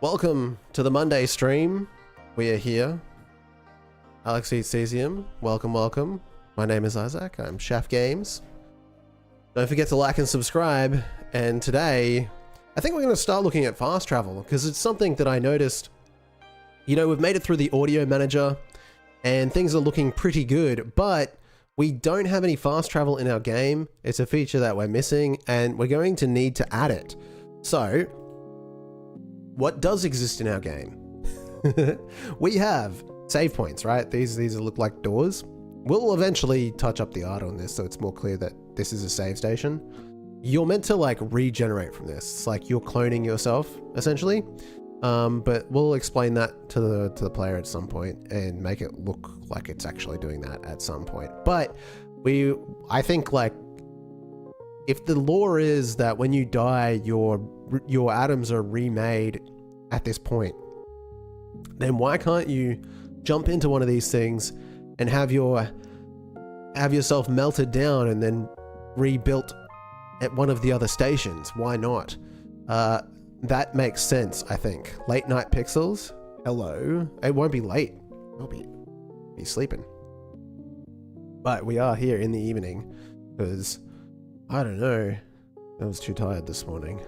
Welcome to the Monday stream. We are here. Alex Eats Cesium. Welcome, welcome. My name is Isaac. I'm Chaff Games. Don't forget to like and subscribe. And today, I think we're going to start looking at fast travel because it's something that I noticed. You know, we've made it through the audio manager and things are looking pretty good, but we don't have any fast travel in our game. It's a feature that we're missing and we're going to need to add it. So, what does exist in our game? We have save points, right? These look like doors. We'll eventually touch up the art on this so it's more clear that this is a save station. You're meant to like regenerate from this. It's like you're cloning yourself essentially. But we'll explain that to the player at some point and make it look like it's actually doing that at some point. But I think like if the lore is that when you die, your atoms are remade at this point, then why can't you jump into one of these things and have yourself melted down and then rebuilt at one of the other stations? Why not? That makes sense, I think. Late night pixels. Hello. It won't be late. I'll be sleeping. But we are here in the evening because I don't know. I was too tired this morning.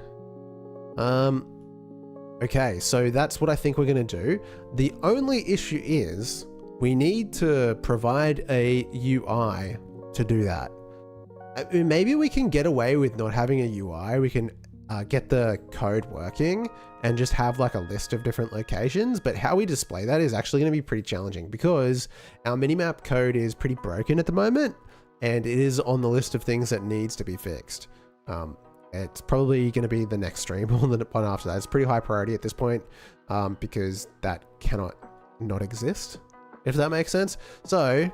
Okay, so that's what I think we're going to do. The only issue is we need to provide a UI to do that. I mean, maybe we can get away with not having a UI. We can get the code working and just have like a list of different locations, but how we display that is actually going to be pretty challenging because our minimap code is pretty broken at the moment and it is on the list of things that needs to be fixed. It's probably going to be the next stream or the one after that. It's pretty high priority at this point because that cannot not exist, if that makes sense. So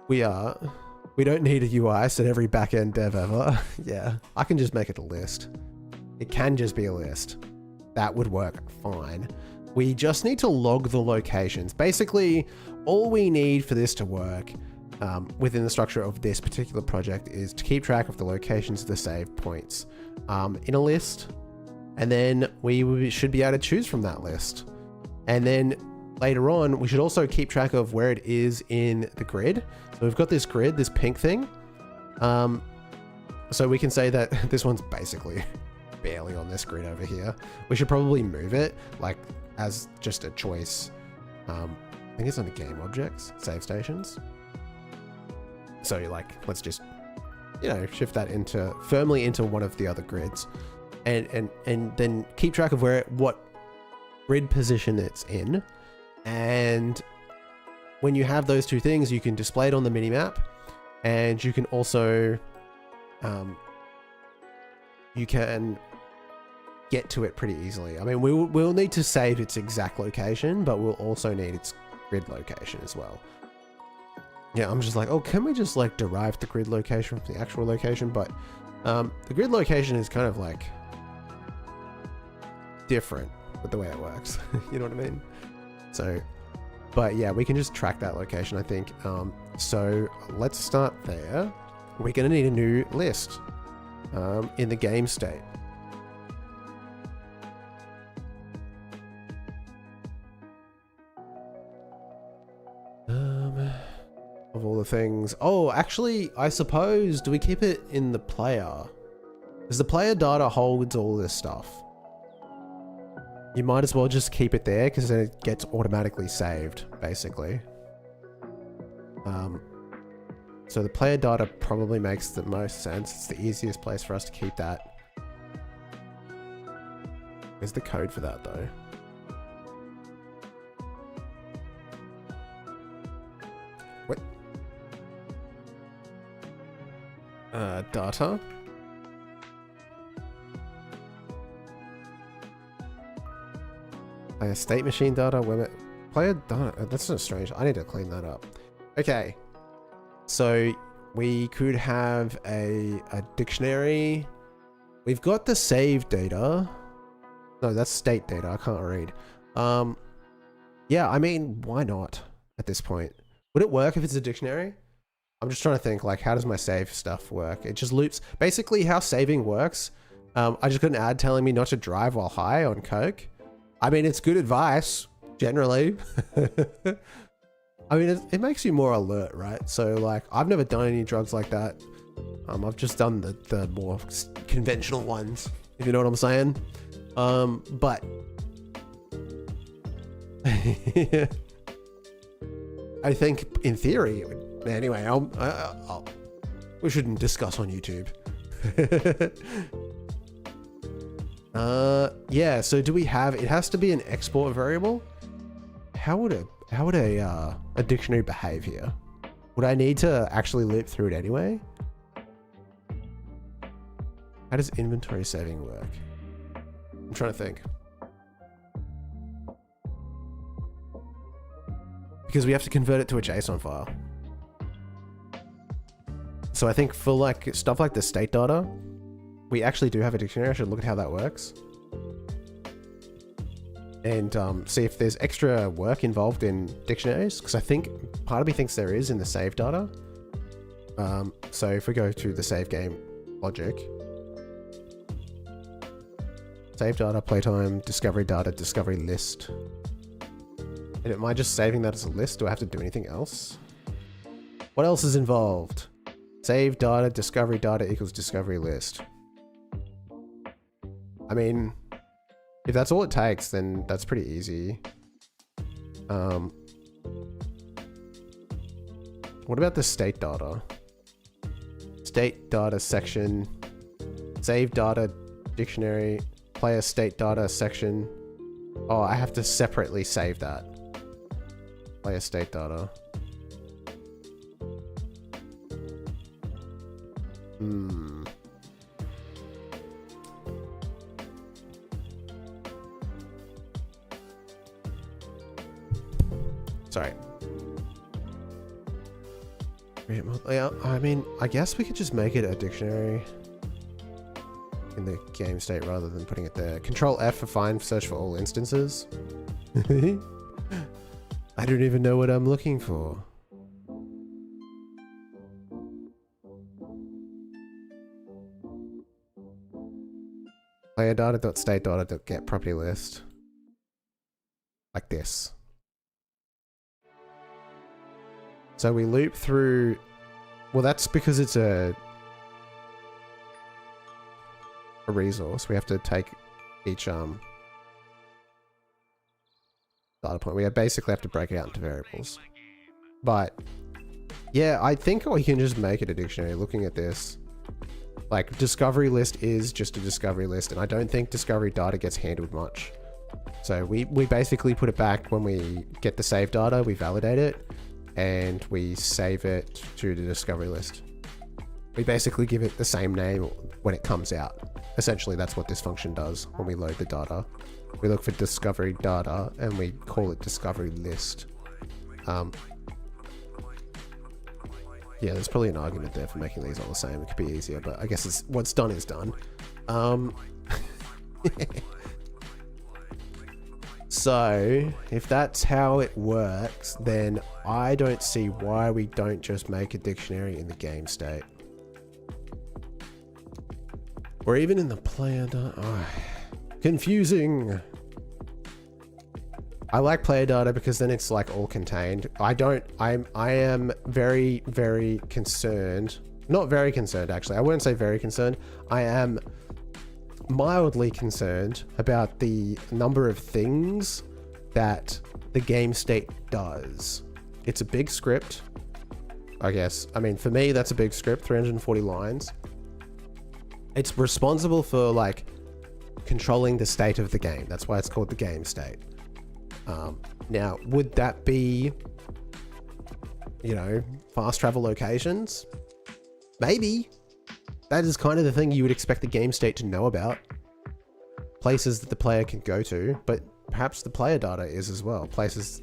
we don't need a UI, said every backend dev ever. Yeah, I can just make it a list. It can just be a list. That would work fine. We just need to log the locations. Basically, all we need for this to work within the structure of this particular project is to keep track of the locations of the save points in a list. And then we should be able to choose from that list. And then later on, we should also keep track of where it is in the grid. So we've got this grid, this pink thing. So we can say that this one's basically barely on this grid over here. We should probably move it like as just a choice. I think it's under game objects, save stations. So like, let's just, you know, shift that firmly into one of the other grids and then keep track of what grid position it's in. And when you have those two things, you can display it on the minimap and you can also, you can get to it pretty easily. I mean, we'll need to save its exact location, but we'll also need its grid location as well. Yeah, I'm just like, oh, can we just like derive the grid location from the actual location? But the grid location is kind of like different with the way it works. You know what I mean? So, but yeah, we can just track that location, I think. So let's start there. We're going to need a new list in the game state. Of all the things. Oh, actually, I suppose, do we keep it in the player? Because the player data holds all this stuff. You might as well just keep it there because then it gets automatically saved, basically. So the player data probably makes the most sense. It's the easiest place for us to keep that. Where's the code for that though? What? Data? State machine data, player data, that's so strange. I need to clean that up. Okay. So we could have a dictionary. We've got the save data. No, that's state data. I can't read. Yeah, I mean, why not at this point? Would it work if it's a dictionary? I'm just trying to think, like, how does my save stuff work? It just loops. Basically, how saving works I just got an ad telling me not to drive while high on coke. I mean, it's good advice, generally. I mean, it makes you more alert, right? So, like, I've never done any drugs like that. I've just done the more conventional ones, if you know what I'm saying. But... I think, in theory... Anyway, we shouldn't discuss on YouTube. Yeah, so do we have... It has to be an export variable? How would a dictionary behave here? Would I need to actually loop through it anyway? How does inventory saving work? I'm trying to think. Because we have to convert it to a JSON file. So I think for like stuff like the state data, we actually do have a dictionary. I should look at how that works. And see if there's extra work involved in dictionaries, because I think part of me thinks there is in the save data. So if we go to the save game logic, save data, playtime, discovery data, discovery list. And am I just saving that as a list? Do I have to do anything else? What else is involved? Save data, discovery data equals discovery list. I mean, if that's all it takes, then that's pretty easy. What about the state data? State data section, save data dictionary, player state data section. Oh, I have to separately save that. Player state data. Sorry. Yeah, I mean, I guess we could just make it a dictionary in the game state rather than putting it there. Control F for find search for all instances. I don't even know what I'm looking for. Player data.state data.get property list. Like this. So we loop through... Well, that's because it's a resource. We have to take each data point. We basically have to break it out into variables. But yeah, I think we can just make it a dictionary looking at this. Like, discovery list is just a discovery list, and I don't think discovery data gets handled much. So we basically put it back when we get the save data, we validate it, and we save it to the discovery list. We basically give it the same name when it comes out. Essentially, that's what this function does when we load the data. We look for discovery data and we call it discovery list. Yeah, there's probably an argument there for making these all the same. It could be easier, but I guess what's done is done. So, if that's how it works, then I don't see why we don't just make a dictionary in the game state. Or even in the player data. Oh, confusing. I like player data because then it's like all contained. I am very, very concerned. Not very concerned, actually. I wouldn't say very concerned. I am mildly concerned about the number of things that the game state does. It's a big script, I guess. I mean, for me, that's a big script, 340 lines. It's responsible for like controlling the state of the game. That's why it's called the game state. Now, would that be, you know, fast travel locations? Maybe. That is kind of the thing you would expect the game state to know about. Places that the player can go to, but perhaps the player data is as well. Places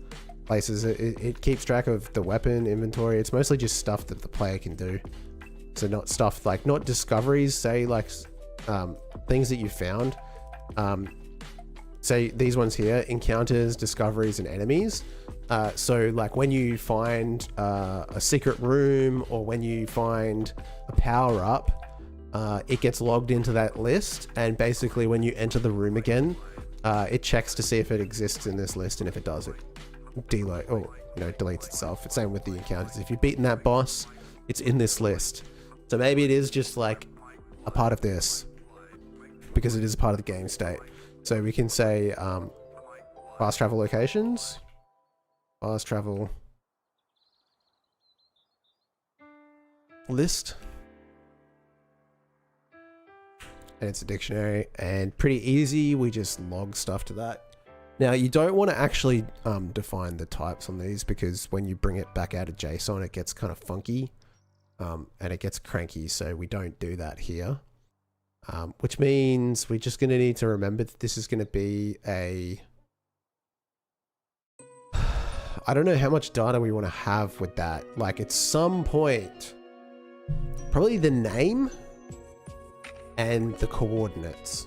it keeps track of the weapon inventory. It's mostly just stuff that the player can do. So not stuff like, not discoveries, say like things that you found. Say these ones here, encounters, discoveries, and enemies. So like when you find a secret room or when you find a power up, it gets logged into that list, and basically when you enter the room again, it checks to see if it exists in this list, and if it does, it deletes itself. It's same with the encounters. If you've beaten that boss, it's in this list. So maybe it is just like a part of this, because it is a part of the game state. So we can say fast travel locations, fast travel list, and it's a dictionary, and pretty easy. We just log stuff to that. Now you don't want to actually define the types on these, because when you bring it back out of JSON, it gets kind of funky and it gets cranky. So we don't do that here, which means we're just going to need to remember that this is going to be a, I don't know how much data we want to have with that. Like at some point, probably the name and the coordinates.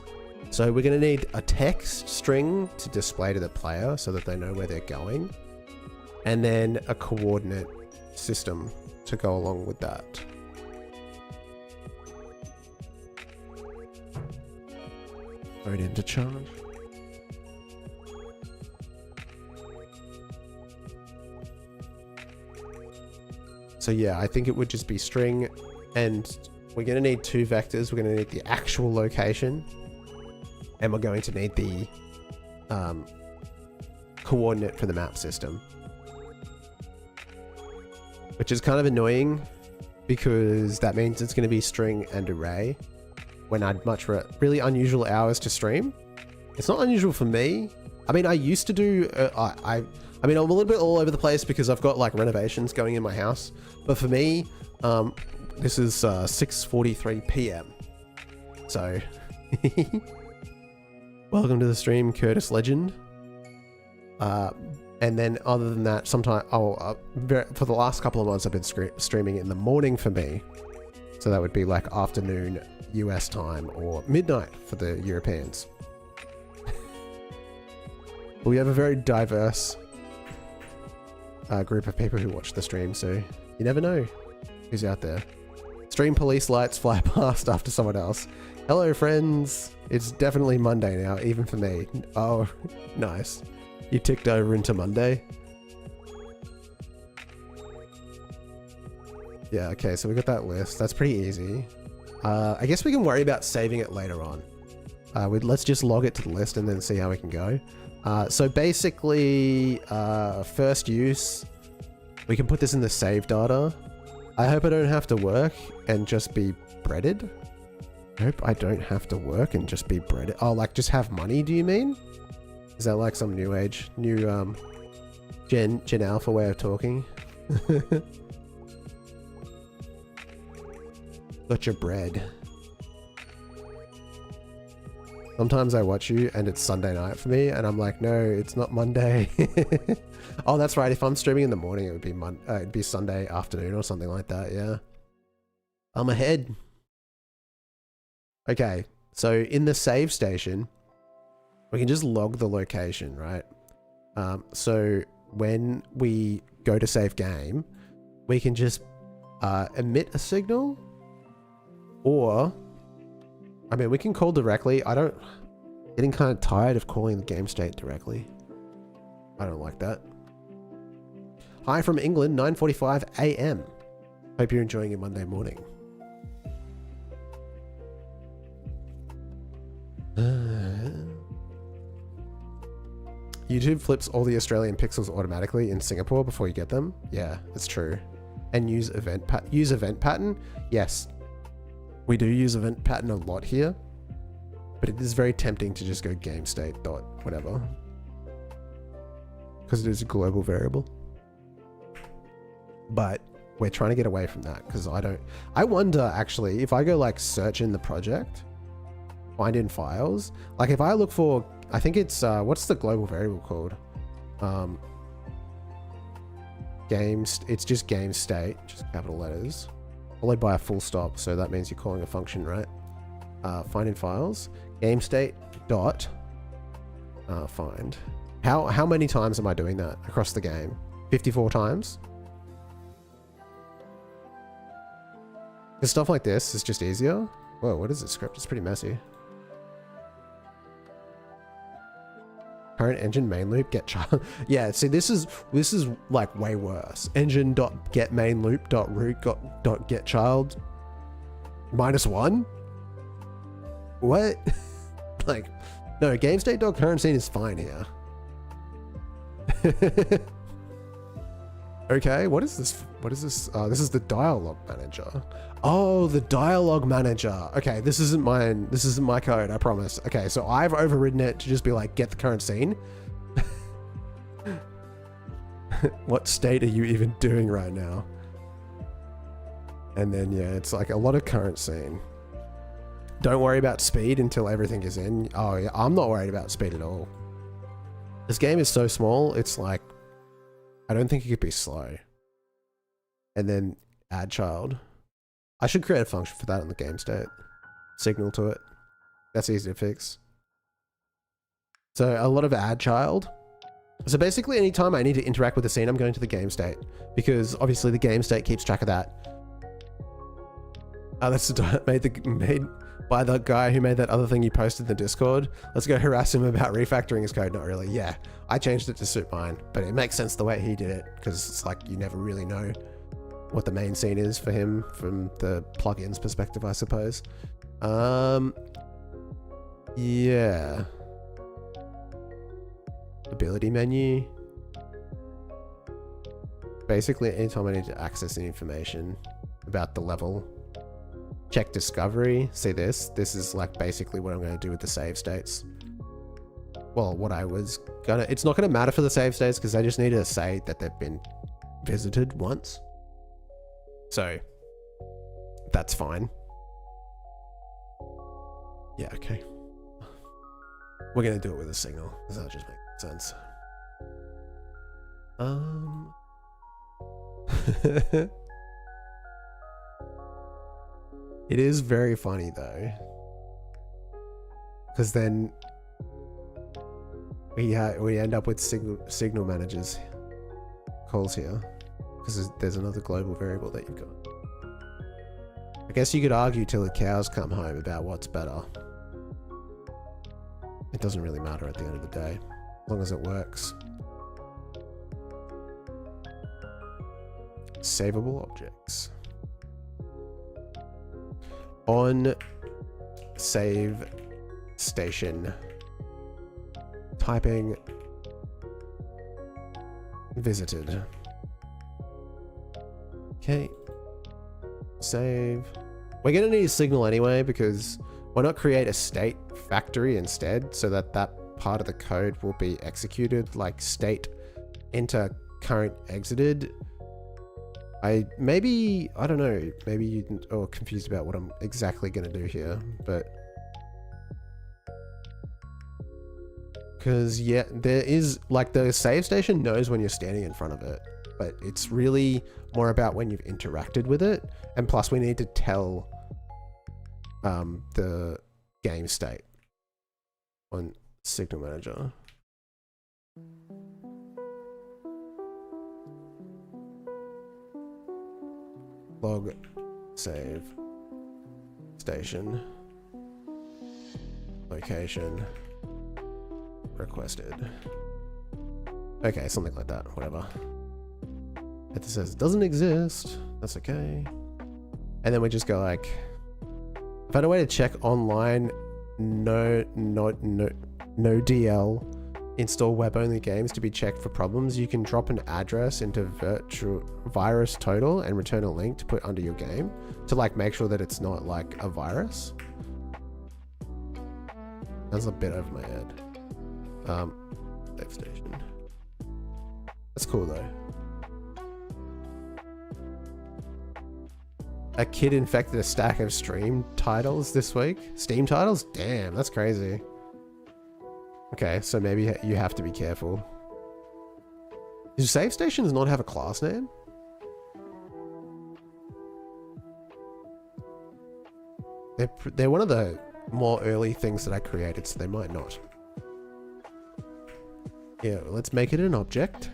So we're going to need a text string to display to the player so that they know where they're going, and then a coordinate system to go along with that. Load into charge. So yeah, I think it would just be string, and we're going to need two vectors. We're going to need the actual location, and we're going to need the coordinate for the map system, which is kind of annoying because that means it's going to be string and array when I'd much really unusual hours to stream. It's not unusual for me. I mean, I used to do, I mean, I'm a little bit all over the place because I've got like renovations going in my house, but for me, this is 6:43 PM. So welcome to the stream, Curtis Legend. And then other than that, sometime for the last couple of months I've been streaming in the morning for me. So that would be like afternoon US time, or midnight for the Europeans. We have a very diverse group of people who watch the stream, so you never know who's out there. Stream police lights fly past after someone else. Hello friends, it's definitely Monday now, even for me. Oh, nice. You ticked over into Monday. Yeah, okay, so we got that list. That's pretty easy. I guess we can worry about saving it later on. Let's just log it to the list and then see how we can go. So basically, first use, we can put this in the save data. I hope I don't have to work and just be breaded. I hope I don't have to work and just be breaded. Oh, like just have money, do you mean? Is that like some new age, new Gen Alpha way of talking? Got your bread. Sometimes I watch you and it's Sunday night for me, and I'm like, no, it's not Monday. Oh, that's right. If I'm streaming in the morning, it would be it'd be Sunday afternoon or something like that. Yeah, I'm ahead. Okay, so in the save station, we can just log the location, right? So when we go to save game, we can just emit a signal, or I mean, we can call directly. Getting kind of tired of calling the game state directly. I don't like that. Hi from England, 9:45 AM. Hope you're enjoying your Monday morning. YouTube flips all the Australian pixels automatically in Singapore before you get them. Yeah, that's true. And use event pattern. Yes, we do use event pattern a lot here, but it is very tempting to just go game state dot whatever, because it is a global variable. But we're trying to get away from that, because I wonder actually if I go like search in the project, find in files, like if I look for, I think it's what's the global variable called? It's just game state, just capital letters, followed by a full stop. So that means you're calling a function, right? Find in files, game state dot find. How many times am I doing that across the game? 54 times? Because stuff like this is just easier. Whoa, what is this script? It's pretty messy. Current engine main loop get child. Yeah, see, this is like way worse. Engine dot get main loop dot root dot get child -1. What? Like, no, game state dot current scene is fine here. Okay, what is this? What is this? This is the dialogue manager. Oh, the dialogue manager. Okay, this isn't mine. This isn't my code, I promise. Okay, so I've overridden it to just be like, get the current scene. What state are you even doing right now? And then, yeah, it's like a lot of current scene. Don't worry about speed until everything is in. Oh, yeah, I'm not worried about speed at all. This game is so small, it's like, I don't think it could be slow. And then add child. I should create a function for that in the game state. Signal to it. That's easy to fix. So a lot of add child. So basically anytime I need to interact with the scene, I'm going to the game state, because obviously the game state keeps track of that. Oh, that's made by the guy who made that other thing you posted in the Discord. Let's go harass him about refactoring his code. Not really. Yeah, I changed it to suit mine, but it makes sense the way he did it, because it's like you never really know what the main scene is for him from the plugins perspective, I suppose. Yeah. Ability menu. Basically, anytime I need to access any information about the level, check discovery. See this? This is like basically what I'm going to do with the save states. Well, what I was gonna, it's not going to matter for the save states because I just need to say that they've been visited once. So that's fine. Yeah, okay. We're going to do it with a signal because that just makes sense. It is very funny though, because then we end up with signal managers calls here, because there's another global variable that you've got. I guess you could argue till the cows come home about what's better. It doesn't really matter at the end of the day, as long as it works. Savable objects. On save station, typing visited. Okay, save. We're gonna need a signal anyway, because why not create a state factory instead, so that that part of the code will be executed, like state enter current exited. I don't know, maybe you're confused about what I'm exactly going to do here, but because yeah, there is like the save station knows when you're standing in front of it, but it's really more about when you've interacted with it. And plus we need to tell the game state on signal manager. Log save station location requested. Okay, something like that, whatever. It says it doesn't exist, that's okay. And then we just go like, find a way to check online no DL install web-only games to be checked for problems. You can drop an address into virtual virus total and return a link to put under your game to like make sure that it's not like a virus. That's a bit over my head. Save station. That's cool though. A kid infected a stack of Steam titles this week. Steam titles? Damn, that's crazy. Okay, so maybe you have to be careful. Do save stations not have a class name? They're one of the more early things that I created, so they might not. Yeah, let's make it an object.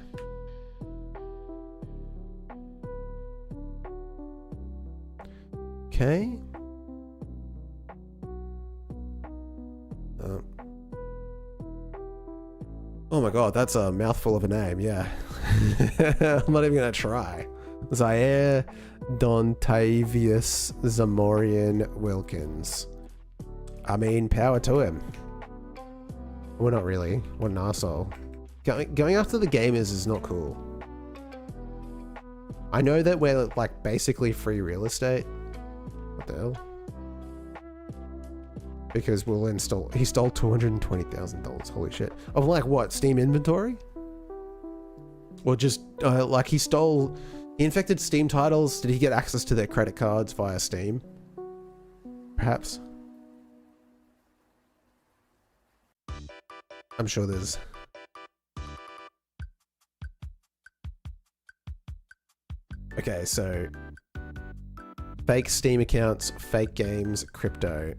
Okay. Oh my god, that's a mouthful of a name, yeah. I'm not even gonna try. Zaire Dontavius Zamorian Wilkins. I mean, power to him. Well, not really. What an arsehole. Going after the gamers is not cool. I know that we're like basically free real estate. What the hell? Because we'll install. He stole $220,000. Holy shit! Of like what? Steam inventory? Or just like he stole. He infected Steam titles. Did he get access to their credit cards via Steam? Perhaps. I'm sure there's. Okay, so fake Steam accounts, fake games, crypto.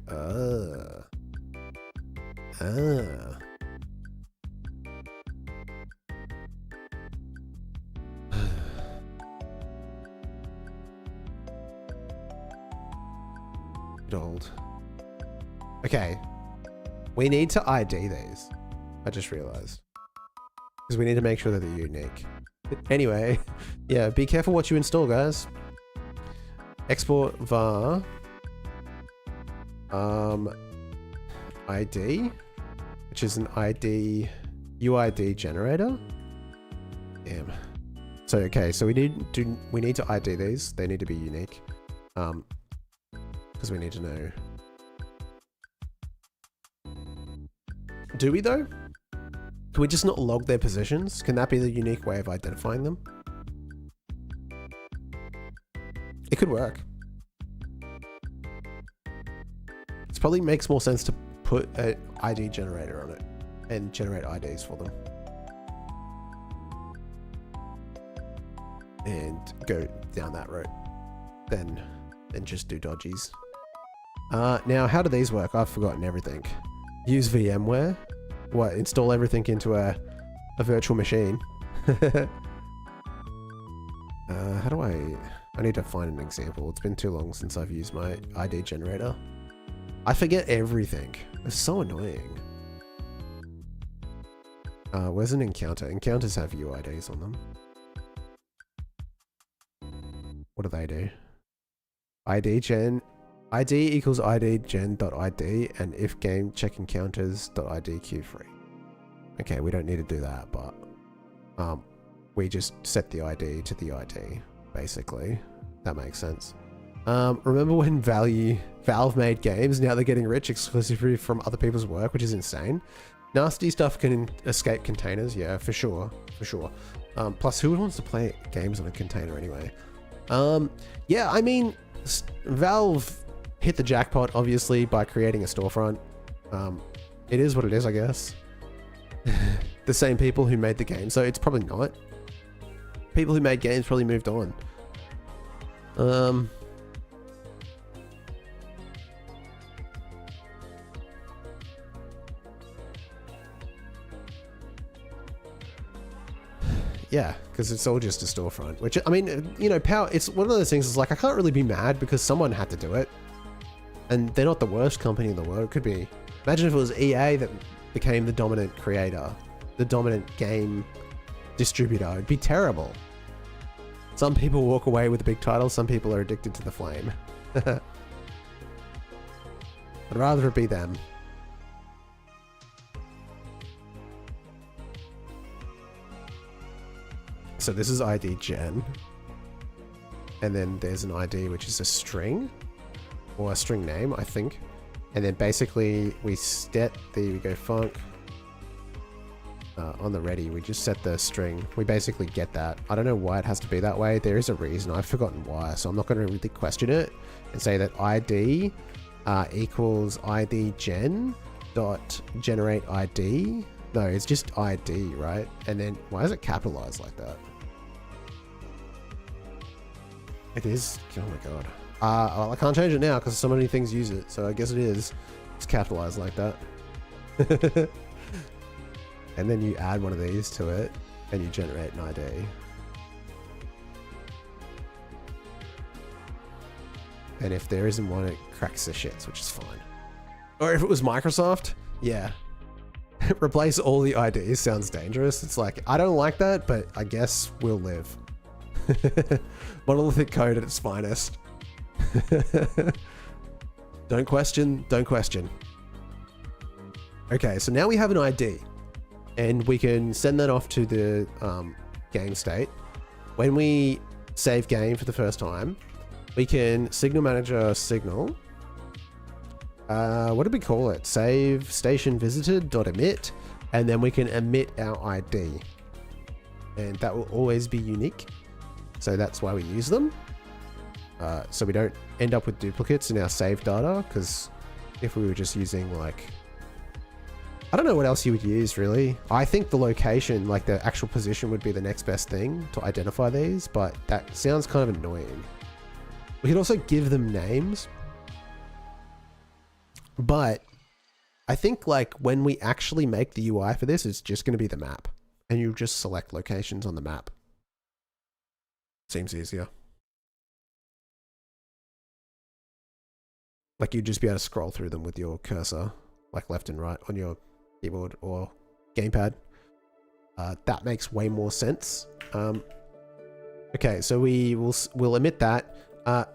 Old. Okay, we need to ID these. I just realized because we need to make sure that they're unique. Anyway, yeah, be careful what you install, guys. Export var ID, which is an ID UID generator. Damn. So okay, so we need to ID these. They need to be unique. Because we need to know. Do we though? Can we just not log their positions? Can that be the unique way of identifying them? It could work. It probably makes more sense to put an ID generator on it and generate IDs for them. And go down that route. Then just do dodgies. Now, how do these work? I've forgotten everything. Use VMware. What? Install everything into a virtual machine. How do I need to find an example. It's been too long since I've used my ID generator. I forget everything. It's so annoying. Where's an encounter? Encounters have UIDs on them. What do they do? ID gen. ID equals ID gen.id and if game check encounters.id queue free. Okay, we don't need to do that, but we just set the ID to the ID, basically. That makes sense. Remember when Valve made games? Now they're getting rich exclusively from other people's work, which is insane. Nasty stuff can escape containers, yeah, for sure, for sure. Plus, who wants to play games on a container anyway? Yeah, I mean, Valve hit the jackpot, obviously, by creating a storefront. It is what it is, I guess. The same people who made the game, so it's probably not. People who made games probably moved on. Yeah, because it's all just a storefront, which, I mean, you know, it's one of those things, is like, I can't really be mad because someone had to do it. And they're not the worst company in the world. It could be. Imagine if it was EA that became the dominant creator, the dominant game distributor. It'd be terrible. Some people walk away with a big title, some people are addicted to the flame. I'd rather it be them. So this is ID gen. And then there's an ID which is a string. Or a string name, I think. And then basically we go func. On the ready, we just set the string. We basically get that. I don't know why it has to be that way. There is a reason. I've forgotten why. So I'm not going to really question it and say that ID equals ID gen dot generate ID. No, it's just ID, right? And then why is it capitalized like that? It is. Oh my god. Well, I can't change it now because so many things use it. So I guess it is. It's capitalized like that. And then you add one of these to it and you generate an ID. And if there isn't one, it cracks the shits, which is fine. Or if it was Microsoft, yeah. Replace all the IDs sounds dangerous. It's like, I don't like that, but I guess we'll live. Monolithic code at its finest. Don't question, don't question. Okay, so now we have an ID and we can send that off to the game state. When we save game for the first time, we can signal manager signal. What did we call it? Save station visited .emit, and then we can emit our ID, and that will always be unique. So that's why we use them. So we don't end up with duplicates in our save data, because if we were just using like, I don't know what else you would use really. I think the location, like the actual position, would be the next best thing to identify these, but that sounds kind of annoying. We could also give them names. But I think like when we actually make the UI for this, it's just going to be the map, and you just select locations on the map. Seems easier. Like you'd just be able to scroll through them with your cursor, like left and right on your keyboard or gamepad. That makes way more sense. Okay, so we'll emit that.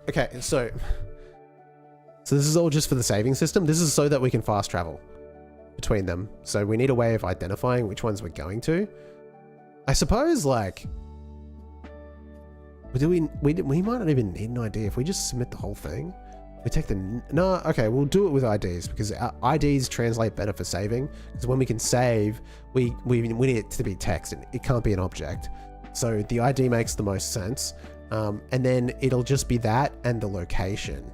Okay, so this is all just for the saving system. This is so that we can fast travel between them. So we need a way of identifying which ones we're going to. I suppose like, we might not even need an ID if we just submit the whole thing. We take the, no, okay, we'll do it with IDs because our IDs translate better for saving. Because when we can save, we need it to be text and it can't be an object. So the ID makes the most sense. And then it'll just be that and the location.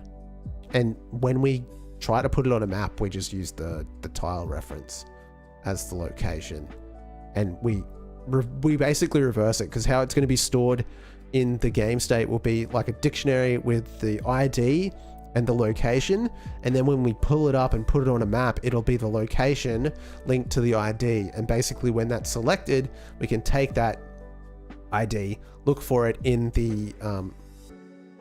And when we try to put it on a map, we just use the tile reference as the location. And we basically reverse it, because how it's going to be stored in the game state will be like a dictionary with the ID and the location. And then when we pull it up and put it on a map, it'll be the location linked to the ID. And basically when that's selected, we can take that ID, look for it in the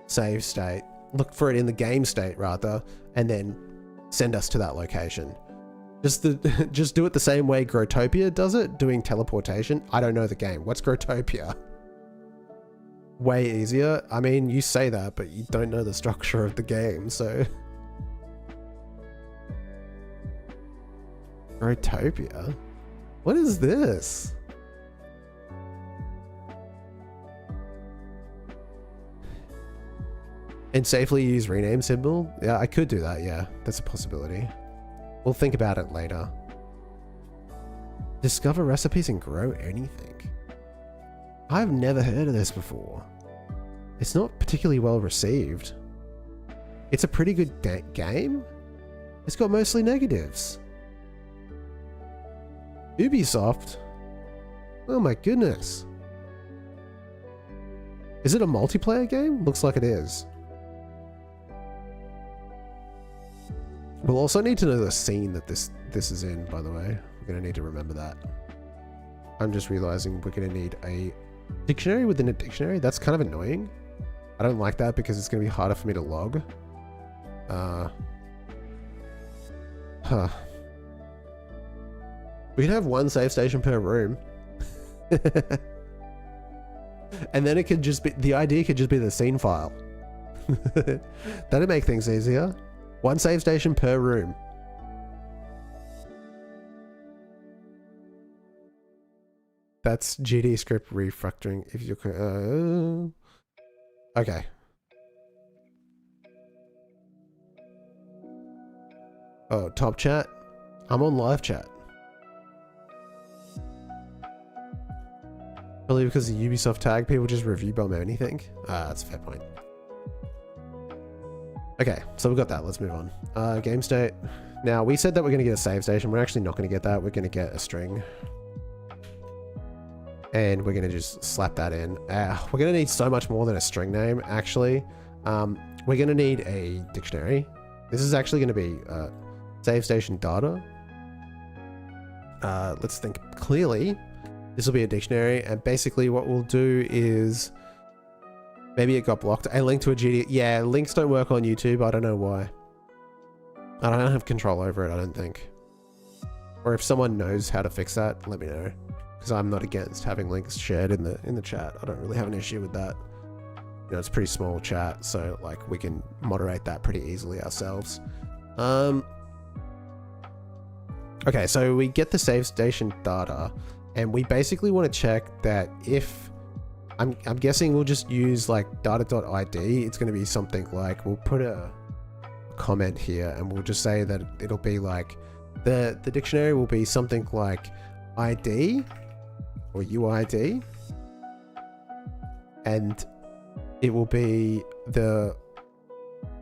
save state, look for it in the game state rather, and then send us to that location. Just do it the same way Grotopia does it, doing teleportation. I don't know the game. What's Grotopia? Way easier. I mean, you say that, but you don't know the structure of the game, so. Grotopia? What is this? And safely use rename symbol? Yeah, I could do that, yeah. That's a possibility. We'll think about it later. Discover recipes and grow anything. I've never heard of this before. It's not particularly well received. It's a pretty good game. It's got mostly negatives. Ubisoft? Oh my goodness. Is it a multiplayer game? Looks like it is. We'll also need to know the scene that this is in, by the way. We're going to need to remember that. I'm just realizing we're going to need a dictionary within a dictionary. That's kind of annoying. I don't like that because it's going to be harder for me to log. We can have one save station per room. And then it could just be, the ID could just be the scene file. That'd make things easier. One save station per room. That's GD script refactoring if you okay. Oh, top chat? I'm on live chat. Probably because the Ubisoft tag, people just review bomb anything. That's a fair point. Okay, so we've got that. Let's move on. Game state. Now, we said that we're going to get a save station. We're actually not going to get that. We're going to get a string. And we're going to just slap that in. We're going to need so much more than a string name, actually. We're going to need a dictionary. This is actually going to be save station data. Let's think clearly. This will be a dictionary. And basically what we'll do is... Maybe it got blocked. A link to a GD. Yeah, links don't work on YouTube. I don't know why. I don't have control over it, I don't think. Or if someone knows how to fix that, let me know. Because I'm not against having links shared in the chat. I don't really have an issue with that. You know, it's a pretty small chat, so like we can moderate that pretty easily ourselves. Okay, so we get the save station data, and we basically want to check that if I'm guessing we'll just use like data.id. It's going to be something like, we'll put a comment here and we'll just say that it'll be like the dictionary will be something like ID or UID, and it will be the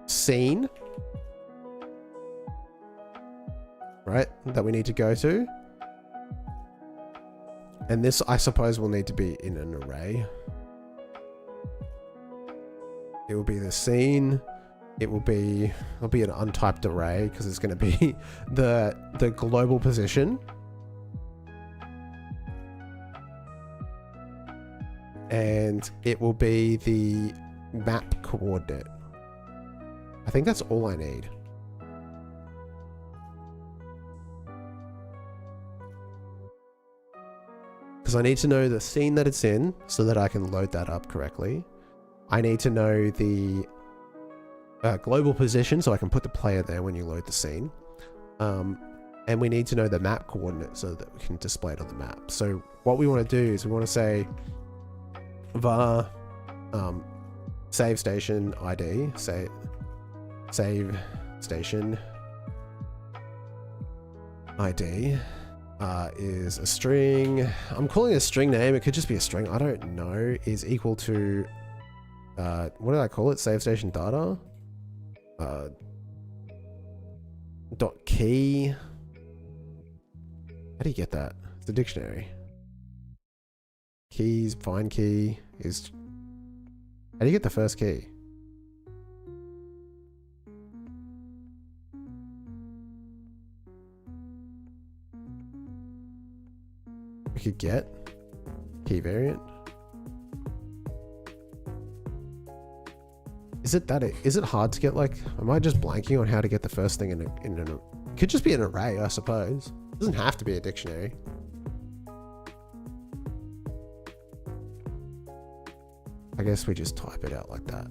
scene, right, that we need to go to. And this, I suppose, will need to be in an array. It will be the scene. It'll be an untyped array because it's going to be the global position. And it will be the map coordinate. I think that's all I need. Because I need to know the scene that it's in so that I can load that up correctly. I need to know the global position so I can put the player there when you load the scene. And we need to know the map coordinate so that we can display it on the map. So what we want to do is we want to say var save station ID, save station ID is a string. I'm calling it a string name. It could just be a string. I don't know. Is equal to what did I call it? Save station data. Dot key. How do you get that? It's a dictionary. Keys, find key is. How do you get the first key? We could get key variant. Is it hard to get, like, am I just blanking on how to get the first thing in an it could just be an array, I suppose. It doesn't have to be a dictionary. I guess we just type it out like that.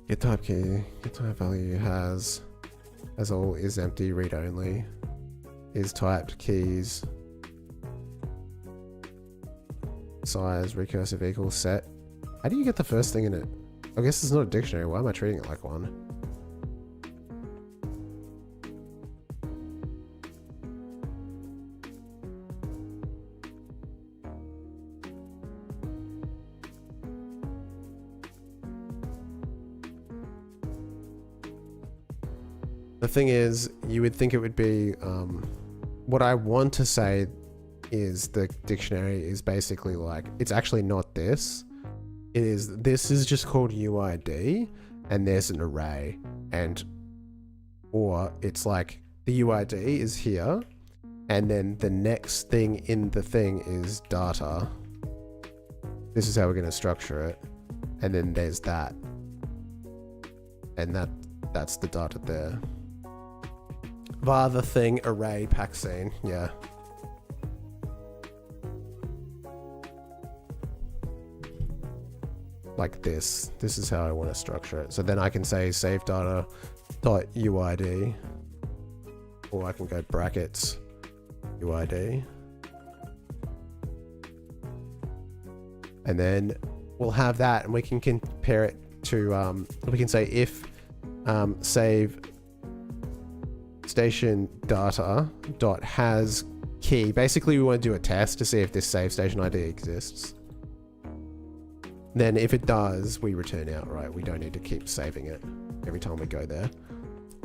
Get type key, get type value has, as all is empty, read only, is typed keys, size, recursive equals set. How do you get the first thing in it? I guess it's not a dictionary. Why am I treating it like one? The thing is, you would think it would be, what I want to say is the dictionary is basically like, it's actually not this. This is just called UID, and there's an array, or it's like the UID is here, and then the next thing in the thing is data. This is how we're going to structure it. And then there's that. And that's the data there. Var the thing array pack scene, yeah. Like this. This is how I want to structure it. So then I can say save data dot UID, or I can go brackets UID, and then we'll have that, and we can compare it to we can say if save station data dot has key. Basically we want to do a test to see if this save station ID exists. Then if it does, we return outright. We don't need to keep saving it every time we go there.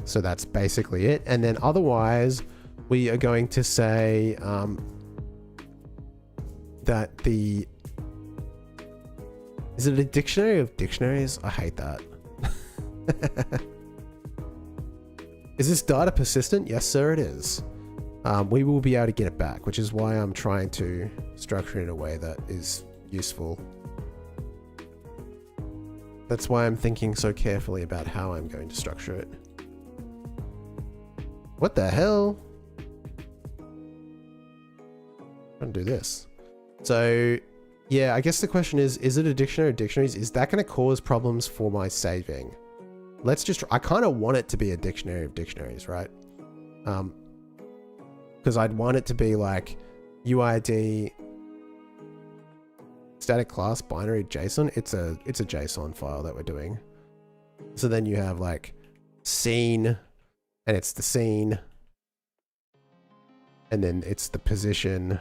So that's basically it. And then otherwise we are going to say that is it a dictionary of dictionaries? I hate that. Is this data persistent? Yes, sir, it is. We will be able to get it back, which is why I'm trying to structure it in a way that is useful. That's why I'm thinking so carefully about how I'm going to structure it. What the hell? I'm gonna do this. So yeah, I guess the question is it a dictionary of dictionaries? Is that going to cause problems for my saving? Let's just, I kind of want it to be a dictionary of dictionaries, right? Because I'd want it to be like UID static class binary JSON. It's a JSON file that we're doing. So then you have like scene, and it's the scene, and then it's the position.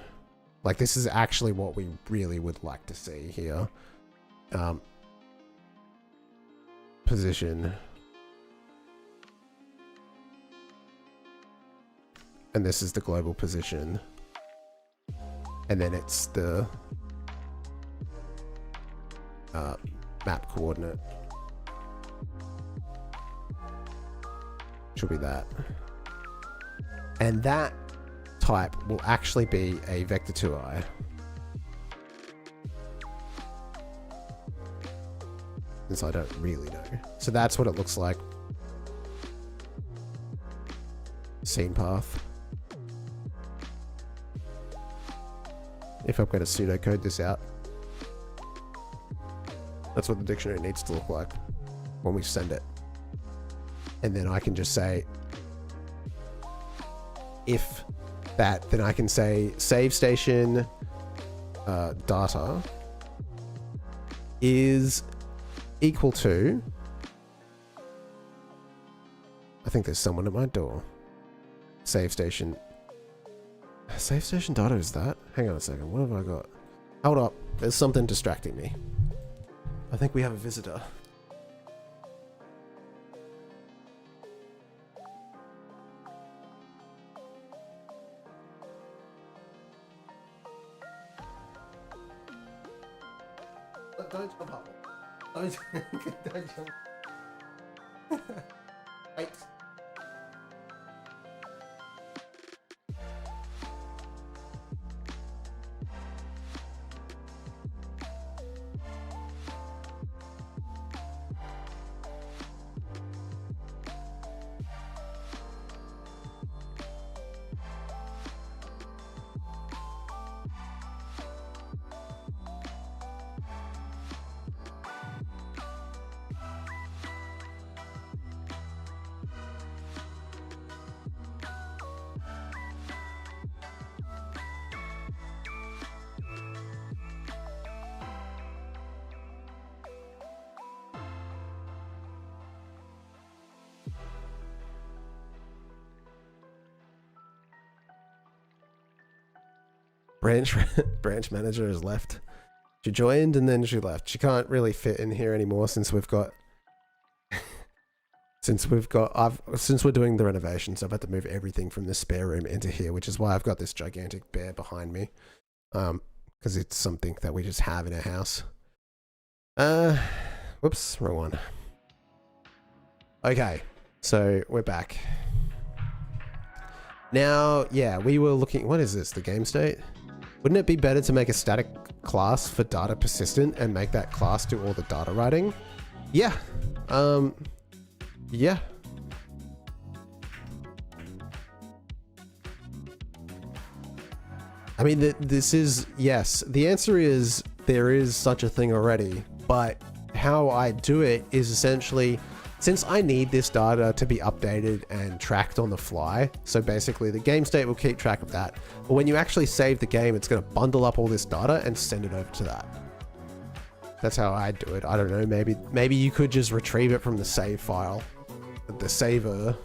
Like this is actually what we really would like to see here. Position. And this is the global position. And then it's the map coordinate. Should be that. And that type will actually be a vector2i. Since I don't really know. So that's what it looks like. Scene path. If I'm going to pseudocode this out. That's what the dictionary needs to look like when we send it. And then I can just say, if that, then I can say save station data is equal to, I think there's someone at my door. Save station data is that? Hang on a second, what have I got? Hold up, there's something distracting me. I think we have a visitor. Don't jump up. Don't jump. Wait. Branch manager has left. She joined and then she left. She can't really fit in here anymore since we've got since we're doing the renovations. I've had to move everything from the spare room into here, which is why I've got this gigantic bear behind me. Because it's something that we just have in our house. Whoops, wrong one. Okay, so we're back. Now, yeah, we were looking, what is this, the game state? Wouldn't it be better to make a static class for data persistent and make that class do all the data writing? Yeah. Yeah. I mean, this is, yes. The answer is there is such a thing already, but how I do it is essentially, since I need this data to be updated and tracked on the fly, so basically the game state will keep track of that. But when you actually save the game, it's going to bundle up all this data and send it over to that. That's how I do it. I don't know, maybe you could just retrieve it from the save file, the saver,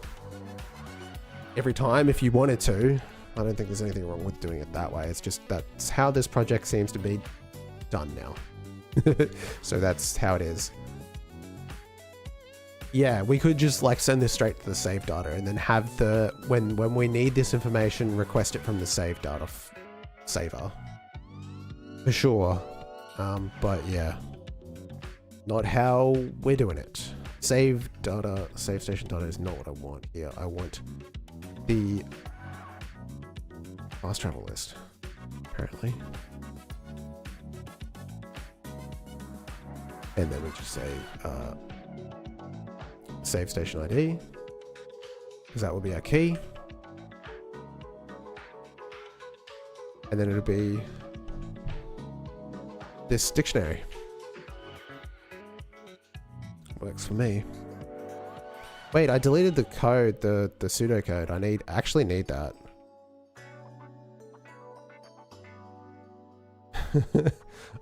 every time if you wanted to. I don't think there's anything wrong with doing it that way. It's just that's how this project seems to be done now. So that's how it is. Yeah, we could just like send this straight to the save data and then have the, when we need this information, request it from the save data saver. For sure. But yeah, not how we're doing it. save data, save station data is not what I want here. I want the fast travel list, apparently. And then we just say save station ID, because that will be our key. And then it'll be this dictionary. Works for me. Wait, I deleted the code, the pseudocode. I actually need that.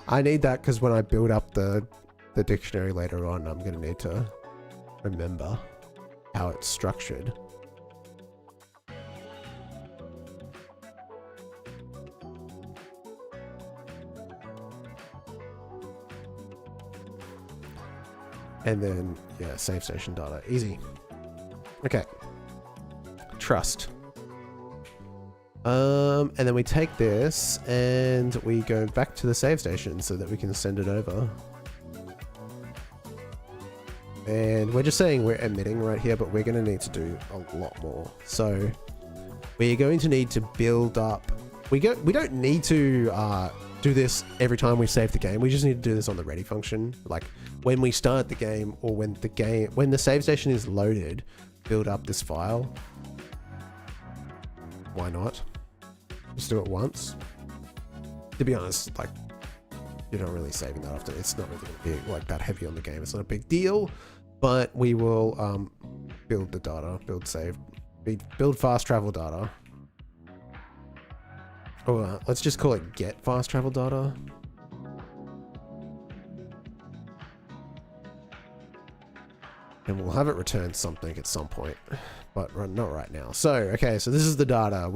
I need that because when I build up the dictionary later on, I'm gonna need to remember how it's structured. And then, yeah, save station data. Easy. Okay. Trust. And then we take this and we go back to the save station so that we can send it over. And we're just saying we're emitting right here, but we're going to need to do a lot more. So we're going to need to build up. We don't need to do this every time we save the game. We just need to do this on the ready function. Like when we start the game, or when the save station is loaded, build up this file. Why not? Just do it once. To be honest, like, you're not really saving that often. It's not really going to be like that heavy on the game. It's not a big deal, but we will build the data, build fast travel data. Oh, let's just call it get fast travel data. And we'll have it return something at some point, but not right now. So, okay, so this is the data.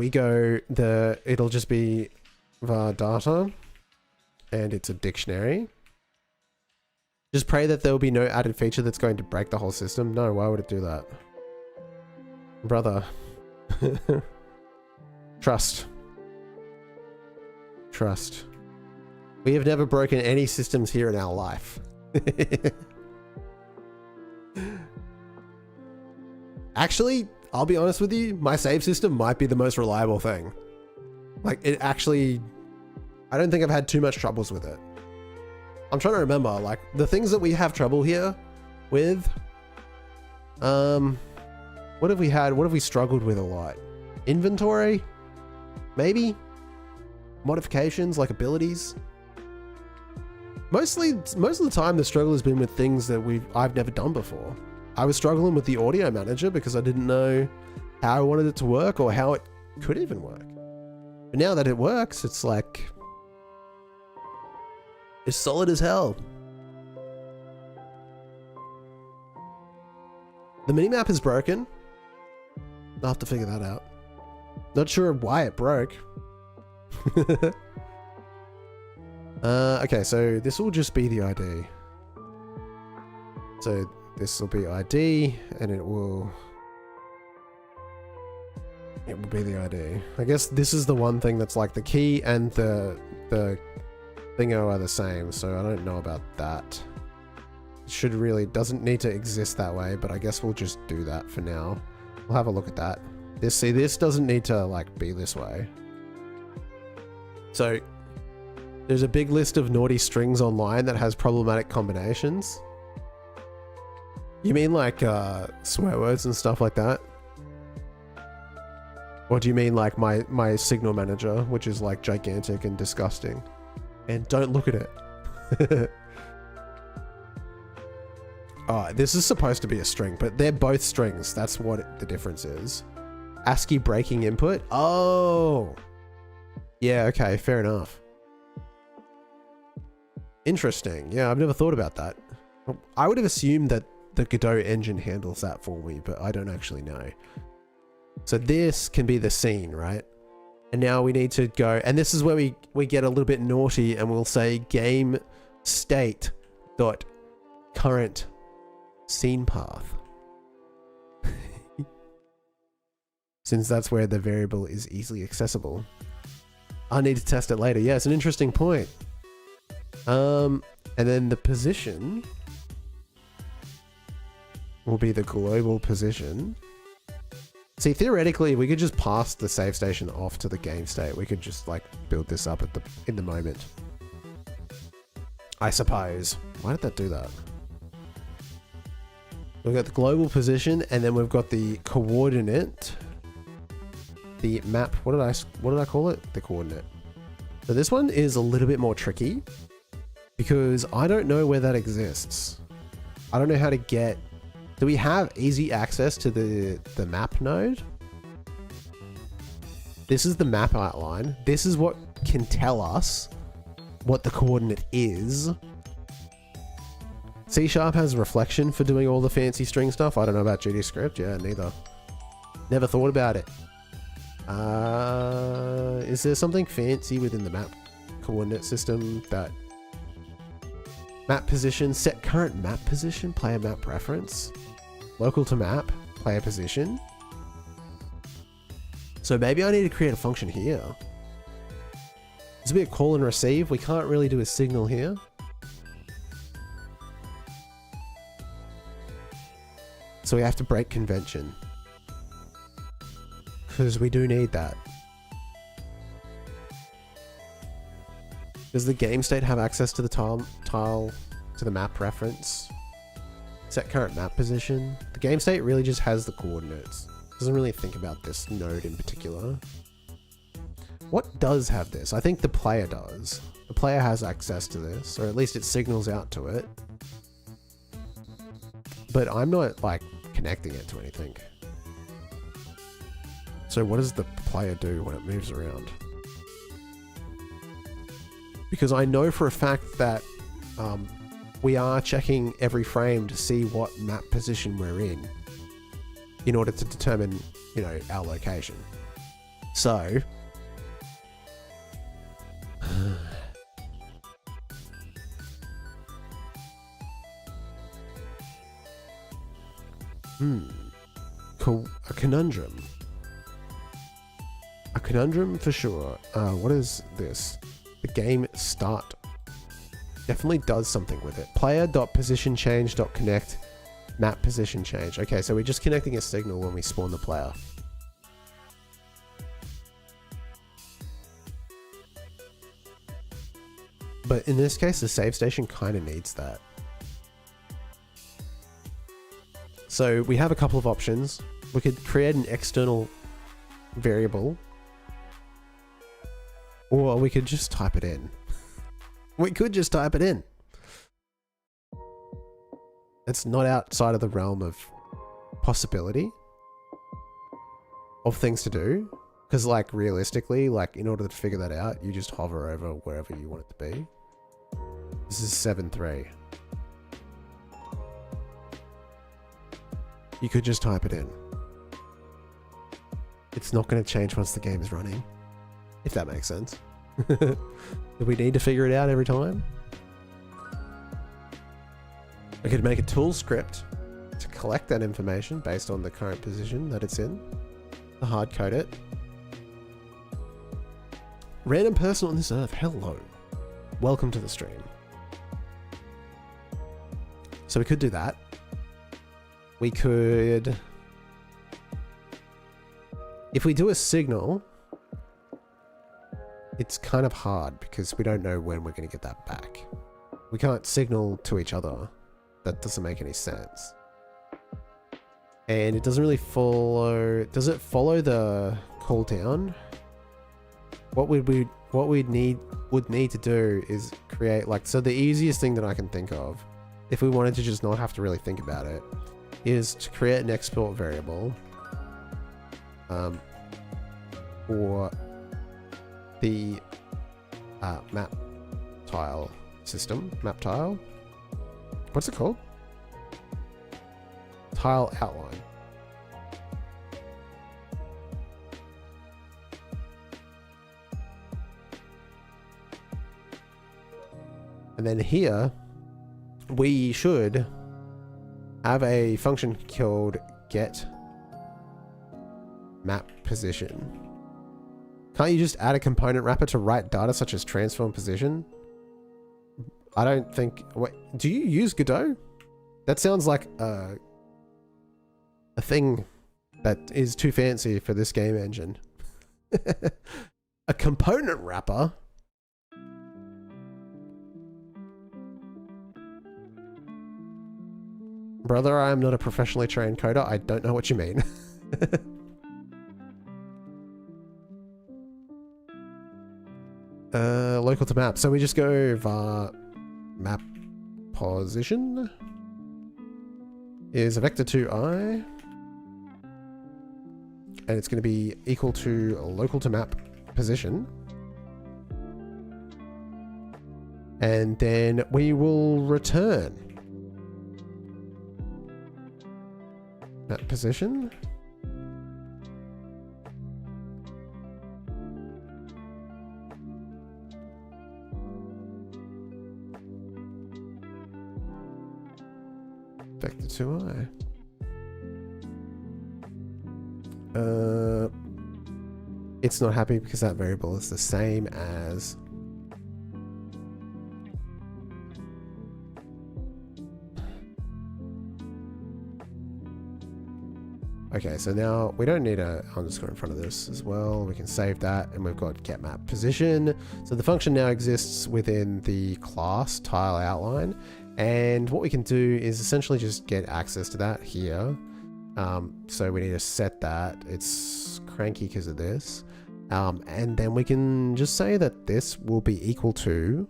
It'll just be var data, and it's a dictionary. Just pray that there will be no added feature that's going to break the whole system. No, why would it do that? Brother. Trust. Trust. We have never broken any systems here in our life. Actually, I'll be honest with you, my save system might be the most reliable thing. Like, it actually, I don't think I've had too much troubles with it. I'm trying to remember, like, the things that we have trouble here with, what have we had? What have we struggled with a lot? Inventory? Maybe? Modifications, like abilities? Most of the time, the struggle has been with things that I've never done before. I was struggling with the audio manager because I didn't know how I wanted it to work or how it could even work. But now that it works, it's like, it's solid as hell. The minimap is broken. I'll have to figure that out. Not sure why it broke. Okay, so this will just be the ID. So this will be ID, and it will be the ID. I guess this is the one thing that's like the key and the thingo are the same, so I don't know about that. It doesn't need to exist that way, but I guess we'll just do that for now. We'll have a look at that. This doesn't need to like be this way. So there's a big list of naughty strings online that has problematic combinations. You mean like swear words and stuff like that? Or do you mean like my signal manager, which is like gigantic and disgusting? And don't look at it. Oh, this is supposed to be a string, but they're both strings. That's what the difference is. ASCII breaking input? Oh! Yeah, okay, fair enough. Interesting. Yeah, I've never thought about that. I would have assumed that the Godot engine handles that for me, but I don't actually know. So this can be the scene, right? And now we need to go, and this is where we get a little bit naughty, and we'll say game state dot current scene path. Since that's where the variable is easily accessible. I need to test it later. Yeah, it's an interesting point. And then the position. will be the global position. See, theoretically, we could just pass the save station off to the game state. We could just like build this up in the moment. I suppose. Why did that do that? We've got the global position, and then we've got the coordinate. The map. What did I call it? The coordinate. So this one is a little bit more tricky because I don't know where that exists. I don't know how to get. Do we have easy access to the map node? This is the map outline. This is what can tell us what the coordinate is. C# has reflection for doing all the fancy string stuff. I don't know about GDScript. Yeah, neither. Never thought about it. Is there something fancy within the map coordinate system that map position, set current map position, player map reference, local to map, player position? So maybe I need to create a function here. This will be a call and receive. We can't really do a signal here. So we have to break convention. Because we do need that. Does the game state have access to the tile to the map reference? Set current map position. The game state really just has the coordinates. Doesn't really think about this node in particular. What does have this? I think the player does. The player has access to this, or at least it signals out to it. But I'm not like connecting it to anything. So what does the player do when it moves around? Because I know for a fact that we are checking every frame to see what map position we're in order to determine, you know, our location. So a conundrum. A conundrum for sure. What is this? The game start definitely does something with it. Player.positionChange.connect map position change. Okay, so we're just connecting a signal when we spawn the player. But in this case, the save station kind of needs that. So we have a couple of options. We could create an external variable, or we could just type it in. We could just type it in. It's not outside of the realm of possibility of things to do. Because like realistically, like in order to figure that out, you just hover over wherever you want it to be. This is 7.3. You could just type it in. It's not going to change once the game is running. If that makes sense. Do we need to figure it out every time? I could make a tool script to collect that information based on the current position that it's in. To hard code it. Random person on this earth, hello. Welcome to the stream. So we could do that. We could... If we do a signal, it's kind of hard because we don't know when we're going to get that back. We can't signal to each other. That doesn't make any sense. And it doesn't really follow... Does it follow the cooldown? What we'd need to do is create like... So the easiest thing that I can think of, if we wanted to just not have to really think about it, is to create an export variable for the map tile system. Map tile? What's it called? Tile outline. And then here, we should have a function called get map position. Can't you just add a component wrapper to write data such as transform position? I don't think... Wait, do you use Godot? That sounds like a a thing that is too fancy for this game engine. A component wrapper? Brother, I am not a professionally trained coder. I don't know what you mean. Local to map. So we just go var map position is a vector 2i, and it's going to be equal to local to map position, and then we will return map position. Vector 2i. It's not happy because that variable is the same as okay, so now we don't need a underscore in front of this as well. We can save that, and we've got get map position. So the function now exists within the class tile outline, and what we can do is essentially just get access to that here. So we need to set that. It's cranky because of this. And then we can just say that this will be equal to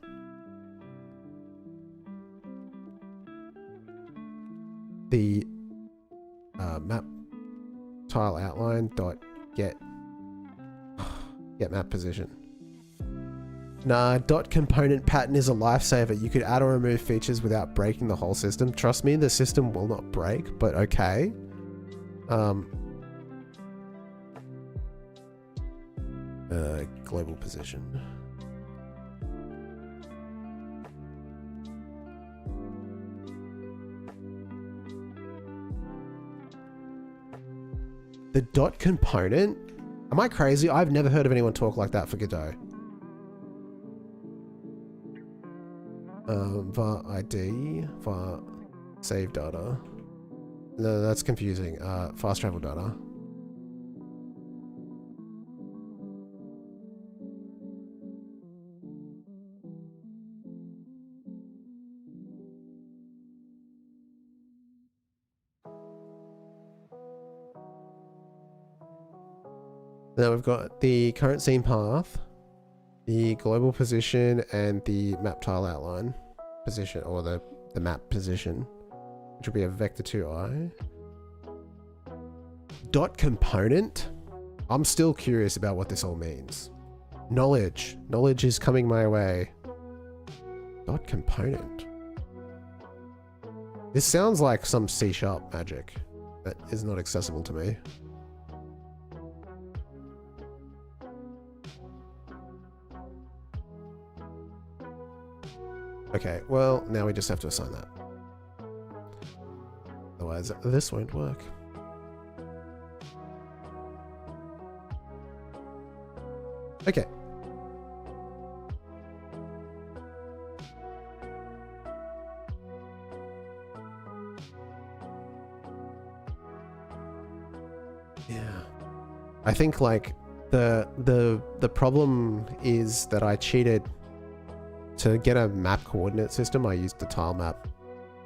the map tile outline dot get map position. Nah, dot component pattern is a lifesaver. You could add or remove features without breaking the whole system. Trust me, the system will not break, but okay. Global position. The dot component? Am I crazy? I've never heard of anyone talk like that for Godot. Var ID, var save data. No, that's confusing. Fast travel data. Now we've got the current scene path, the global position, and the map tile outline position, or the map position, which will be a vector 2i. Dot component? I'm still curious about what this all means. Knowledge. Knowledge is coming my way. Dot component. This sounds like some C# magic that is not accessible to me. Okay, well, now we just have to assign that. Otherwise, this won't work. Okay. Yeah. I think like the problem is that I cheated. To get a map coordinate system, I used the tile map.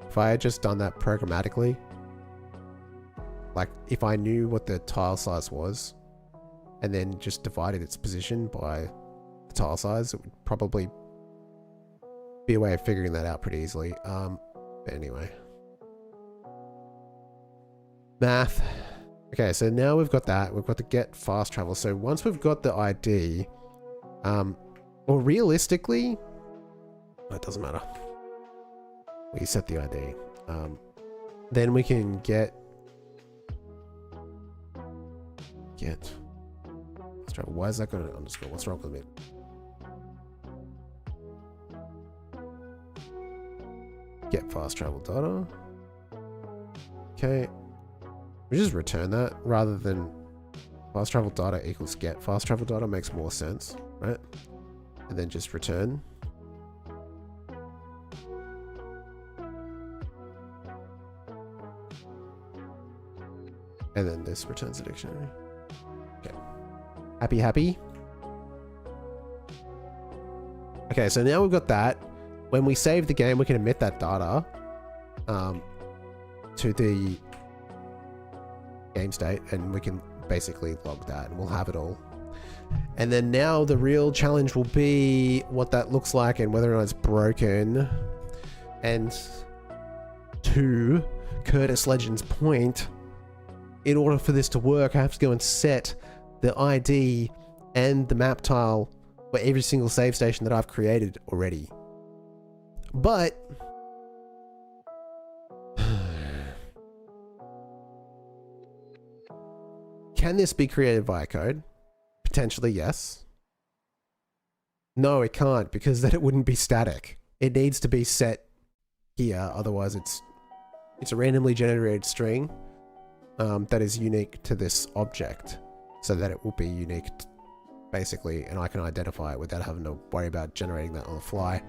If I had just done that programmatically, like if I knew what the tile size was and then just divided its position by the tile size, it would probably be a way of figuring that out pretty easily. But anyway. Math. Okay, so now we've got that. We've got the get fast travel. So once we've got the ID, or realistically, it doesn't matter. We set the ID. Then we can get. Let's try. Why is that going to underscore? What's wrong with me? Get fast travel data. Okay. We just return that rather than fast travel data equals get fast travel data makes more sense, right? And then just return. And then this returns a dictionary. Okay. Happy, happy? Okay, so now we've got that. When we save the game, we can emit that data to the game state, and we can basically log that, and we'll have it all. And then now the real challenge will be what that looks like and whether or not it's broken. And to Curtis Legend's point, in order for this to work, I have to go and set the ID and the map tile for every single save station that I've created already. But can this be created via code? Potentially, yes. No, it can't, because then it wouldn't be static. It needs to be set here, otherwise it's a randomly generated string that is unique to this object, so that it will be unique basically, and I can identify it without having to worry about generating that on the fly.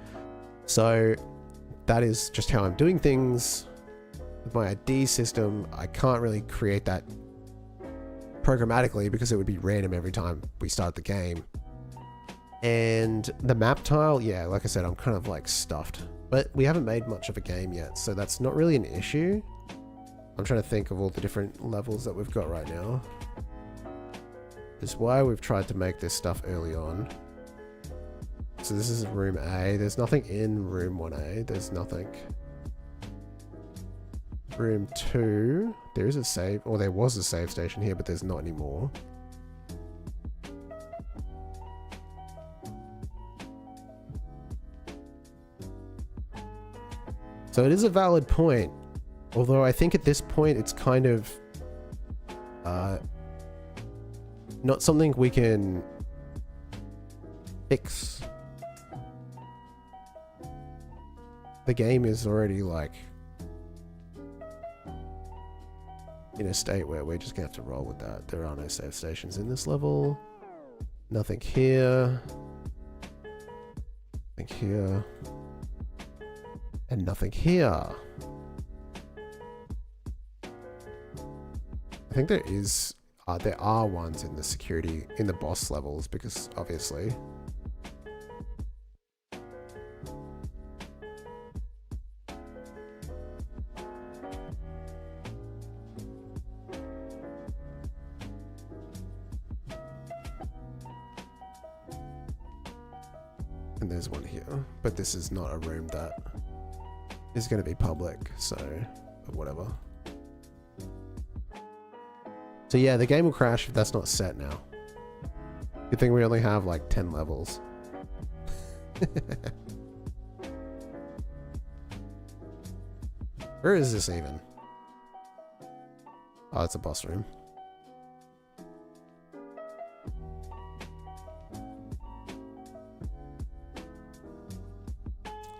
So that is just how I'm doing things with my ID system. I can't really create that programmatically because it would be random every time we start the game. And the map tile, yeah, like I said, I'm kind of like stuffed, but we haven't made much of a game yet, so that's not really an issue. I'm trying to think of all the different levels that we've got right now. This is why we've tried to make this stuff early on. So this is room A. There's nothing in room 1A. There's nothing. Room 2. There is a save, or there was a save station here, but there's not anymore. So it is a valid point. Although I think at this point it's kind of not something we can fix. The game is already like in a state where we're just gonna have to roll with that. There are no save stations in this level. Nothing here. Nothing here. And nothing here. I think there are ones in the security, in the boss levels, because obviously. And there's one here, but this is not a room that is going to be public, so whatever. So yeah, the game will crash if that's not set now. Good thing we only have like 10 levels. Where is this even? Oh, it's a boss room.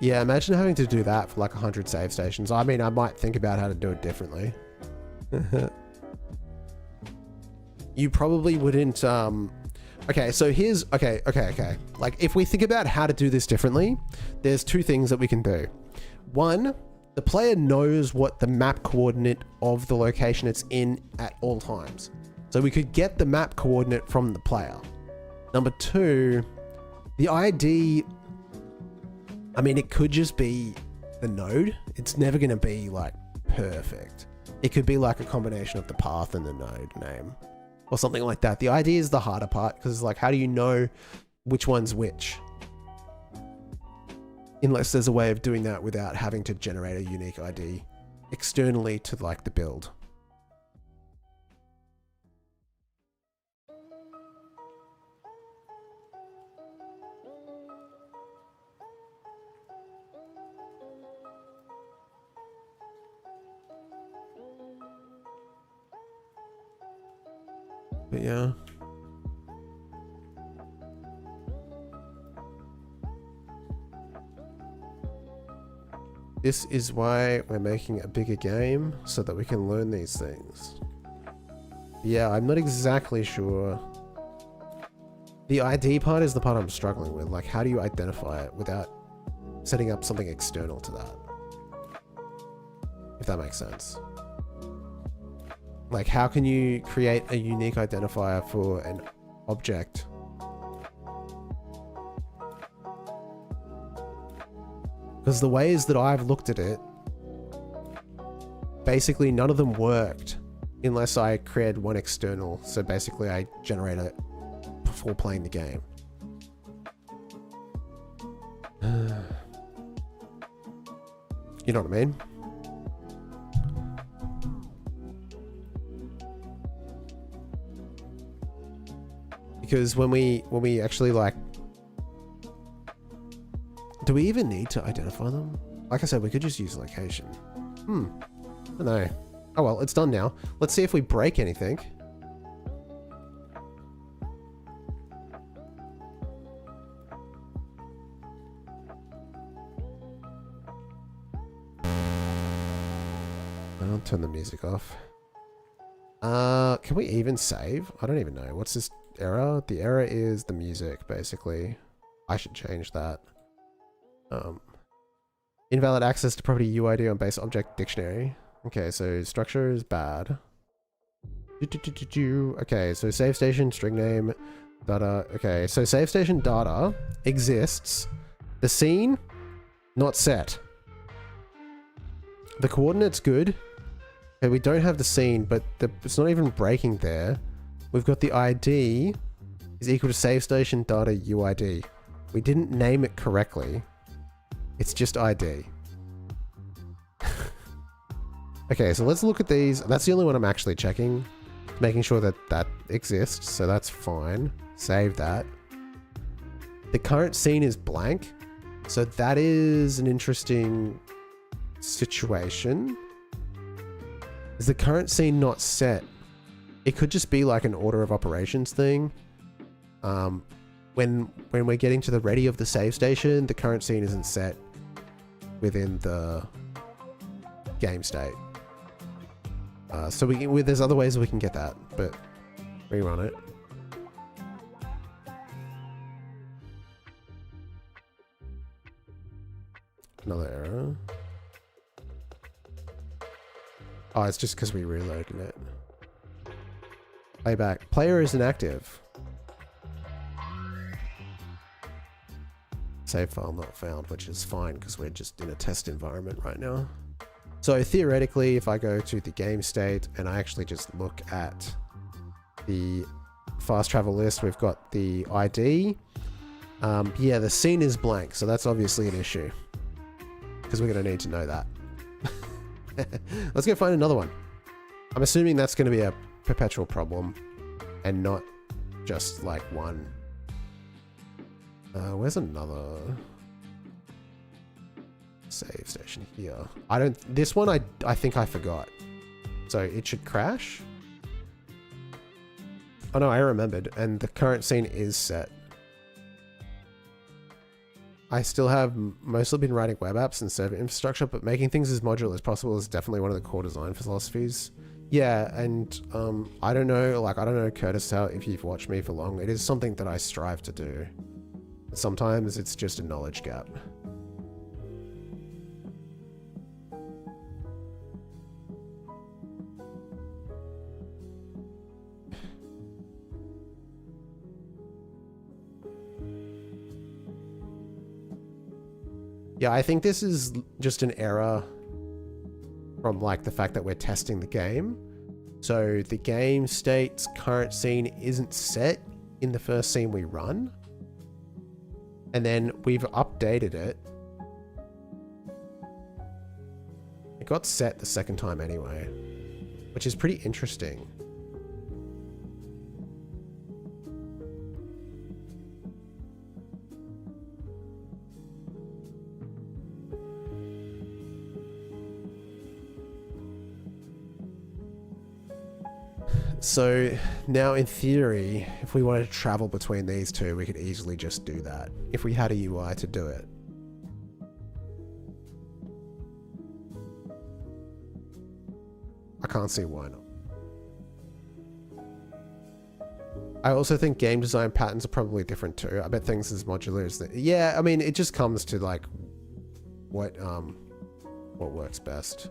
Yeah, imagine having to do that for like 100 save stations. I mean, I might think about how to do it differently. You probably wouldn't, okay, so here's, okay. Like, if we think about how to do this differently, there's two things that we can do. One, the player knows what the map coordinate of the location it's in at all times. So we could get the map coordinate from the player. Number two, the ID, I mean, it could just be the node. It's never going to be like perfect. It could be like a combination of the path and the node name or something like that. The ID is the harder part because it's like, how do you know which one's which? Unless there's a way of doing that without having to generate a unique ID externally to like the build. But yeah. This is why we're making a bigger game, so that we can learn these things. Yeah, I'm not exactly sure. The ID part is the part I'm struggling with. Like, how do you identify it without setting up something external to that? If that makes sense. Like, how can you create a unique identifier for an object? Because the ways that I've looked at it, basically none of them worked unless I created one external. So basically I generate it before playing the game. You know what I mean? Because when we actually like, do we even need to identify them? Like I said, we could just use location. I don't know. Oh well, it's done now. Let's see if we break anything. I'll turn the music off. Can we even save? I don't even know. What's this error? The error is the music, basically. I should change that. Invalid access to property UID on base object dictionary. Okay, so structure is bad. Okay, so save station, string name, data. Okay, so save station data exists. The scene, not set. The coordinate's good. Okay, we don't have the scene, but it's not even breaking there. We've got the ID is equal to save station data UID. We didn't name it correctly. It's just ID. Okay, so let's look at these. That's the only one I'm actually checking. Making sure that that exists, so that's fine. Save that. The current scene is blank, so that is an interesting situation. Is the current scene not set? It could just be like an order of operations thing. When we're getting to the ready of the save station, the current scene isn't set within the game state. So there's other ways we can get that, but rerun it. Another error. Oh, it's just because we reloaded it. Playback. Player is inactive. Save file not found, which is fine because we're just in a test environment right now. So theoretically, if I go to the game state and I actually just look at the fast travel list, we've got the ID. Yeah, the scene is blank, so that's obviously an issue because we're going to need to know that. Let's go find another one. I'm assuming that's going to be a perpetual problem and not just like one. Where's another save station here? This one I think I forgot. So it should crash. Oh no, I remembered, and the current scene is set. I still have mostly been writing web apps and server infrastructure, but making things as modular as possible is definitely one of the core design philosophies. Yeah, and I don't know, Curtis, if you've watched me for long, it is something that I strive to do. Sometimes it's just a knowledge gap. Yeah, I think this is just an error from like the fact that we're testing the game. So the game state's current scene isn't set in the first scene we run. And then we've updated it. It got set the second time anyway, which is pretty interesting. So now in theory, if we wanted to travel between these two, we could easily just do that if we had a UI to do it. I can't see why not. I also think game design patterns are probably different too. I bet things as modular as that. Yeah, I mean, it just comes to like what works best.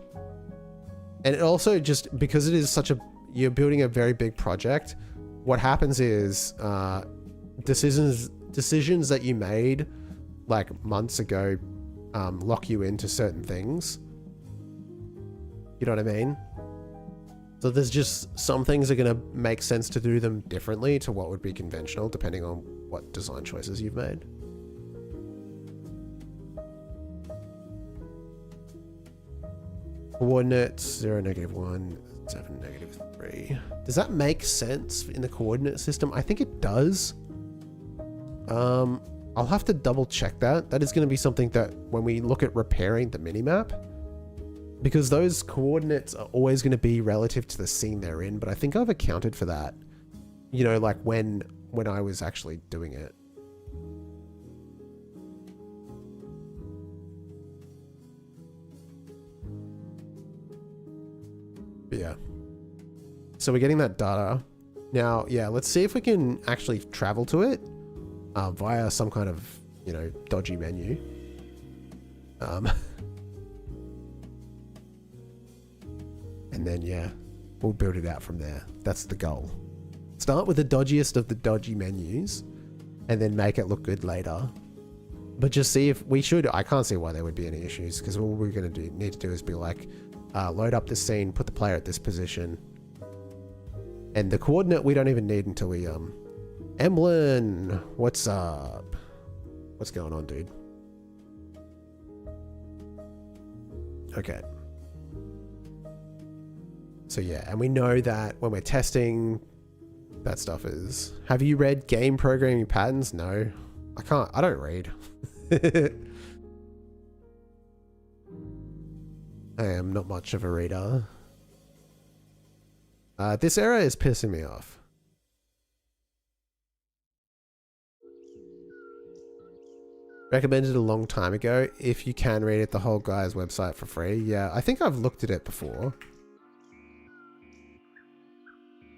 And it also just, because it is such a, you're building a very big project, what happens is decisions that you made like months ago lock you into certain things. You know what I mean? So there's just some things are going to make sense to do them differently to what would be conventional, depending on what design choices you've made. Coordinates 0, -1, 7, -3. Does that make sense in the coordinate system? I think it does. I'll have to double check that. That is going to be something that when we look at repairing the minimap, because those coordinates are always going to be relative to the scene they're in, but I think I've accounted for that, you know, like when I was actually doing it. But yeah. So we're getting that data. Now, yeah, let's see if we can actually travel to it via some kind of, you know, dodgy menu. And then, yeah, we'll build it out from there. That's the goal. Start with the dodgiest of the dodgy menus and then make it look good later. But just see if we should. I can't see why there would be any issues, because all we're going to need to do is be like, load up this scene, put the player at this position. And the coordinate we don't even need until we, Emlyn, what's up? What's going on, dude? Okay. So yeah, and we know that when we're testing, that stuff is... Have you read game programming patterns? No. I don't read. I am not much of a reader. This error is pissing me off. Recommended a long time ago. If you can read it, the whole guy's website for free. Yeah, I think I've looked at it before.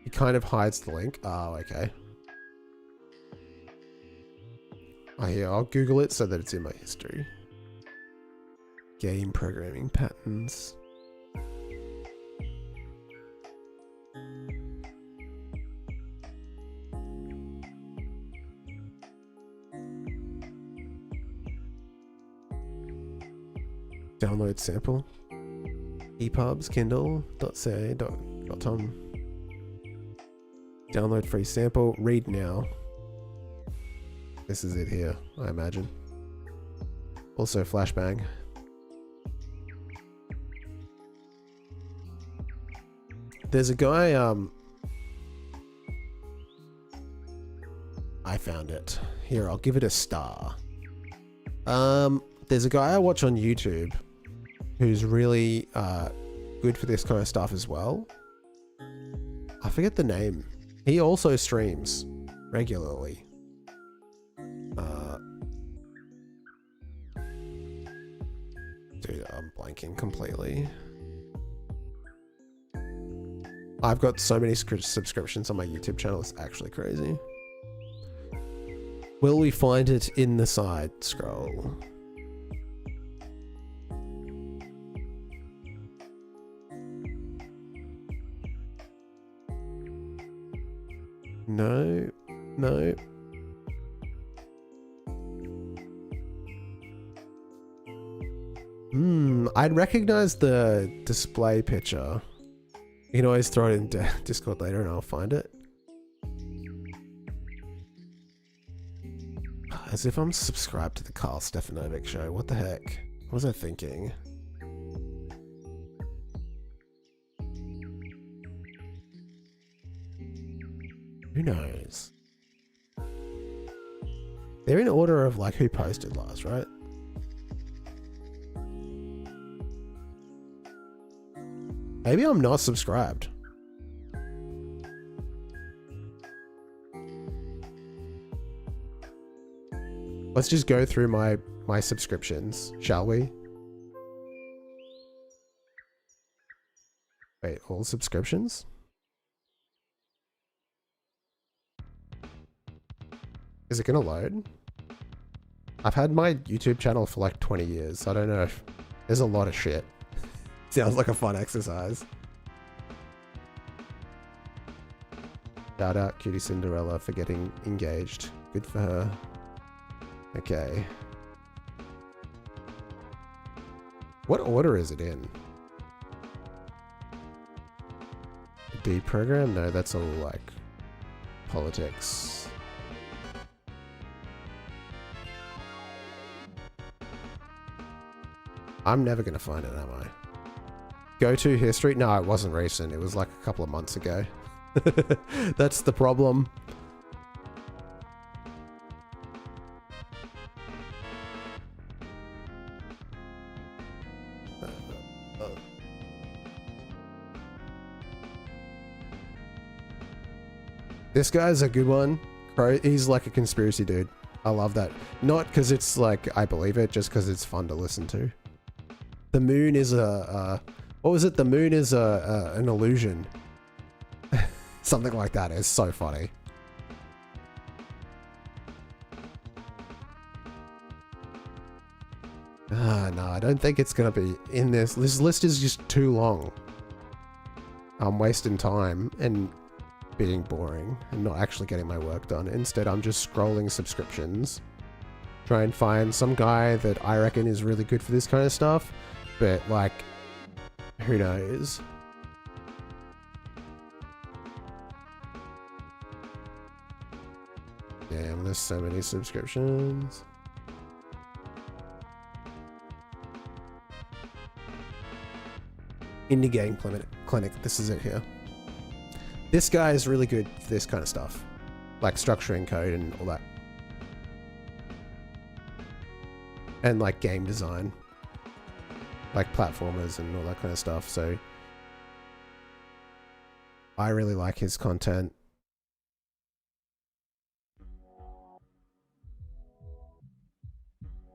He kind of hides the link. Oh, okay. Oh, yeah, I'll Google it so that it's in my history. Game programming patterns. Download sample. EPUBs, Kindle.ca.com. Download free sample. Read now. This is it here, I imagine. Also flashbang. There's a guy, I found it. Here, I'll give it a star. There's a guy I watch on YouTube who's really good for this kind of stuff as well. I forget the name. He also streams regularly. Dude, I'm blanking completely. I've got so many subscriptions on my YouTube channel, it's actually crazy. Will we find it in the side scroll? No, no. I'd recognize the display picture. You can always throw it in Discord later and I'll find it. As if I'm subscribed to the Carl Stefanovic show. What the heck? What was I thinking? Who knows? They're in order of like who posted last, right? Maybe I'm not subscribed. Let's just go through my subscriptions, shall we? Wait, all subscriptions? Is it gonna load? I've had my YouTube channel for like 20 years. So I don't know if there's a lot of shit. Sounds like a fun exercise. Shout out Cutie Cinderella for getting engaged. Good for her. Okay. What order is it in? D program? No, that's all like politics. I'm never gonna find it, am I? Go to history? No, it wasn't recent. It was like a couple of months ago. That's the problem. This guy's a good one. He's like a conspiracy dude. I love that. Not because it's like I believe it, just because it's fun to listen to. The moon is what was it? The moon is an illusion. Something like that. It's so funny. No, I don't think it's gonna be in this. This list is just too long. I'm wasting time and being boring and not actually getting my work done. Instead, I'm just scrolling subscriptions. Try and find some guy that I reckon is really good for this kind of stuff. But like, who knows? Damn, there's so many subscriptions. Indie Game Clinic, this is it here. This guy is really good for this kind of stuff. Like structuring code and all that. And like game design. Like platformers and all that kind of stuff, so I really like his content.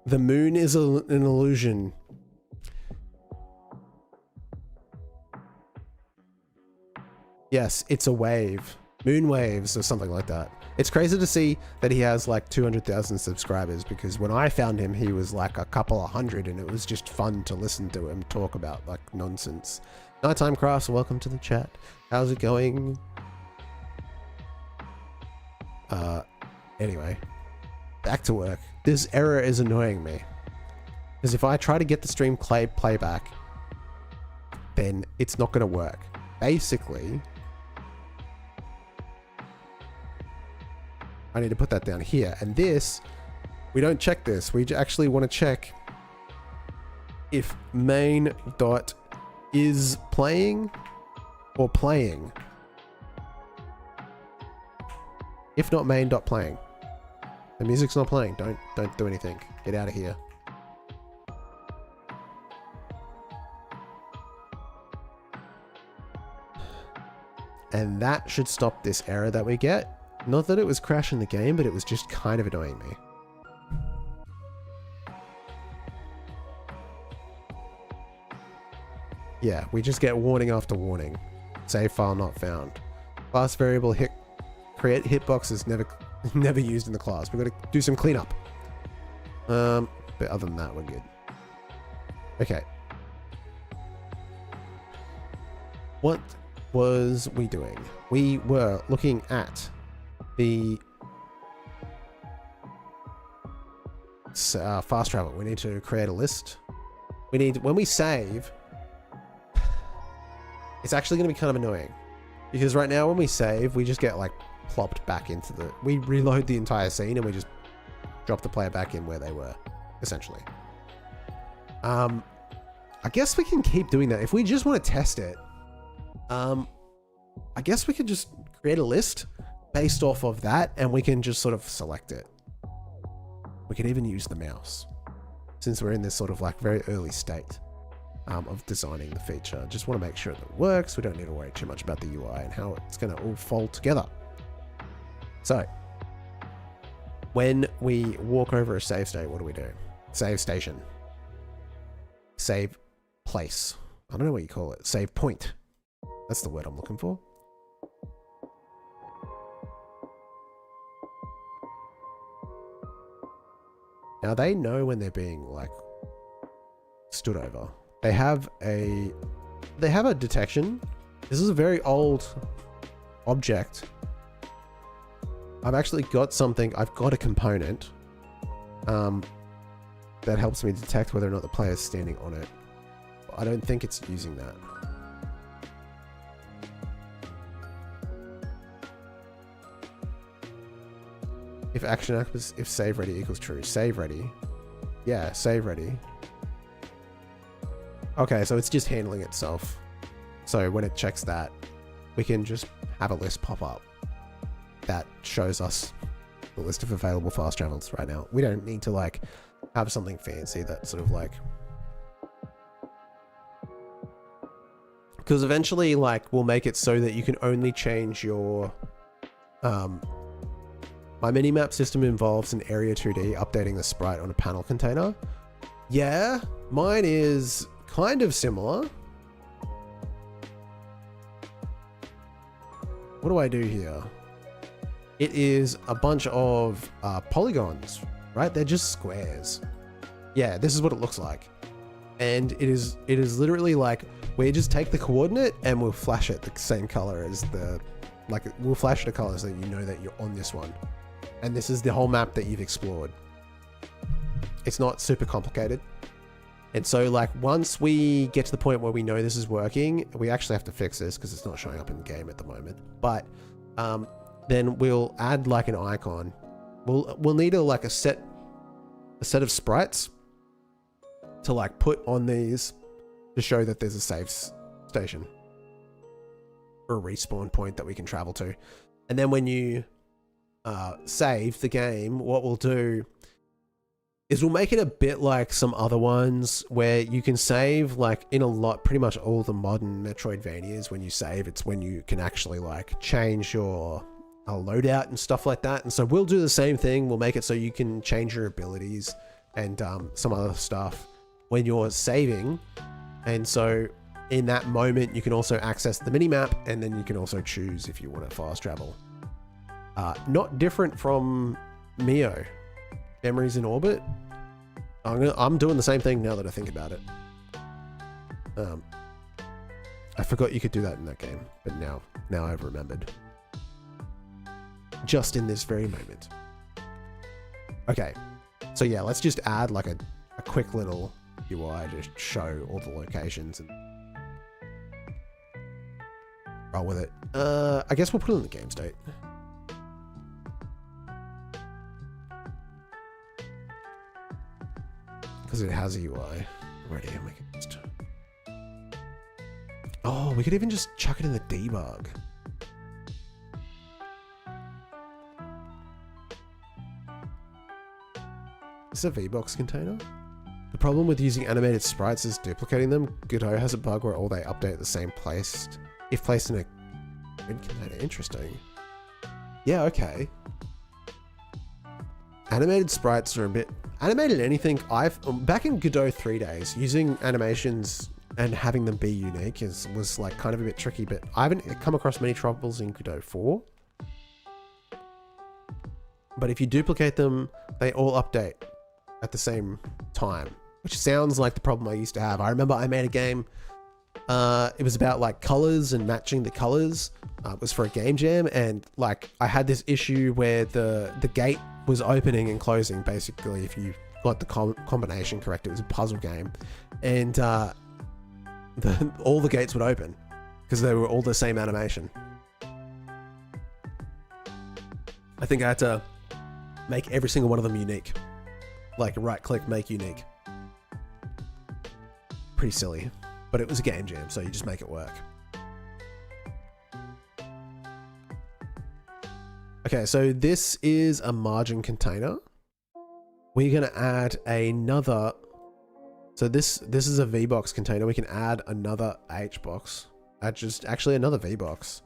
The moon is an illusion. Yes, it's a wave. Moon waves or something like that. It's crazy to see that he has like 200,000 subscribers, because when I found him, he was like a couple of hundred, and it was just fun to listen to him talk about like nonsense. Nighttime Crafts, welcome to the chat. How's it going? Anyway, back to work. This error is annoying me, because if I try to get the stream playback, then it's not going to work. Basically, I need to put that down here. And this, we don't check this. We actually want to check if main dot is playing or playing. If not main dot playing. The music's not playing. Don't do anything. Get out of here. And that should stop this error that we get. Not that it was crashing the game, but it was just kind of annoying me. Yeah, we just get warning after warning. Save file not found. Class variable create hitboxes never used in the class. We've got to do some cleanup. But other than that, we're good. Okay. What was we doing? We were looking at the fast travel. We need to create a list. We need, when we save, it's actually going to be kind of annoying, because right now when we save, we just get like plopped back into the, we reload the entire scene and we just drop the player back in where they were, essentially. I guess we can keep doing that if we just want to test it. I guess we could just create a list based off of that, and we can just sort of select it. We can even use the mouse, since we're in this sort of like very early state of designing the feature. Just want to make sure that it works. We don't need to worry too much about the UI and how it's going to all fold together. So when we walk over a save state, what do we do? Save station. Save place. I don't know what you call it. Save point. That's the word I'm looking for. Now they know when they're being like stood over. They have a detection. This is a very old object I've actually got something, I've got a component that helps me detect whether or not the player is standing on it. I don't think it's using that. If action happens, if save ready equals true. Save ready. Yeah, save ready. Okay, so it's just handling itself. So when it checks that, we can just have a list pop up that shows us the list of available fast travels right now. We don't need to like have something fancy that sort of like, because eventually like we'll make it so that you can only change your my minimap system involves an area 2D updating the sprite on a panel container. Yeah, mine is kind of similar. What do I do here? It is a bunch of polygons, right? They're just squares. Yeah, this is what it looks like. And it is literally like, we just take the coordinate and we'll flash it the same color as the, like we'll flash the color so that you know that you're on this one. And this is the whole map that you've explored. It's not super complicated. And so like once we get to the point where we know this is working, we actually have to fix this because it's not showing up in the game at the moment. But then we'll add like an icon. We'll need a set of sprites to like put on these to show that there's a save station or a respawn point that we can travel to. And then when you save the game, what we'll do is we'll make it a bit like some other ones where you can save like in pretty much all the modern Metroidvanias. When you save, it's when you can actually like change your loadout and stuff like that. And so we'll do the same thing. We'll make it so you can change your abilities and some other stuff when you're saving. And so in that moment, you can also access the minimap, and then you can also choose if you want to fast travel. Not different from Mio, Memories in Orbit. I'm doing the same thing now that I think about it. I forgot you could do that in that game, but now I've remembered. Just in this very moment. Okay, so yeah, let's just add like a quick little UI to show all the locations and roll with it. I guess we'll put it in the game state. Because it has a UI already. Oh, we could even just chuck it in the debug. Is this a VBox container? The problem with using animated sprites is duplicating them. Godot has a bug where all they update at the same place if placed in a grid container. Interesting. Yeah, okay. Animated sprites are a bit... Animated anything, back in Godot 3 days, using animations and having them be unique was like kind of a bit tricky, but I haven't come across many troubles in Godot 4. But if you duplicate them, they all update at the same time, which sounds like the problem I used to have. I remember I made a game, it was about like colors and matching the colors. It was for a game jam, and like I had this issue where the gate was opening and closing basically if you got the combination correct. It was a puzzle game, and all the gates would open because they were all the same animation. I think I had to make every single one of them unique, like right click, make unique. Pretty silly, but it was a game jam, so you just make it work. Okay, so this is a margin container. We're going to add another. So this is a VBox container. We can add another HBox. Actually another VBox.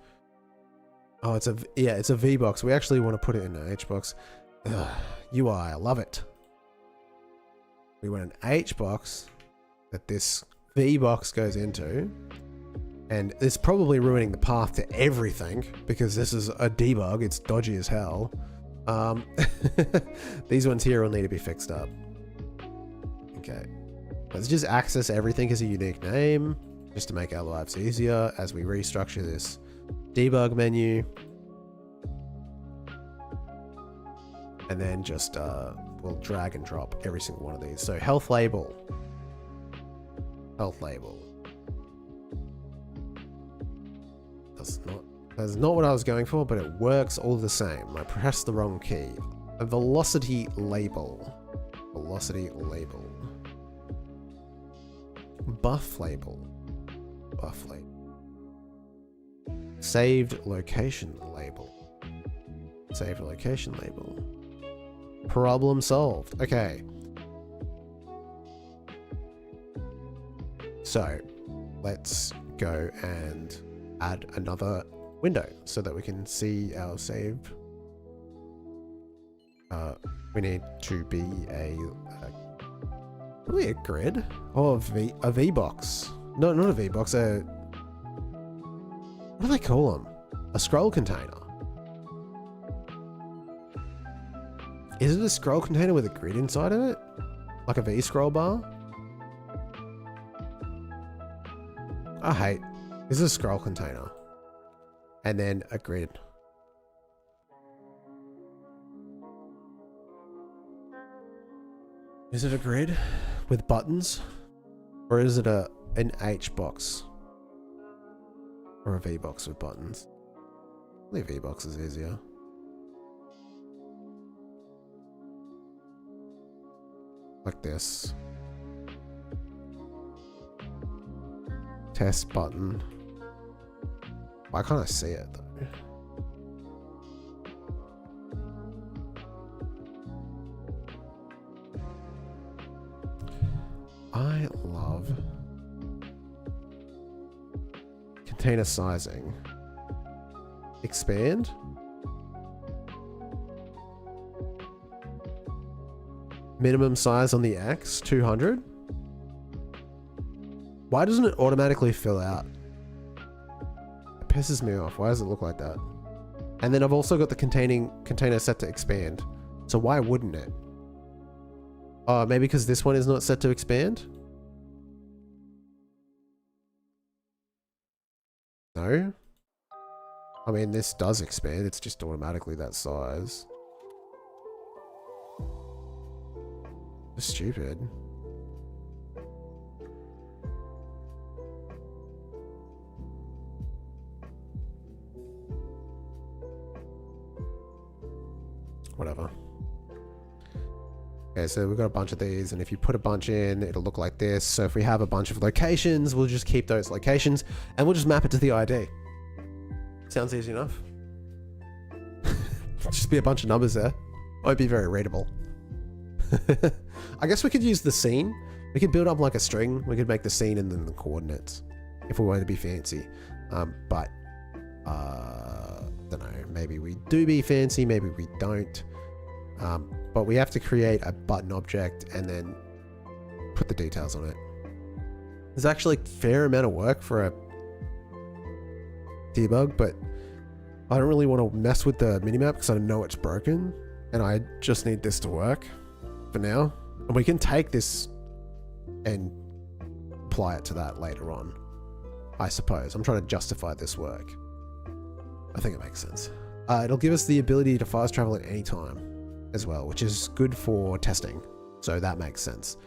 Oh, it's a VBox. We actually want to put it in an HBox. Ugh, UI, I love it. We want an HBox that this VBox goes into. And it's probably ruining the path to everything because this is a debug. It's dodgy as hell. These ones here will need to be fixed up. Okay. Let's just access everything as a unique name just to make our lives easier as we restructure this debug menu. and then just we'll drag and drop every single one of these. So health label. Health label. That's not what I was going for, but it works all the same. I pressed the wrong key. A velocity label. Velocity label. Buff label. Buff label. Saved location label. Saved location label. Problem solved. Okay. So let's go and add another window so that we can see our save. We need to be probably a grid or a V box. No, not a V box. What do they call them? A scroll container. Is it a scroll container with a grid inside of it? Like a V scroll bar? This is a scroll container. And then a grid. Is it a grid with buttons? Or is it an H box? Or a V box with buttons? I believe V box is easier. Like this. Test button. Why can't I see it though? I love container sizing. Expand. Minimum size on the X, 200. Why doesn't it automatically fill out? It pisses me off. Why does it look like that? And then I've also got the container set to expand. So why wouldn't it? Oh, maybe because this one is not set to expand? No? I mean, this does expand. It's just automatically that size. Stupid. Whatever. Okay, so we've got a bunch of these, and if you put a bunch in, it'll look like this. So if we have a bunch of locations, we'll just keep those locations, and we'll just map it to the ID. Sounds easy enough. Just be a bunch of numbers there. Won't be very readable. I guess we could use the scene. We could build up like a string. We could make the scene and then the coordinates if we wanted to be fancy. But don't know. Maybe we do be fancy. Maybe we don't. But we have to create a button object and then put the details on it. There's actually a fair amount of work for a debug, but I don't really want to mess with the minimap because I know it's broken and I just need this to work for now. And we can take this and apply it to that later on, I suppose. I'm trying to justify this work. I think it makes sense. It'll give us the ability to fast travel at any time as well, which is good for testing. So that makes sense.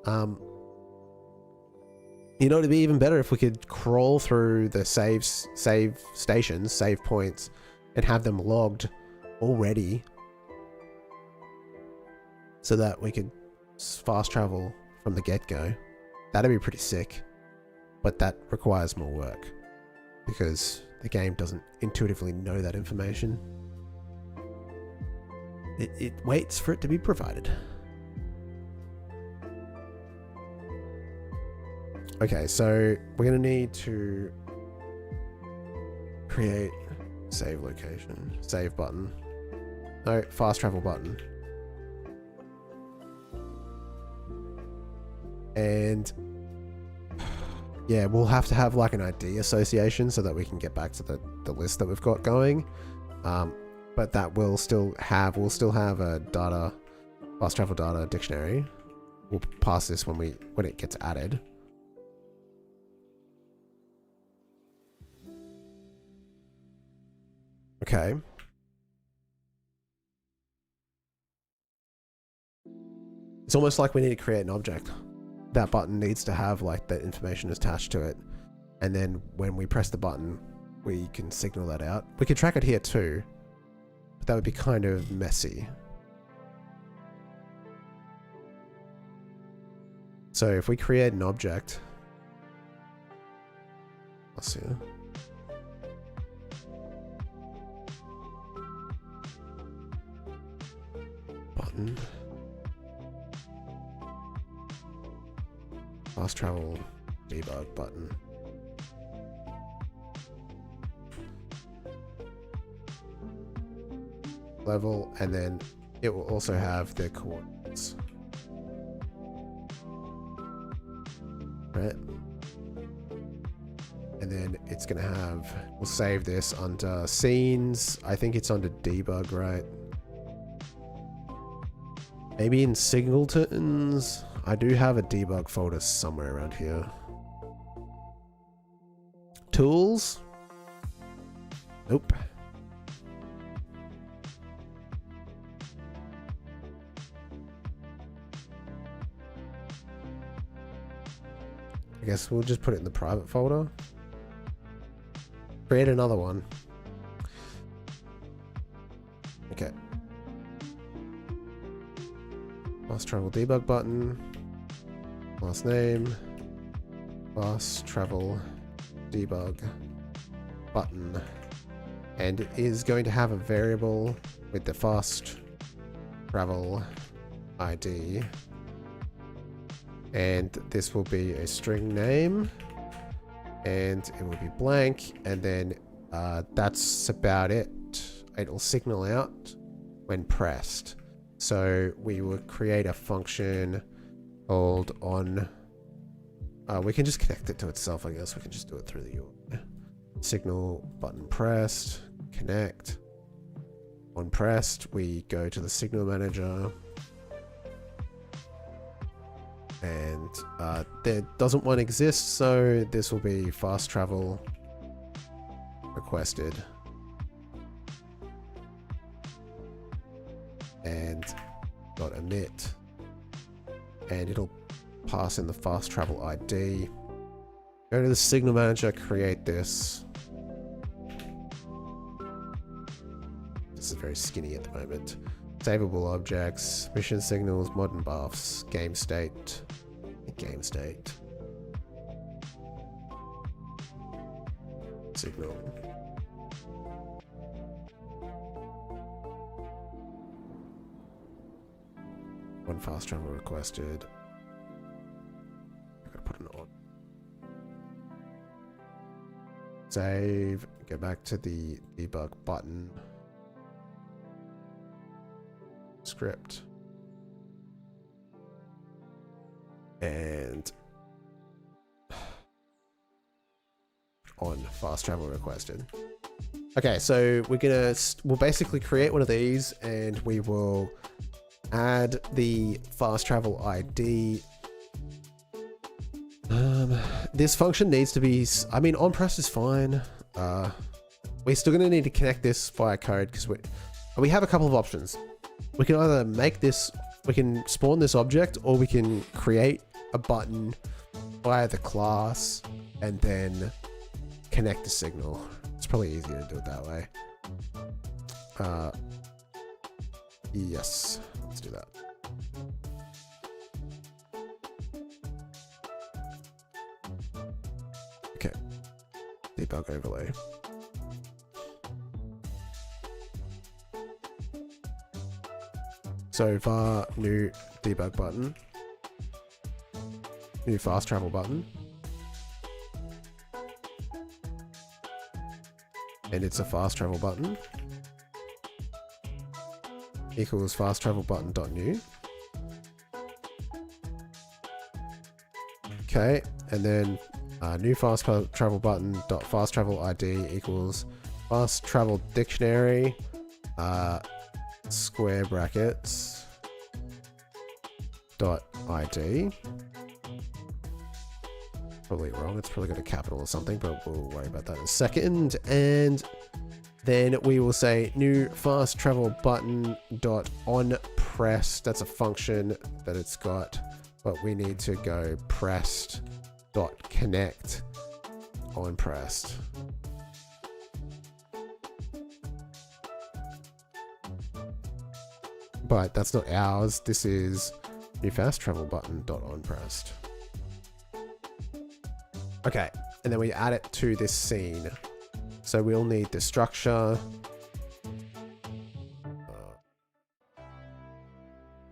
You know, it'd be even better if we could crawl through the save stations, save points, and have them logged already so that we could fast travel from the get-go. That'd be pretty sick, but that requires more work because the game doesn't intuitively know that information. It waits for it to be provided. Okay, so we're going to need to create save location, save button. No, fast travel button. And yeah, we'll have to have like an ID association so that we can get back to the list that we've got going. But that we'll still have a data, fast travel data dictionary. We'll pass this when it gets added. Okay. It's almost like we need to create an object. That button needs to have like that information attached to it. And then when we press the button, we can signal that out. We could track it here too, but that would be kind of messy. So if we create an object, let's see. Button. Fast travel debug button. Level, and then it will also have the coordinates. Right? And then it's gonna have, we'll save this under scenes. I think it's under debug, right? Maybe in singletons. I do have a debug folder somewhere around here. Tools? Nope. I guess we'll just put it in the private folder. Create another one. Okay. Fast travel debug button. Last name. Fast travel debug button. And it is going to have a variable with the fast travel ID. And this will be a string name, and it will be blank, and then that's about it. It'll signal out when pressed. So we will create a function called on. We can just connect it to itself, I guess. We can just do it through the UI. Signal button pressed, connect. On pressed, we go to the signal manager. And there doesn't one exist, so this will be fast travel requested. And dot emit. And it'll pass in the fast travel ID. Go to the signal manager, create this. This is very skinny at the moment. Savable objects, mission signals, modern buffs, game state. Game state. Signal. One fast travel requested. I gotta put an on. Save. Go back to the debug button. Script. And on fast travel requested. Okay, so we'll basically create one of these, and we will add the fast travel ID. This function needs to be, I mean, on press is fine. We're still gonna need to connect this via code because we have a couple of options. We can either make this, we can spawn this object, or we can create a button via the class and then connect the signal. It's probably easier to do it that way. Yes, let's do that. Okay, debug overlay. So var new debug button. New fast travel button. And it's a fast travel button. Equals fast travel button dot new. Okay, and then new fast travel button dot fast travel ID equals fast travel dictionary square brackets dot ID. Probably wrong, it's probably got a capital or something, but we'll worry about that in a second. And then we will say new fast travel button dot on pressed. That's a function that it's got, but we need to go pressed dot connect on pressed. But that's not ours. This is new fast travel button dot on pressed. Okay, and then we add it to this scene. So we'll need the structure,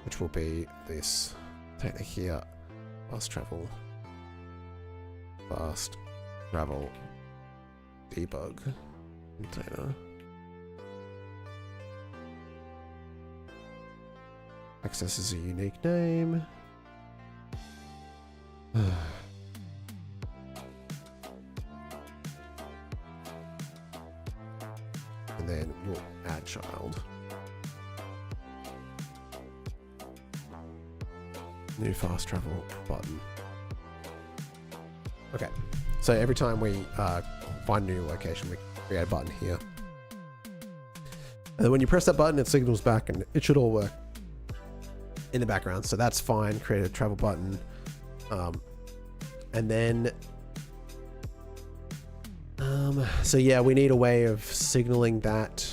which will be this. Take it here. Fast travel debug container. Access is a unique name. And then we'll add child. New fast travel button. Okay, so every time we find a new location, we create a button here. And then when you press that button, it signals back and it should all work in the background. So that's fine. Create a travel button. And then, so yeah, we need a way of signaling that.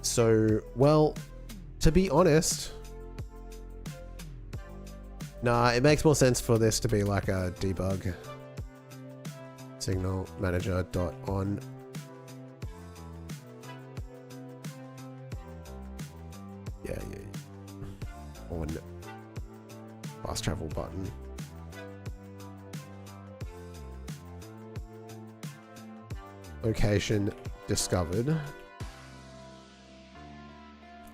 So, well, to be honest, nah, it makes more sense for this to be like a debug signal manager dot on. Yeah. On fast travel button. Location discovered.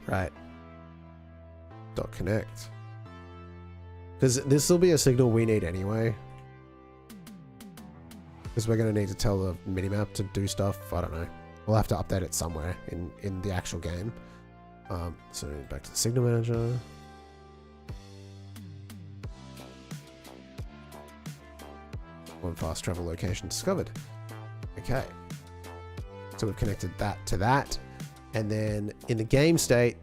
Right. Dot connect. Because this will be a signal we need anyway. Because we're going to need to tell the minimap to do stuff. I don't know. We'll have to update it somewhere in the actual game. So back to the signal manager. One fast travel location discovered. Okay. So we've connected that to that. And then in the game state,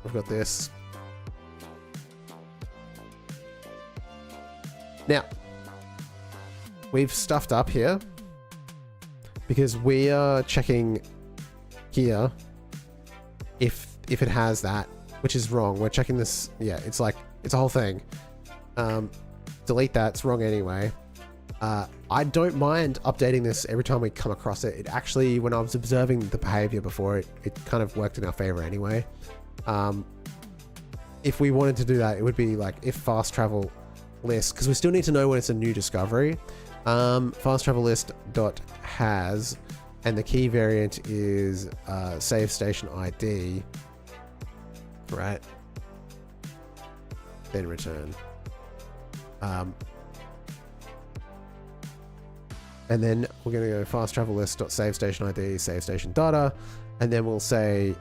we've got this. Now, we've stuffed up here because we are checking here if it has that, which is wrong. We're checking this. Yeah, it's like, it's a whole thing. Delete that. It's wrong anyway. I don't mind updating this every time we come across it. It actually, when I was observing the behavior before, it kind of worked in our favor anyway. If we wanted to do that, it would be like if fast travel list, because we still need to know when it's a new discovery. Fast travel list dot has, and the key variant is save station ID, right? Then return. And then we're going to go fast travel list dot save station ID, save station data, and then we'll say,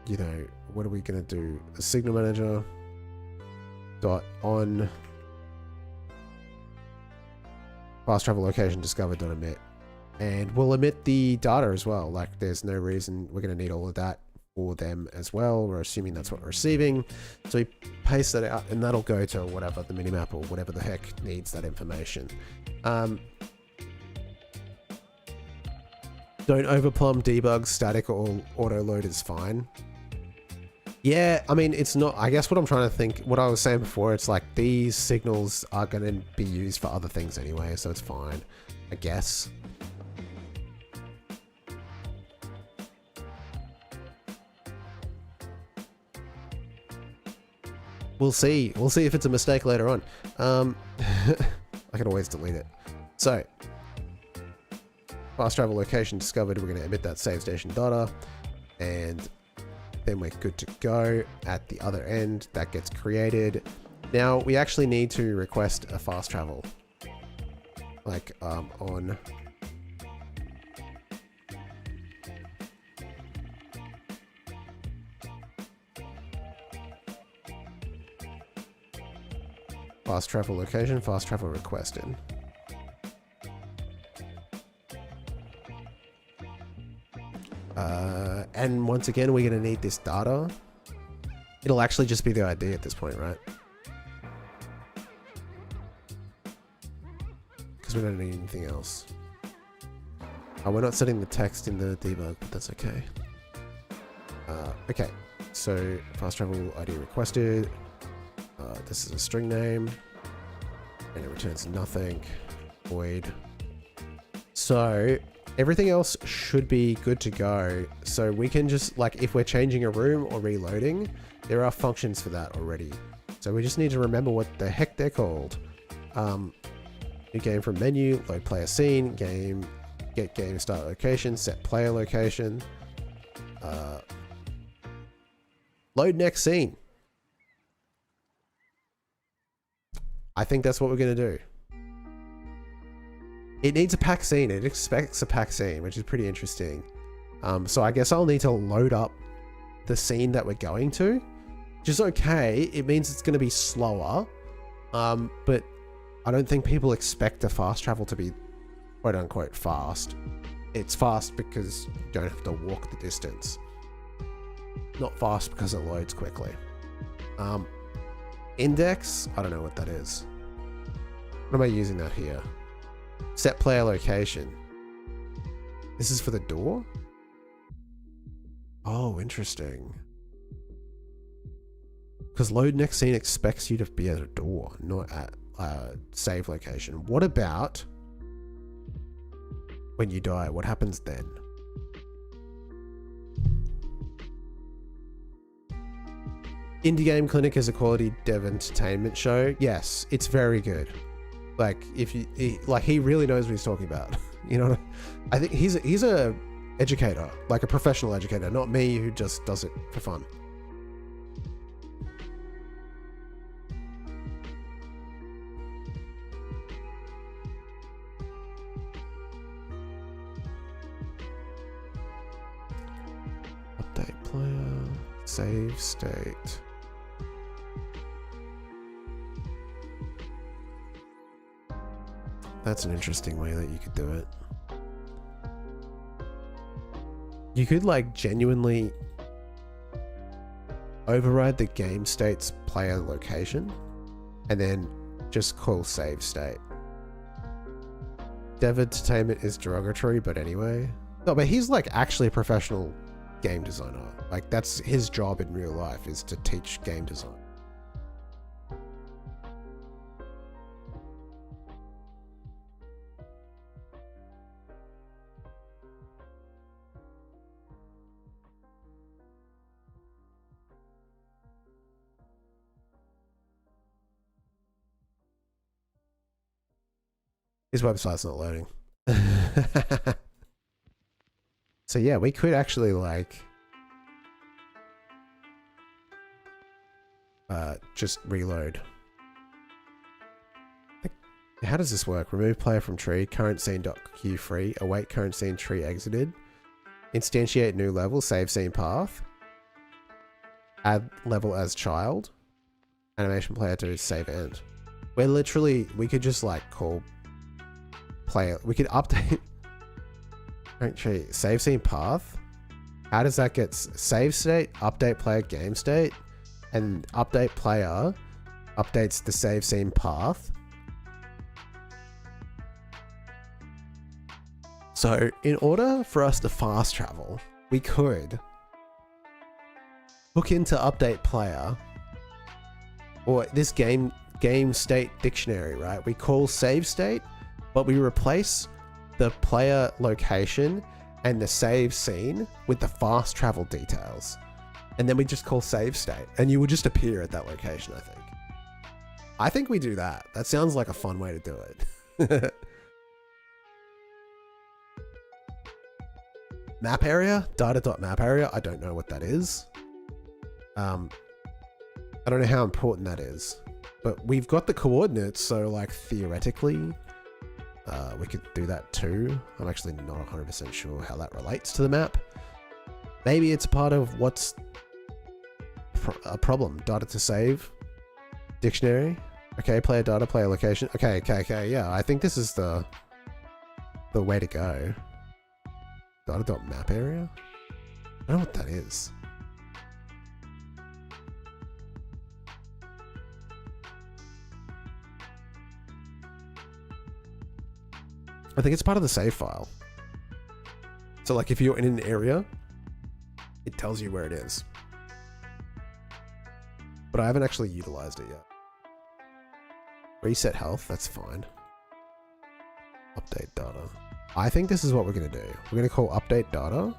you know, what are we going to do? A signal manager dot on fast travel location discovered dot emit, and we'll emit the data as well. Like, there's no reason we're going to need all of that for them as well. We're assuming that's what we're receiving, so we paste that out, and that'll go to whatever the minimap or whatever the heck needs that information. Don't overplumb debug. Static or auto load is fine. Yeah, I mean, it's not, I guess what I'm trying to think, what I was saying before, it's like these signals are going to be used for other things anyway, so it's fine, I guess. We'll see. We'll see if it's a mistake later on. I can always delete it. So, fast travel location discovered. We're going to emit that save station data, and then we're good to go. At the other end, that gets created. Now we actually need to request a fast travel, like on fast travel location, fast travel requested. And once again, we're going to need this data. It'll actually just be the ID at this point, right? Because we don't need anything else. Oh, we're not setting the text in the debug, but that's okay. Okay, so fast travel ID requested. This is a string name. And it returns nothing. Void. So everything else should be good to go. So we can just, like, if we're changing a room or reloading, there are functions for that already. So we just need to remember what the heck they're called. New game from menu, load player scene, game, get game start location, set player location, load next scene. I think that's what we're going to do. It needs a pack scene. It expects a pack scene, which is pretty interesting. So I guess I'll need to load up the scene that we're going to, which is okay. It means it's going to be slower. But I don't think people expect a fast travel to be quote unquote fast. It's fast because you don't have to walk the distance. Not fast because it loads quickly. Index, I don't know what that is. What am I using that here? Set player location. This is for the door? Oh, interesting. Because load next scene expects you to be at a door, not at save location. What about when you die? What happens then? Indie Game Clinic is a quality dev entertainment show. Yes, it's very good. Like, if he really knows what he's talking about. You know, I think he's a educator, like a professional educator, not me who just does it for fun. Update player, save state. That's an interesting way that you could do it. You could, like, genuinely override the game state's player location and then just call save state. Dev entertainment is derogatory, but anyway. No, but he's, like, actually a professional game designer. Like, that's his job in real life, is to teach game design. His website's not loading. So yeah, we could actually, like, just reload. How does this work? Remove player from tree, current scene.queue free, await current scene tree exited, instantiate new level, save scene path, add level as child, animation player to save end. We're literally, we could just, like, call player, we could update current tree, save scene path. How does that get save state, update player game state, and update player updates the save scene path. So in order for us to fast travel, we could hook into update player or this game state dictionary, right? We call save state, but we replace the player location and the save scene with the fast travel details. And then we just call save state and you will just appear at that location, I think. I think we do that. That sounds like a fun way to do it. Map area, data.map area. I don't know what that is. I don't know how important that is, but we've got the coordinates. So like theoretically, we could do that too. I'm actually not 100% sure how that relates to the map. Maybe it's part of what's a problem. Data to save, dictionary. Okay, player data, player location. Okay. Yeah, I think this is the way to go. Data.map area. I don't know what that is. I think it's part of the save file. So like if you're in an area, it tells you where it is. But I haven't actually utilized it yet. Reset health, that's fine. Update data. I think this is what we're going to do. We're going to call update data.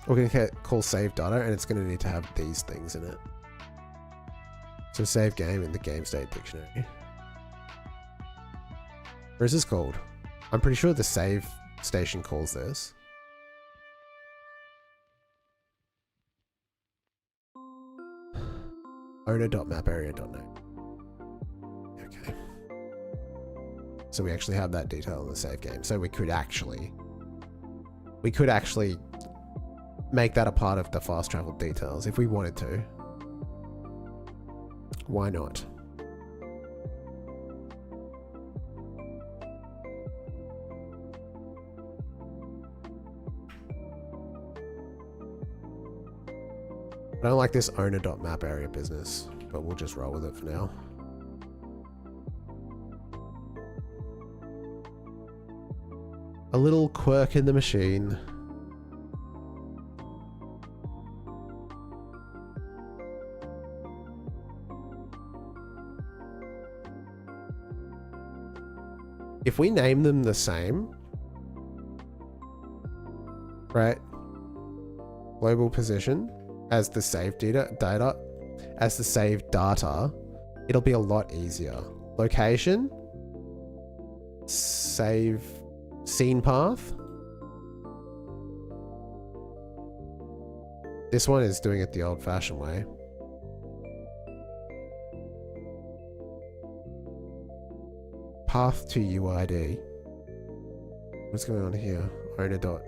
We're going to call save data, and it's going to need to have these things in it. So save game in the game state dictionary. Or is this called? I'm pretty sure the save station calls this. Owner.maparea.name. Okay. So we actually have that detail in the save game. So we could actually make that a part of the fast travel details if we wanted to. Why not? I don't like this owner.maparea business, but we'll just roll with it for now. A little quirk in the machine. If we name them the same, right? Global position as the saved data, as the saved data, it'll be a lot easier. Location, save scene path. This one is doing it the old-fashioned way. Path to UID. What's going on here? Owner dot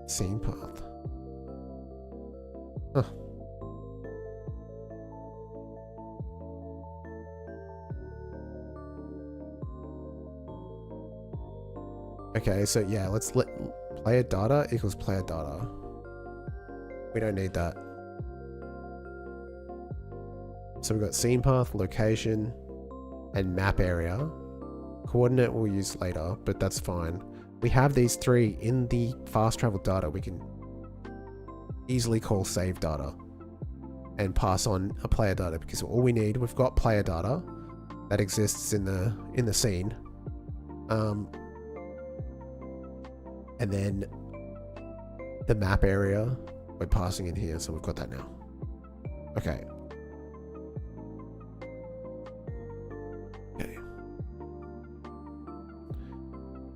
scene path. Huh. Okay, so yeah, let's let player data equals player data. We don't need that. So we've got scene path, location, and map area. Coordinate we'll use later, but that's fine. We have these three in the fast travel data. We can easily call save data and pass on a player data, because all we need, we've got player data that exists in the scene, and then the map area we're passing in here, so we've got that now. Okay. Okay.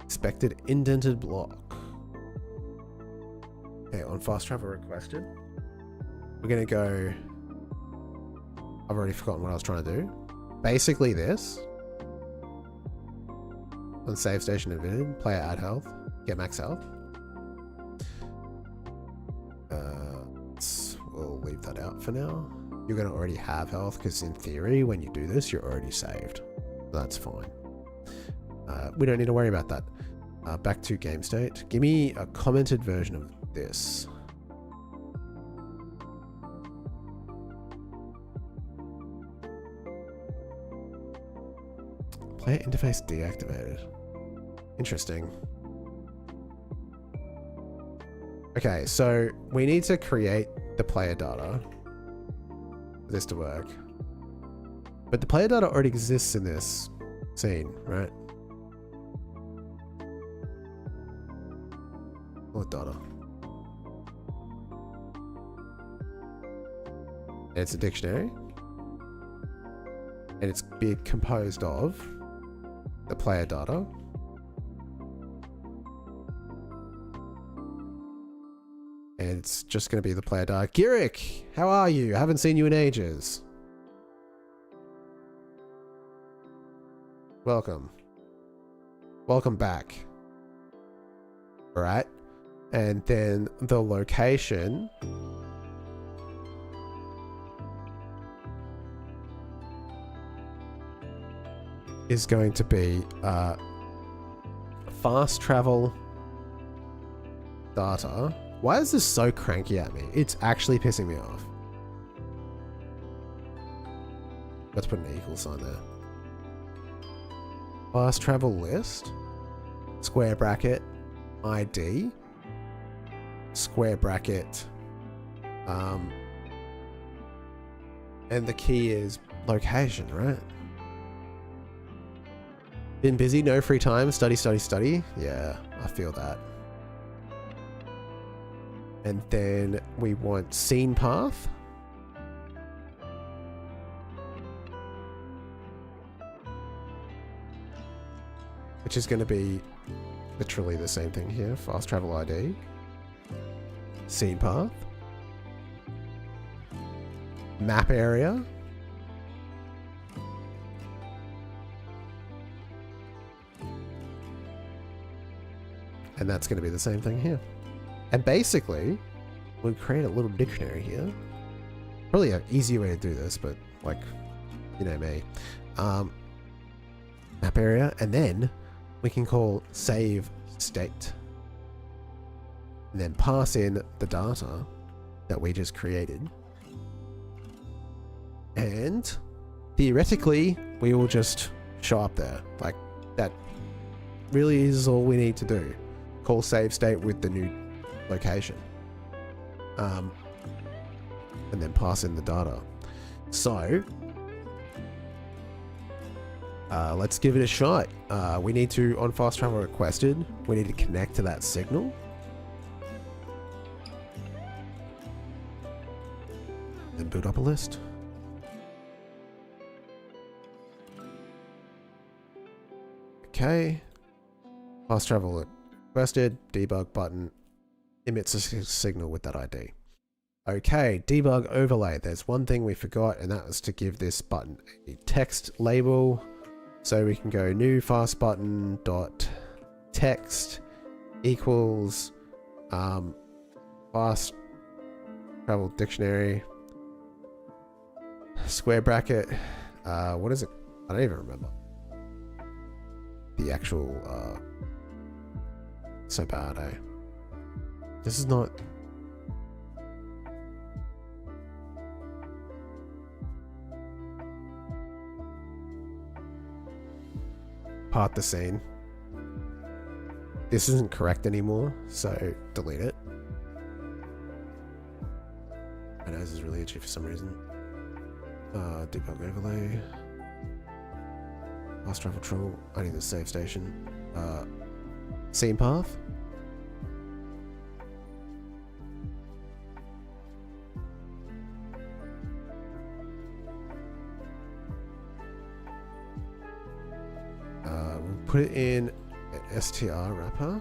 Expected indented block. Okay, on fast travel requested, we're gonna go. I've already forgotten what I was trying to do. Basically this. On save station invented, player add health, get max health. We'll leave that out for now. You're gonna already have health, because in theory, when you do this, you're already saved. That's fine. We don't need to worry about that. Back to game state. Give me a commented version of this. Player interface deactivated. Interesting. Okay, so we need to create the player data for this to work. But the player data already exists in this scene, right? What data? It's a dictionary, and it's being composed of the player data, and it's just going to be the player data. Girik, how are you? I haven't seen you in ages. Welcome. Welcome back. All right. And then the location is going to be fast travel data. Why is this so cranky at me? It's actually pissing me off. Let's put an equal sign there. Fast travel list, square bracket, ID, square bracket, and the key is location, right? Been busy, no free time, study, study, study. Yeah, I feel that. And then we want scene path. Which is going to be literally the same thing here. Fast travel ID. Scene path. Map area. And that's going to be the same thing here. And basically, we'll create a little dictionary here. Probably an easier way to do this, but like, you know me. Map area, and then we can call save state. And then pass in the data that we just created. And theoretically, we will just show up there. Like, that really is all we need to do. Call save state with the new location. And then pass in the data. So, let's give it a shot. We need to, on fast travel requested, we need to connect to that signal. Then boot up a list. Okay. Fast travel requested, debug button emits a signal with that ID. Okay, debug overlay. There's one thing we forgot, and that was to give this button a text label. So we can go new fast button dot text equals fast travel dictionary square bracket. What is it? I don't even remember the actual. So bad, eh? This is not. Part the scene. This isn't correct anymore, so delete it. My nose is really itchy for some reason. Debug overlay. Fast travel troll. I need the save station. Scene path. We'll put it in an str wrapper.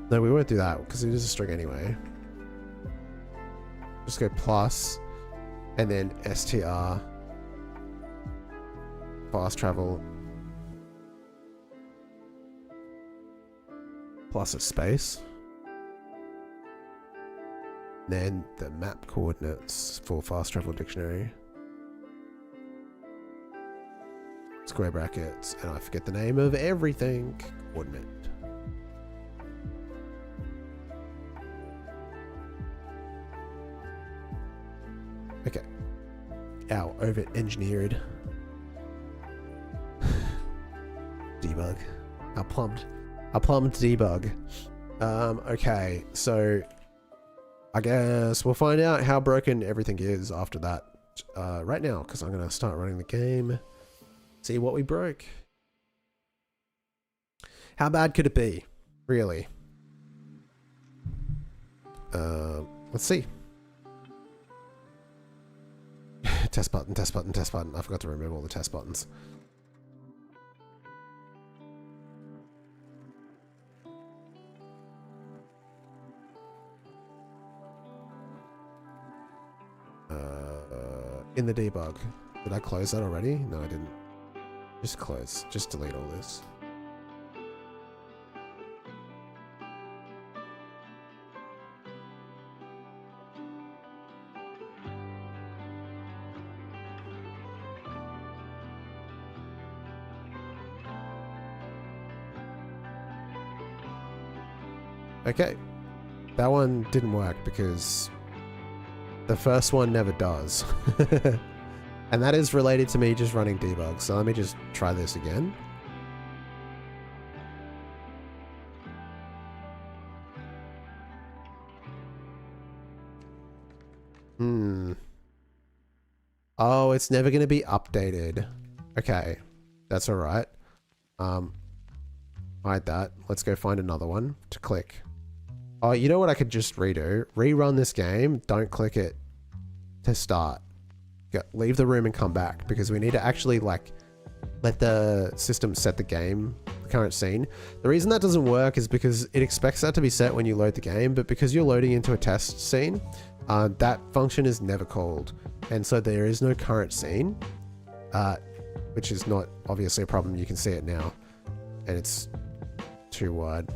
No, we won't do that because it is a string anyway. Just go plus and then str fast travel plus a space. Then the map coordinates for fast travel dictionary. Square brackets, and I forget the name of everything. Coordinate. Okay. Ow, over engineered. Debug. I plumbed debug. Okay, so I guess we'll find out how broken everything is after that right now, because I'm gonna start running the game. See what we broke. How bad could it be? Really? Let's see. Test button, test button, test button. I forgot to remove all the test buttons. In the debug. Did I close that already? No, I didn't. Just close. Just delete all this. Okay. That one didn't work because the first one never does. And that is related to me just running debug. So let me just try this again. Oh, it's never going to be updated. Okay. That's all right. Hide that. Let's go find another one to click. Oh, you know what I could just redo? Rerun this game. Don't click it to start. Leave the room and come back because we need to actually like let the system set the game, the current scene. The reason that doesn't work is because it expects that to be set when you load the game, but because you're loading into a test scene, that function is never called. And so there is no current scene, which is not obviously a problem. You can see it now and it's too wide.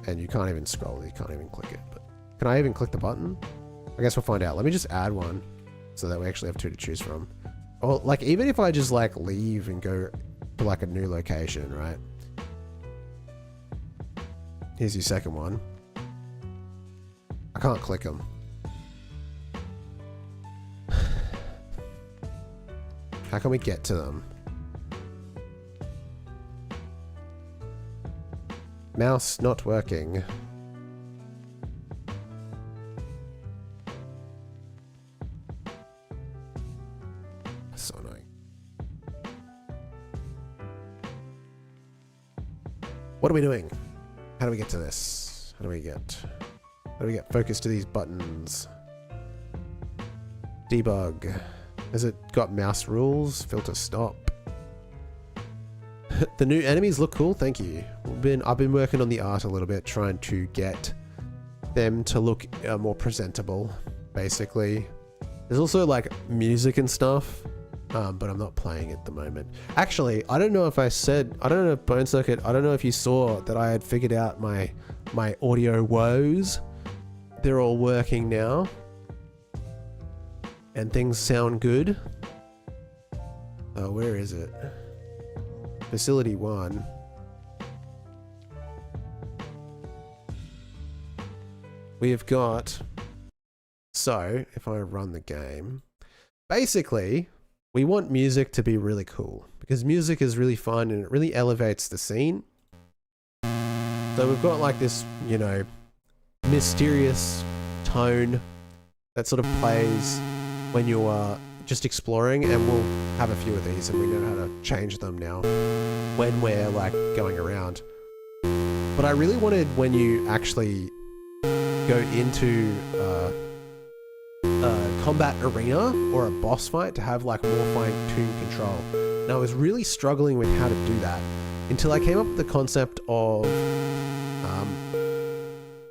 And you can't even scroll, you can't even click it. But can I even click the button? I guess we'll find out. Let me just add one so that we actually have two to choose from. Or like, even if I just like leave and go to like a new location, right? Here's your second one. I can't click them. How can we get to them? Mouse not working. So annoying. What are we doing? How do we get to this? How do we get focus to these buttons? Debug. Has it got mouse rules? Filter stop. The new enemies look cool, thank you. I've been working on the art a little bit, trying to get them to look more presentable, basically. There's also like music and stuff, but I'm not playing at the moment. Actually, I don't know if I said, I don't know, Bone Circuit, I don't know if you saw that I had figured out my audio woes. They're all working now. And things sound good. Oh, where is it? Facility 1. We have got... So, if I run the game... Basically, we want music to be really cool. Because music is really fun and it really elevates the scene. So we've got like this, you know, mysterious tone that sort of plays when you are just exploring, and we'll have a few of these and we know how to change them now when we're like going around. But I really wanted when you actually go into a combat arena or a boss fight to have like more fine-tuned control. And I was really struggling with how to do that until I came up with the concept of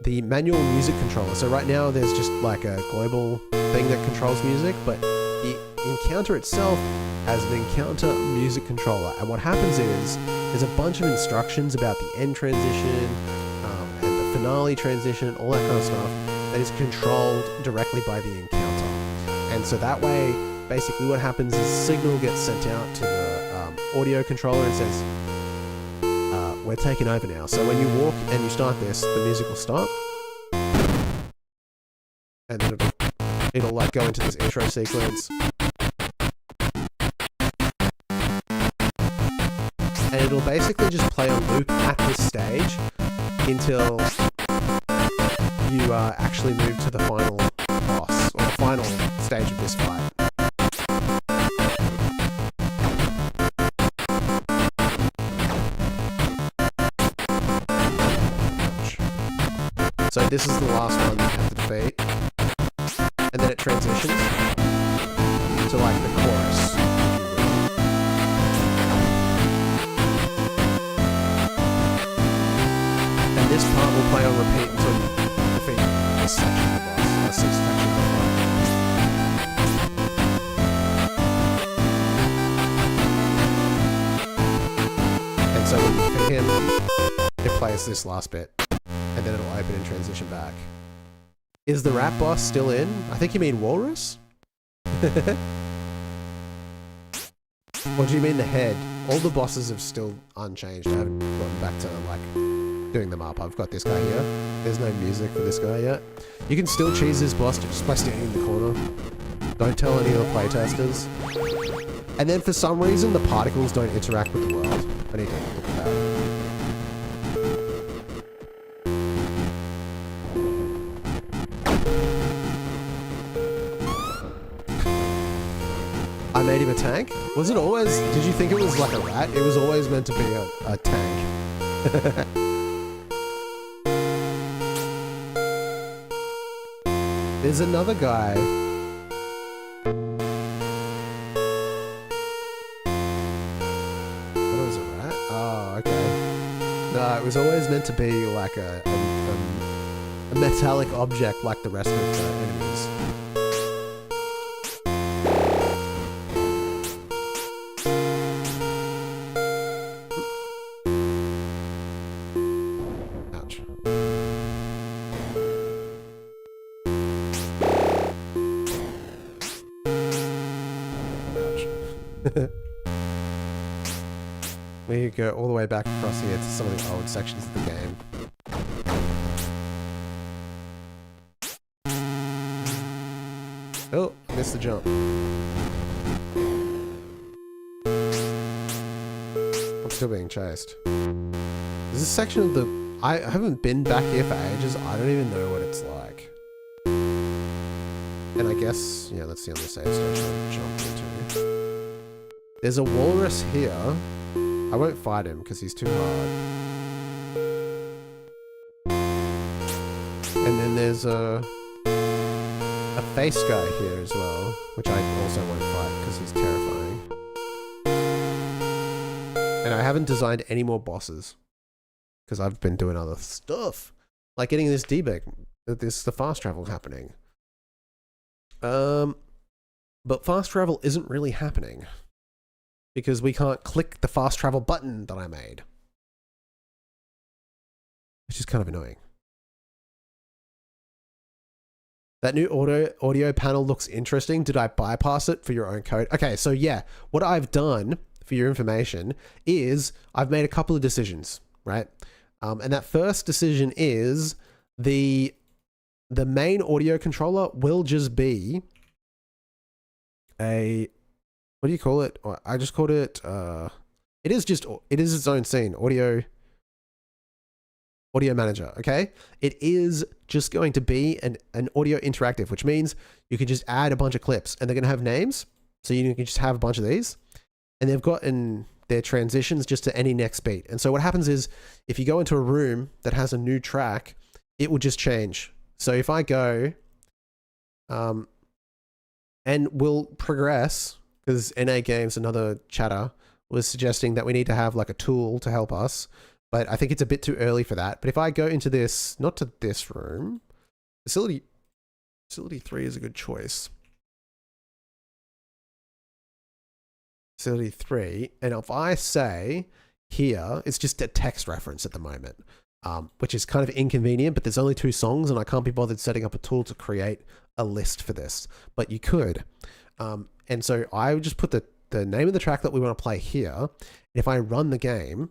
the manual music controller. So right now there's just like a global thing that controls music, but the encounter itself has an encounter music controller. And what happens is there's a bunch of instructions about the end transition and the finale transition, all that kind of stuff that is controlled directly by the encounter. And so that way, basically what happens is a signal gets sent out to the audio controller and says, we're taking over now. So when you walk and you start this, the music will stop. And then it'll like go into this intro sequence. And it'll basically just play on loop at this stage until you actually move to the final boss, or the final stage of this fight. So this is the last one you have to defeat. And then it transitions to like the chorus, if you will. And this part will play on repeat until you defeat this section of the boss, sixth section of the fight. And so when you defeat him, it plays this last bit, and then it'll open and transition back. Is the rat boss still in? I think you mean Walrus? Or do you mean the head? All the bosses have still unchanged. I haven't gotten back to like doing them up. I've got this guy here. There's no music for this guy yet. You can still cheese this boss just by standing in the corner. Don't tell any of the playtesters. And then for some reason, the particles don't interact with the world. I need to look at that. I made him a tank? Was it always... Did you think it was like a rat? It was always meant to be a tank. There's another guy. What was it, rat? Oh, okay. No, it was always meant to be like a metallic object like the rest of the enemies. Ouch. We go all the way back across here to some of the old sections of the game. Oh, missed the jump. I'm still being chased. There's a section of the... I haven't been back here for ages. I don't even know what it's like. And I guess, yeah, that's the only save station I've jumped into. There's a walrus here. I won't fight him because he's too hard. And then there's a face guy here as well, which I also won't fight because he's terrifying. And I haven't designed any more bosses because I've been doing other stuff, like getting this debug, the fast travel happening. But fast travel isn't really happening because we can't click the fast travel button that I made, which is kind of annoying. That new audio panel looks interesting. Did I bypass it for your own code? Okay, so yeah, what I've done for your information is I've made a couple of decisions, right? And that first decision is the main audio controller will just be a, what do you call it? I just called it, it is its own scene, audio manager, okay? It is just going to be an audio interactive, which means you can just add a bunch of clips and they're going to have names. So you can just have a bunch of these and they've got their transitions just to any next beat. And so what happens is if you go into a room that has a new track, it will just change. So if I go, and we'll progress, because NA Games, another chatter, was suggesting that we need to have like a tool to help us. But I think it's a bit too early for that. But if I go into this, not to this room, facility 3 is a good choice. Facility 3, and if I say here, it's just a text reference at the moment, which is kind of inconvenient, but there's only 2 songs and I can't be bothered setting up a tool to create a list for this, but you could. And so I would just put the name of the track that we want to play here. And if I run the game,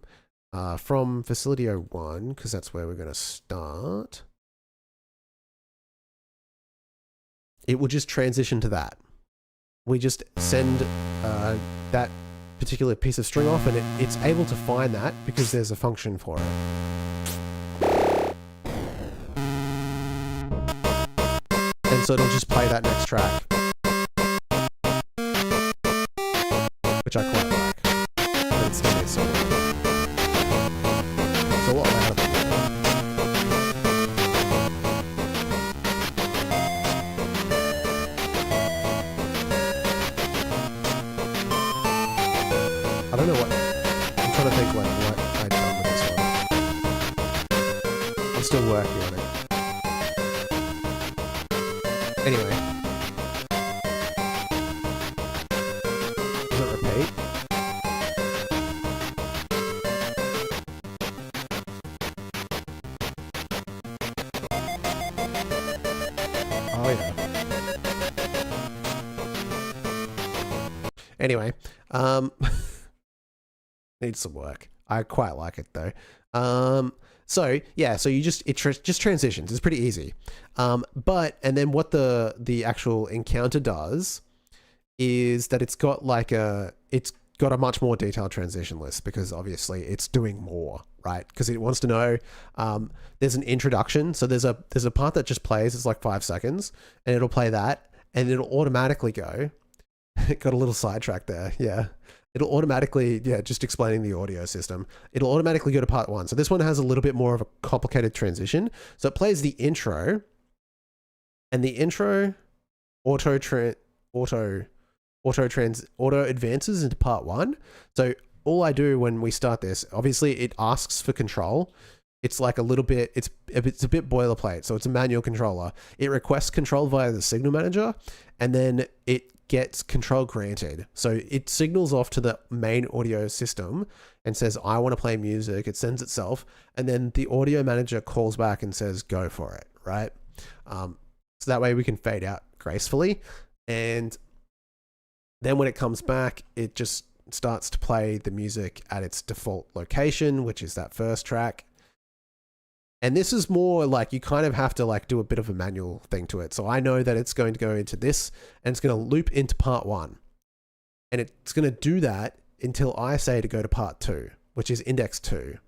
from Facility 01, because that's where we're going to start, it will just transition to that. We just send that particular piece of string off and it's able to find that because there's a function for it. And so it'll just play that next track, which I quite like. But it's still so a lot louder than that. I don't know what... I'm trying to think like what I've done with this one. I'm still working on it. Anyway. Does it repeat? Oh yeah. Anyway, needs some work. I quite like it though. So yeah, so you just just transitions. It's pretty easy. And then what the actual encounter does is that it's got a much more detailed transition list, because obviously it's doing more, right? Because it wants to know. There's an introduction, so there's a part that just plays. It's like 5 seconds, and it'll play that, and it'll automatically go. It got a little sidetracked there. Yeah. It'll automatically, just explaining the audio system. It'll automatically go to part 1. So this one has a little bit more of a complicated transition. So it plays the intro, and the intro auto advances into part 1. So all I do when we start this, obviously it asks for control. It's like a little bit, it's a bit boilerplate. So it's a manual controller. It requests control via the signal manager, and then it gets control granted. So it signals off to the main audio system and says, I want to play music. It sends itself, and then the audio manager calls back and says, go for it, right? So that way we can fade out gracefully. And then when it comes back, it just starts to play the music at its default location, which is that first track. And this is more like you kind of have to like do a bit of a manual thing to it. So I know that it's going to go into this, and it's going to loop into part 1. And it's going to do that until I say to go to part 2, which is index 2.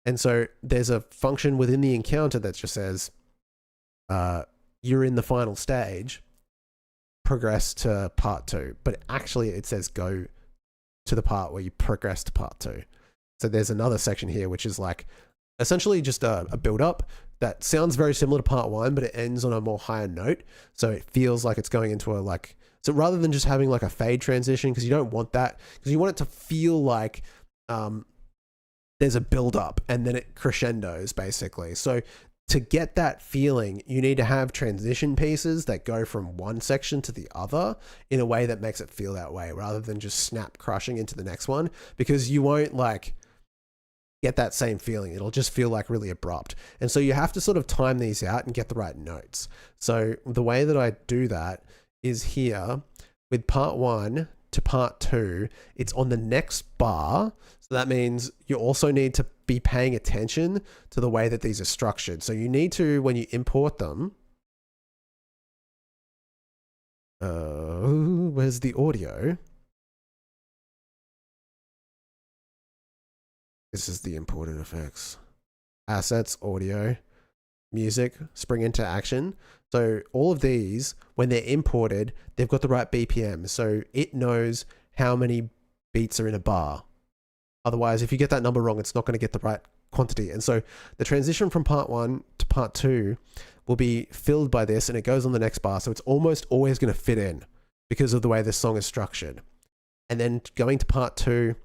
And so there's a function within the encounter that just says, you're in the final stage, progress to part 2. But actually it says go to the part where you progress to part 2. So there's another section here, which is like, essentially just a build up that sounds very similar to part 1, but it ends on a more higher note. So it feels like it's going into a so rather than just having like a fade transition, because you don't want that, because you want it to feel like there's a build up and then it crescendos basically. So to get that feeling, you need to have transition pieces that go from one section to the other in a way that makes it feel that way, rather than just snap crushing into the next one, because you won't get that same feeling. It'll just feel like really abrupt. And so you have to sort of time these out and get the right notes. So the way that I do that is here with part 1 to part 2, it's on the next bar. So that means you also need to be paying attention to the way that these are structured. So you need to, when you import them, where's the audio? This is the imported effects. Assets, audio, music, spring into action. So all of these, when they're imported, they've got the right BPM. So it knows how many beats are in a bar. Otherwise, if you get that number wrong, it's not going to get the right quantity. And so the transition from part 1 to part 2 will be filled by this, and it goes on the next bar. So it's almost always going to fit in because of the way this song is structured. And then going to part 2,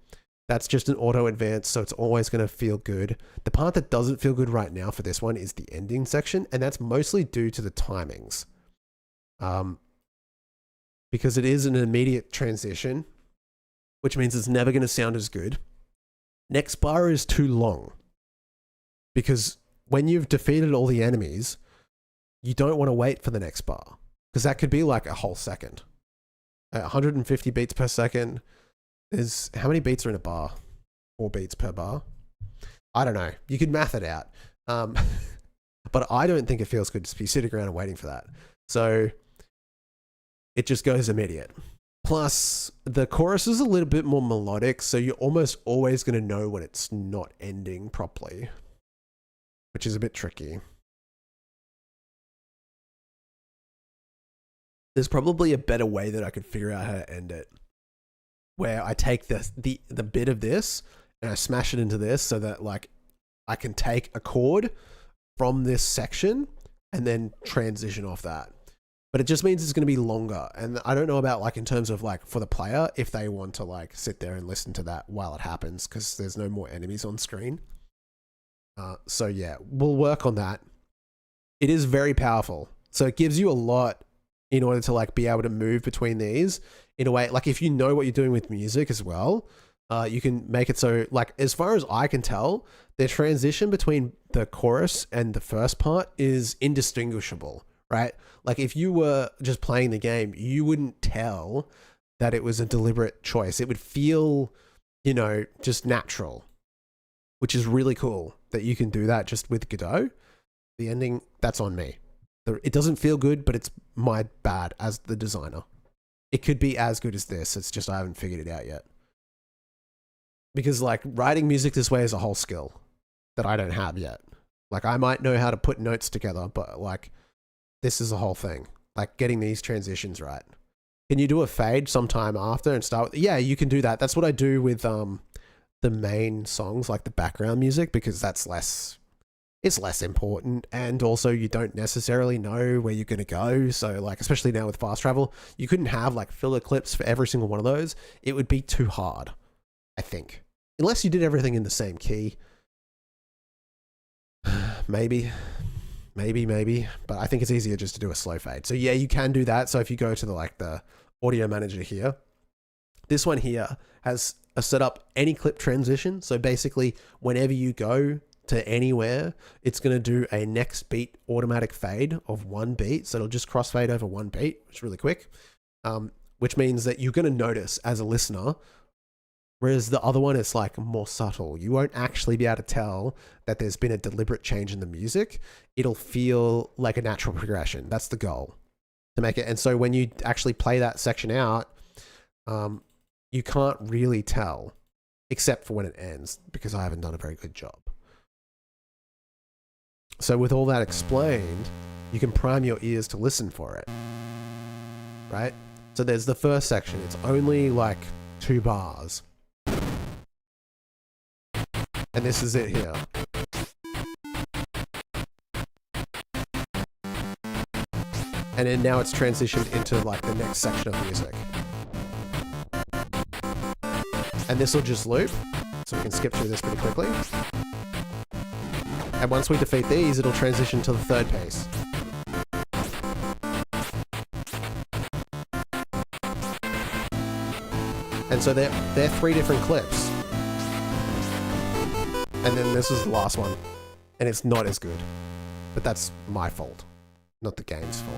that's just an auto advance, so it's always going to feel good. The part that doesn't feel good right now for this one is the ending section, and that's mostly due to the timings. Because it is an immediate transition, which means it's never going to sound as good. Next bar is too long, because when you've defeated all the enemies, you don't want to wait for the next bar, because that could be like a whole second. 150 beats per second. How many beats are in a bar? 4 beats per bar? I don't know. You could math it out. But I don't think it feels good to be sitting around and waiting for that. So it just goes immediate. Plus, the chorus is a little bit more melodic, so you're almost always going to know when it's not ending properly, which is a bit tricky. There's probably a better way that I could figure out how to end it, where I take the bit of this and I smash it into this, so that like I can take a chord from this section and then transition off that. But it just means it's going to be longer. And I don't know about like in terms of like for the player, if they want to like sit there and listen to that while it happens, because there's no more enemies on screen. So yeah, we'll work on that. It is very powerful. So it gives you a lot in order to like be able to move between these in a way. Like if you know what you're doing with music as well, you can make it so like, as far as I can tell, the transition between the chorus and the first part is indistinguishable, right? Like if you were just playing the game, you wouldn't tell that it was a deliberate choice. It would feel you know, just natural, which is really cool that you can do that just with Godot. The ending, that's on me. It doesn't feel good, but it's my bad as the designer. It could be as good as this. It's just I haven't figured it out yet. Because like writing music this way is a whole skill that I don't have yet. Like I might know how to put notes together, but like this is a whole thing. Like getting these transitions right. Can you do a fade sometime after and start with? Yeah, you can do that. That's what I do with the main songs, like the background music, because that's less, it's less important, and also you don't necessarily know where you're going to go. So like, especially now with fast travel, you couldn't have like filler clips for every single one of those. It would be too hard, I think, unless you did everything in the same key. maybe, but I think it's easier just to do a slow fade. So yeah, you can do that. So if you go to the audio manager here, this one here has a set up any clip transition. So basically whenever you go to anywhere, it's going to do a next beat automatic fade of one beat. So it'll just crossfade over one beat, which is really quick. Which means that you're going to notice as a listener, whereas the other one is like more subtle. You won't actually be able to tell that there's been a deliberate change in the music. It'll feel like a natural progression. That's the goal, to make it. And so when you actually play that section out, you can't really tell, except for when it ends, because I haven't done a very good job. So with all that explained, you can prime your ears to listen for it, right? So there's the first section. It's only like 2 bars. And this is it here. And then now it's transitioned into like the next section of music. And this will just loop, so we can skip through this pretty quickly. And once we defeat these, it'll transition to the third piece. And so they're 3 different clips. And then this is the last one. And it's not as good. But that's my fault, not the game's fault.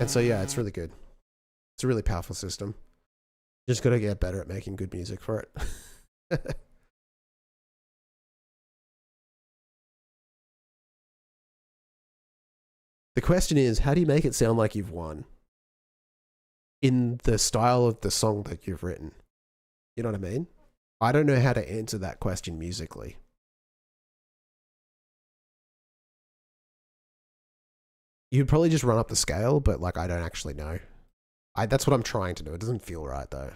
And so yeah, it's really good. It's a really powerful system. Just gotta get better at making good music for it. The question is, how do you make it sound like you've won? In the style of the song that you've written. You know what I mean? I don't know how to answer that question musically. You'd probably just run up the scale, but like I don't actually know. That's what I'm trying to do. It doesn't feel right though.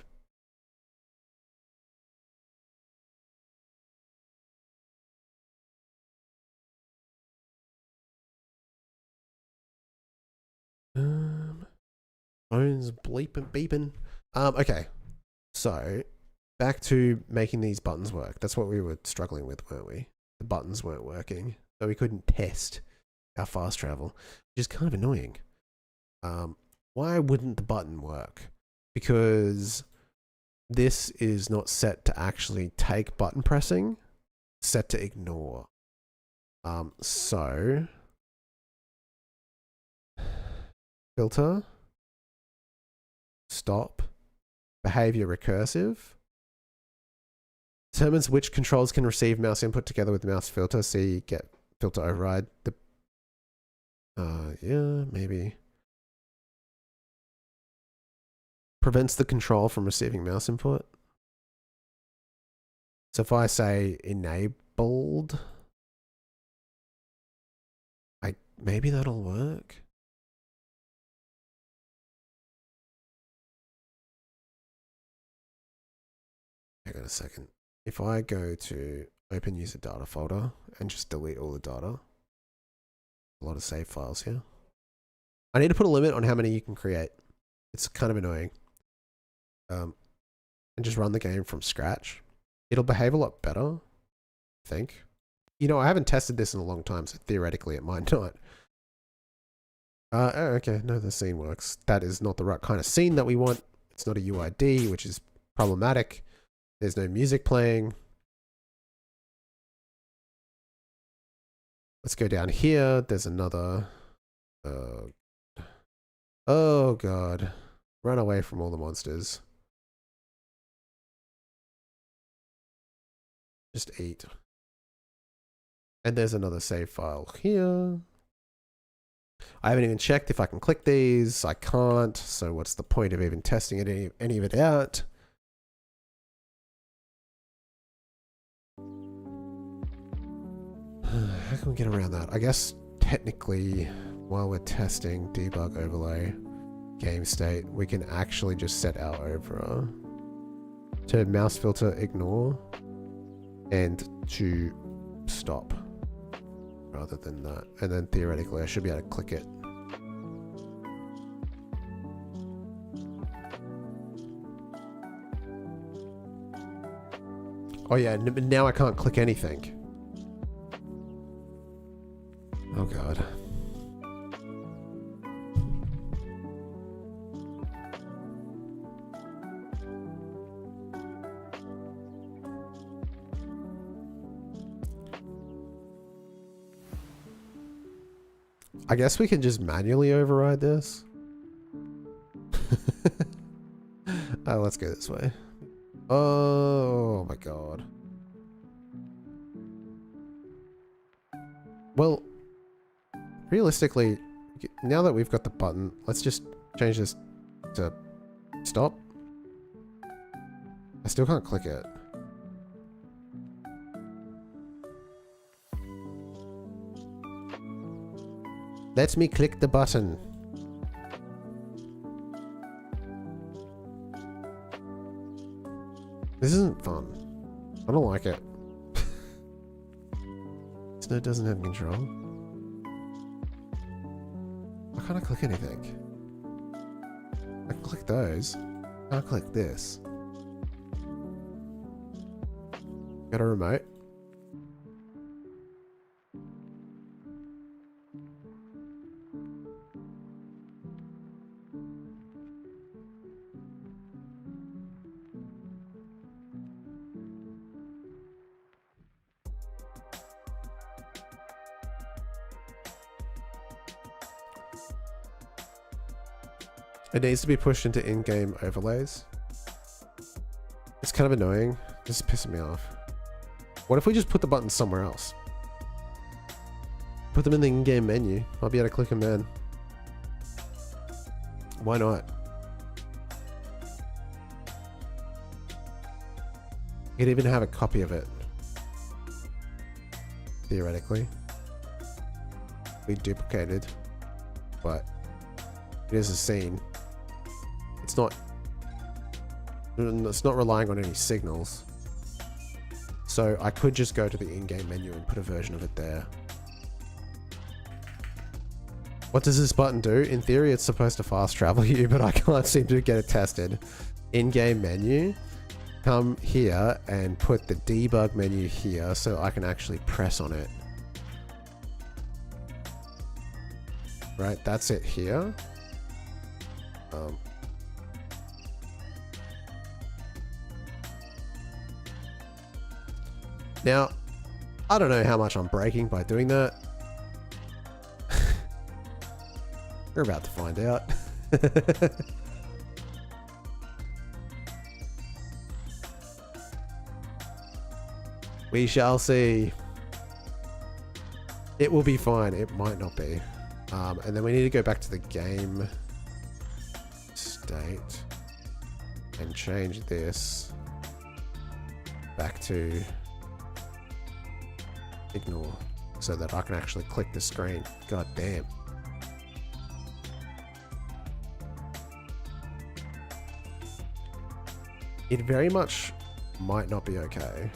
Phone's bleeping, beeping. Okay. So, back to making these buttons work. That's what we were struggling with, weren't we? The buttons weren't working. So we couldn't test our fast travel, which is kind of annoying. Why wouldn't the button work? Because this is not set to actually take button pressing, it's set to ignore. So filter, stop, behavior recursive, determines which controls can receive mouse input together with mouse filter. See, get filter override. Yeah, maybe. Prevents the control from receiving mouse input. So if I say enabled, maybe that'll work. Hang on a second. If I go to open user data folder and just delete all the data, a lot of save files here. I need to put a limit on how many you can create. It's kind of annoying. And just run the game from scratch. It'll behave a lot better, I think. You know, I haven't tested this in a long time, so theoretically it might not. Oh, okay, no, the scene works. That is not the right kind of scene that we want. It's not a UID, which is problematic. There's no music playing. Let's go down here. There's another Oh god. Run away from all the monsters. Just eat. And there's another save file here. I haven't even checked if I can click these. I can't. So what's the point of even testing any of it out? How can we get around that? I guess technically, while we're testing debug overlay game state, we can actually just set our override to mouse filter ignore and to stop rather than that. And then theoretically I should be able to click it. Oh yeah, now I can't click anything. Oh god. I guess we can just manually override this. Let's go this way. Oh my god. Well, realistically, now that we've got the button, let's just change this to stop. I still can't click it. Let me click the button. This isn't fun. I don't like it. Snow doesn't have control. Why can't I click anything? I can click those. I can't click this. Got a remote? It needs to be pushed into in-game overlays. It's kind of annoying. This is pissing me off. What if we just put the buttons somewhere else? Put them in the in-game menu. I'll be able to click them then. Why not? You could even have a copy of it. Theoretically. Be duplicated. But it is a scene. It's not relying on any signals. So I could just go to the in-game menu and put a version of it there. What does this button do? In theory, it's supposed to fast travel you, but I can't seem to get it tested. In-game menu. Come here and put the debug menu here so I can actually press on it. Right, that's it here. Now, I don't know how much I'm breaking by doing that. We're about to find out. We shall see. It will be fine. It might not be. And then we need to go back to the game state and change this back to ignore so that I can actually click the screen. God damn. It very much might not be okay.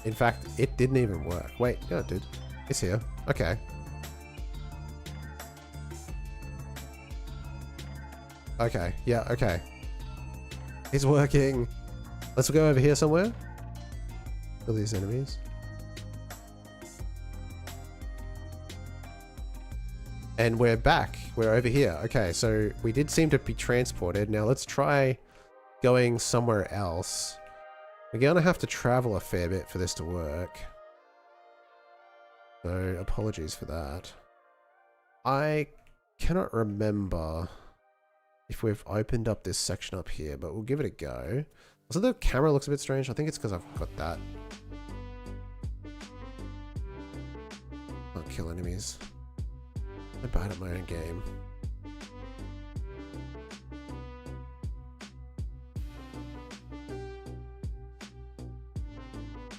In fact, it didn't even work. Wait, yeah, it did. It's here. Okay. Okay, yeah, okay. It's working. Let's go over here somewhere. Kill these enemies. And we're back. We're over here. Okay, so we did seem to be transported. Now let's try going somewhere else. We're gonna have to travel a fair bit for this to work. So apologies for that. I cannot remember if we've opened up this section up here, but we'll give it a go. So the camera looks a bit strange. I think it's because I've got that. Can't kill enemies. I'm bad at my own game.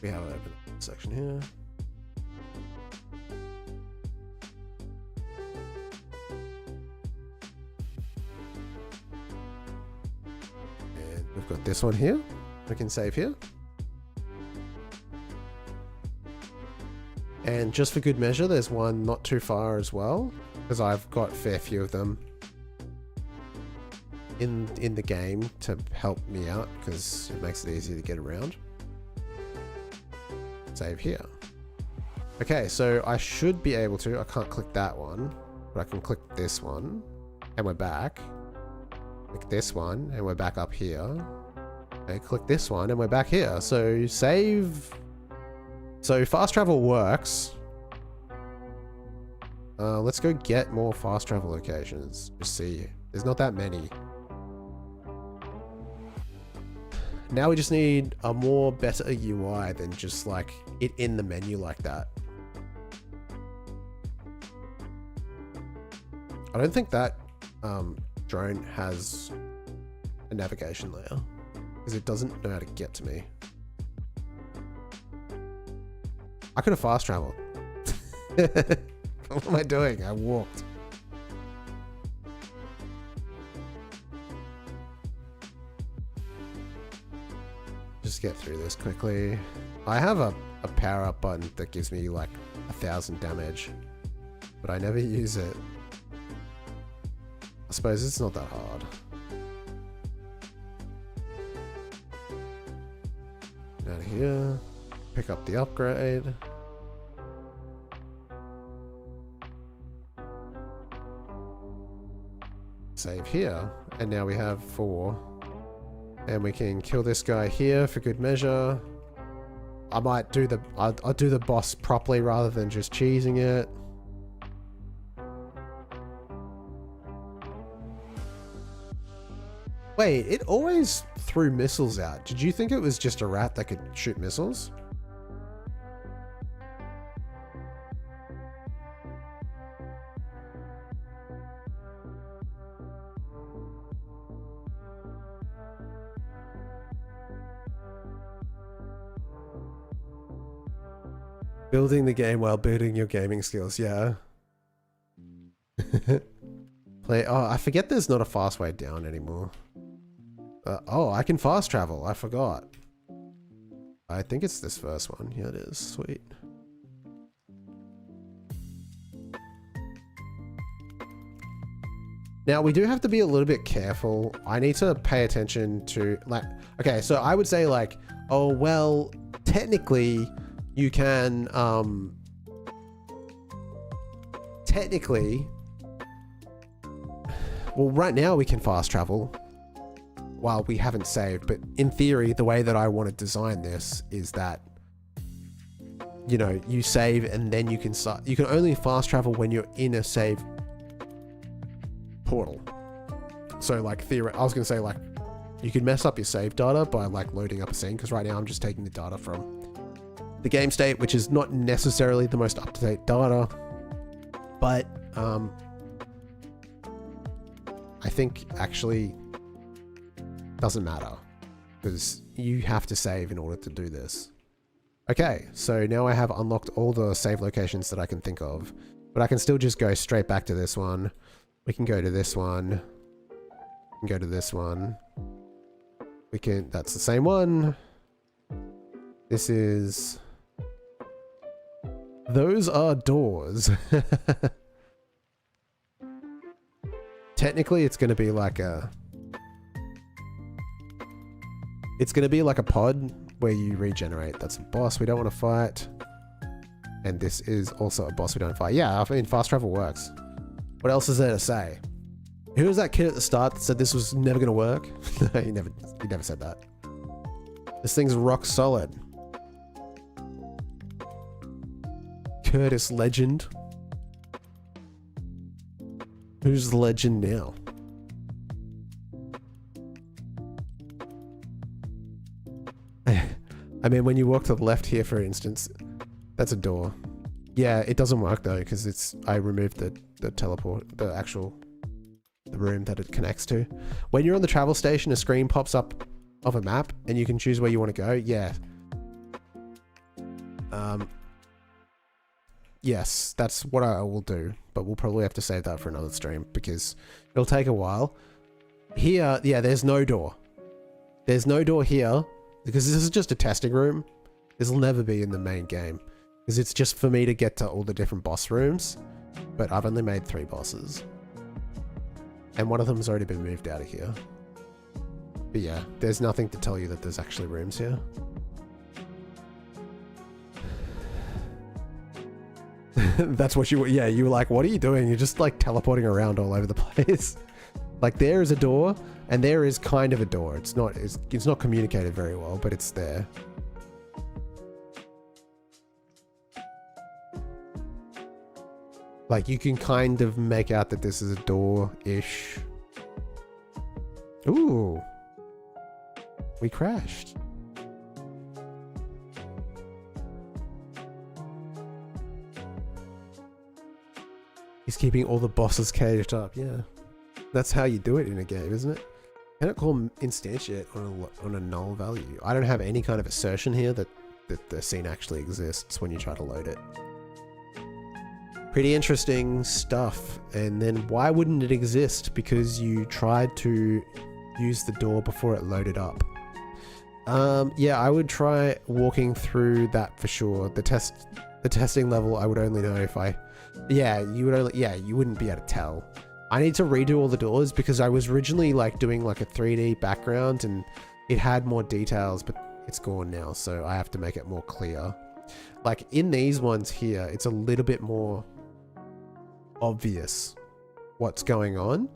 We have an open section here. And we've got this one here. We can save here. And just for good measure, there's one not too far as well, because I've got a fair few of them in the game to help me out, because it makes it easier to get around. Save here. Okay, so I should be able to, I can't click that one, but I can click this one, and we're back. Click this one, and we're back up here. Okay, click this one, and we're back here. So save. So fast travel works. Let's go get more fast travel locations. Just see. There's not that many. Now we just need a more better UI than just like it in the menu like that. I don't think that drone has a navigation layer because it doesn't know how to get to me. I could have fast traveled. What am I doing? I walked. Just get through this quickly. I have a power up button that gives me like 1,000 damage, but I never use it. I suppose it's not that hard. Out of here, pick up the upgrade. Save here, and now we have 4. And we can kill this guy here for good measure. I might do I'll do the boss properly rather than just cheesing it. Wait, it always threw missiles out. Did you think it was just a rat that could shoot missiles? Building the game while building your gaming skills, yeah. Oh, I forget there's not a fast way down anymore. Oh, I can fast travel. I forgot. I think it's this first one. Yeah, it is. Sweet. Now, we do have to be a little bit careful. I need to pay attention to, like, okay, so I would say, like, oh, well, technically, you can, well, right now we can fast travel while we haven't saved, but in theory, the way that I want to design this is that, you know, you save and then you can only fast travel when you're in a save portal. So like I was going to say, like, you could mess up your save data by like loading up a scene, because right now I'm just taking the data from the game state, which is not necessarily the most up-to-date data, but I think actually doesn't matter, because you have to save in order to do this. Okay, so now I have unlocked all the save locations that I can think of, but I can still just go straight back to this one. We can go to this one. We can go to this one. That's the same one. This is... Those are doors. Technically, it's going to be like a... It's going to be like a pod where you regenerate. That's a boss we don't want to fight. And this is also a boss we don't fight. Yeah, I mean, fast travel works. What else is there to say? Who was that kid at the start that said this was never going to work? he never said that. This thing's rock solid. Curtis Legend. Who's the legend now? I mean, when you walk to the left here, for instance, that's a door. Yeah, it doesn't work though, because I removed the teleport, the room that it connects to. When you're on the travel station, a screen pops up of a map and you can choose where you want to go. Yeah. Yes, that's what I will do, but we'll probably have to save that for another stream because it'll take a while. Here, yeah, there's no door. There's no door here because this is just a testing room. This will never be in the main game because it's just for me to get to all the different boss rooms, but I've only made 3 bosses. And one of them has already been moved out of here. But yeah, there's nothing to tell you that there's actually rooms here. That's what you were, yeah, you were like, what are you doing? You're just like teleporting around all over the place. Like there is a door and there is kind of a door. It's not communicated very well, but it's there. Like you can kind of make out that this is a door-ish. Ooh. We crashed. He's keeping all the bosses caged up, yeah. That's how you do it in a game, isn't it? Can it call instantiate on a null value? I don't have any kind of assertion here that the scene actually exists when you try to load it. Pretty interesting stuff. And then why wouldn't it exist? Because you tried to use the door before it loaded up. Yeah, I would try walking through that for sure. The testing level, I would only know if you wouldn't be able to tell. I need to redo all the doors because I was originally like doing like a 3D background and it had more details, but it's gone now. So I have to make it more clear. Like in these ones here, it's a little bit more obvious what's going on.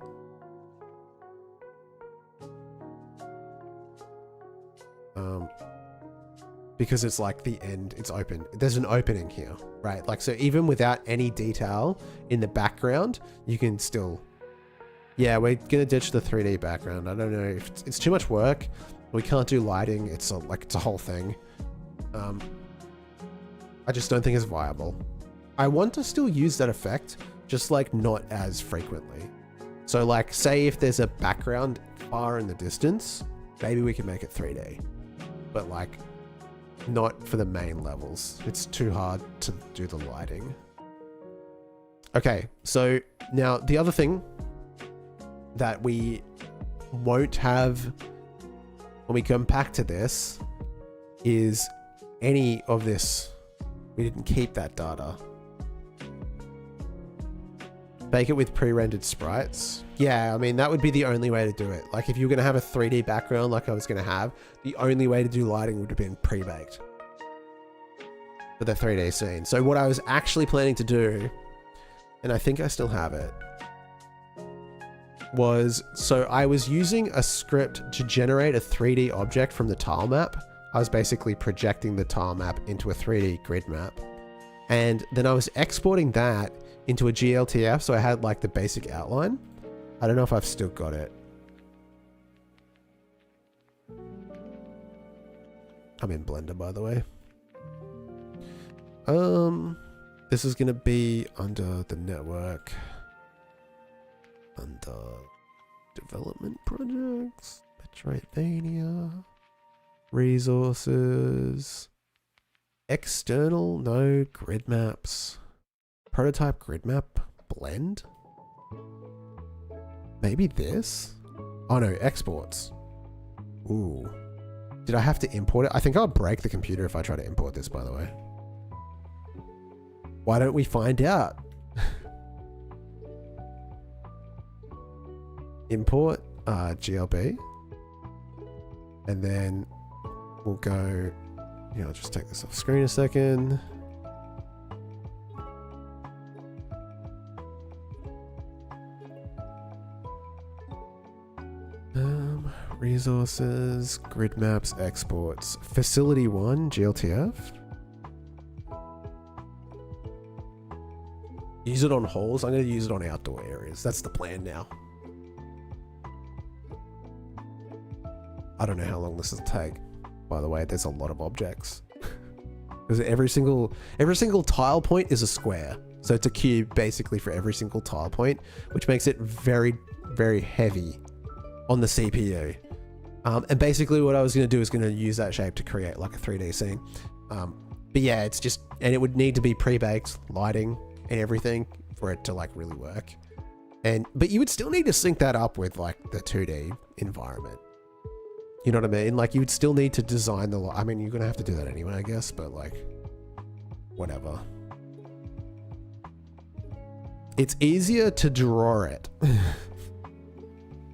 Because it's like the end, it's open. There's an opening here, right? Like, so even without any detail in the background, you can still, yeah, we're gonna ditch the 3D background. I don't know if it's too much work. We can't do lighting. It's a whole thing. I just don't think it's viable. I want to still use that effect, just like not as frequently. So like, say if there's a background far in the distance, maybe we can make it 3D, but like, not for the main levels. It's too hard to do the lighting. Okay, so now the other thing that we won't have when we come back to this is any of this. We didn't keep that data. Bake it with pre-rendered sprites. Yeah, I mean, that would be the only way to do it. Like if you were going to have a 3D background like I was going to have, the only way to do lighting would have been pre-baked for the 3D scene. So what I was actually planning to do, and I think I still have it, was, so I was using a script to generate a 3D object from the tile map. I was basically projecting the tile map into a 3D grid map. And then I was exporting that into a GLTF, so I had like the basic outline. I don't know if I've still got it. I'm in Blender, by the way. This is gonna be under the network, under development projects, Metroidvania, resources, external, no, grid maps, prototype grid map, blend. Maybe this? Oh no, exports. Ooh. Did I have to import it? I think I'll break the computer if I try to import this, by the way. Why don't we find out? Import GLB. And then we'll go, yeah, I'll just take this off screen a second. Resources, grid maps, exports, facility 1, GLTF. use it on halls. I'm going to use it on outdoor areas. That's the plan now. I don't know how long this will take. By the way, there's a lot of objects. Because every single tile point is a square. So it's a cube basically for every single tile point, which makes it very, very heavy on the CPU. And basically what I was going to do is going to use that shape to create like a 3D scene. But yeah, it's just, and it would need to be pre-baked, lighting and everything for it to like really work. But you would still need to sync that up with like the 2D environment. You know what I mean? Like you would still need to design the, I mean, you're going to have to do that anyway, I guess, but like, whatever. It's easier to draw it.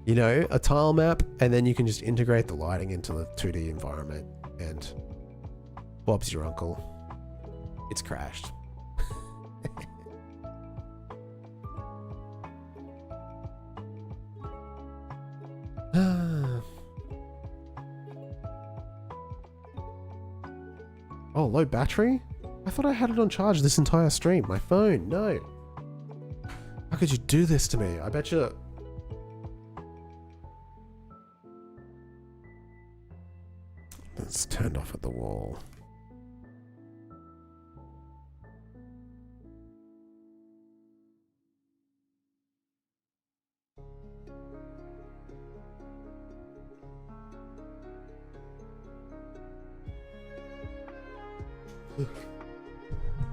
You know, a tile map, and then you can just integrate the lighting into the 2D environment, and Bob's your uncle. It's crashed. Oh, low battery? I thought I had it on charge this entire stream. My phone, no. How could you do this to me? I bet you... It's turned off at the wall.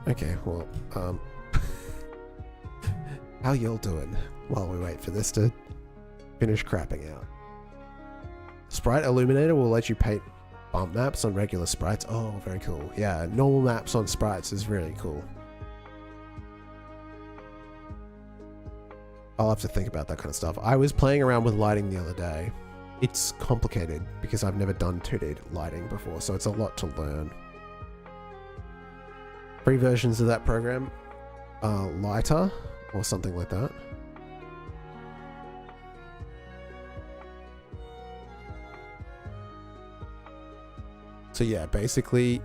Okay, well, how y'all doing while we wait for this to finish crapping out? Sprite Illuminator will let you paint bump maps on regular sprites. Oh, very cool. Yeah, normal maps on sprites is really cool. I'll have to think about that kind of stuff. I was playing around with lighting the other day. It's complicated because I've never done 2D lighting before, so it's a lot to learn. Free versions of that program are lighter or something like that. So yeah, basically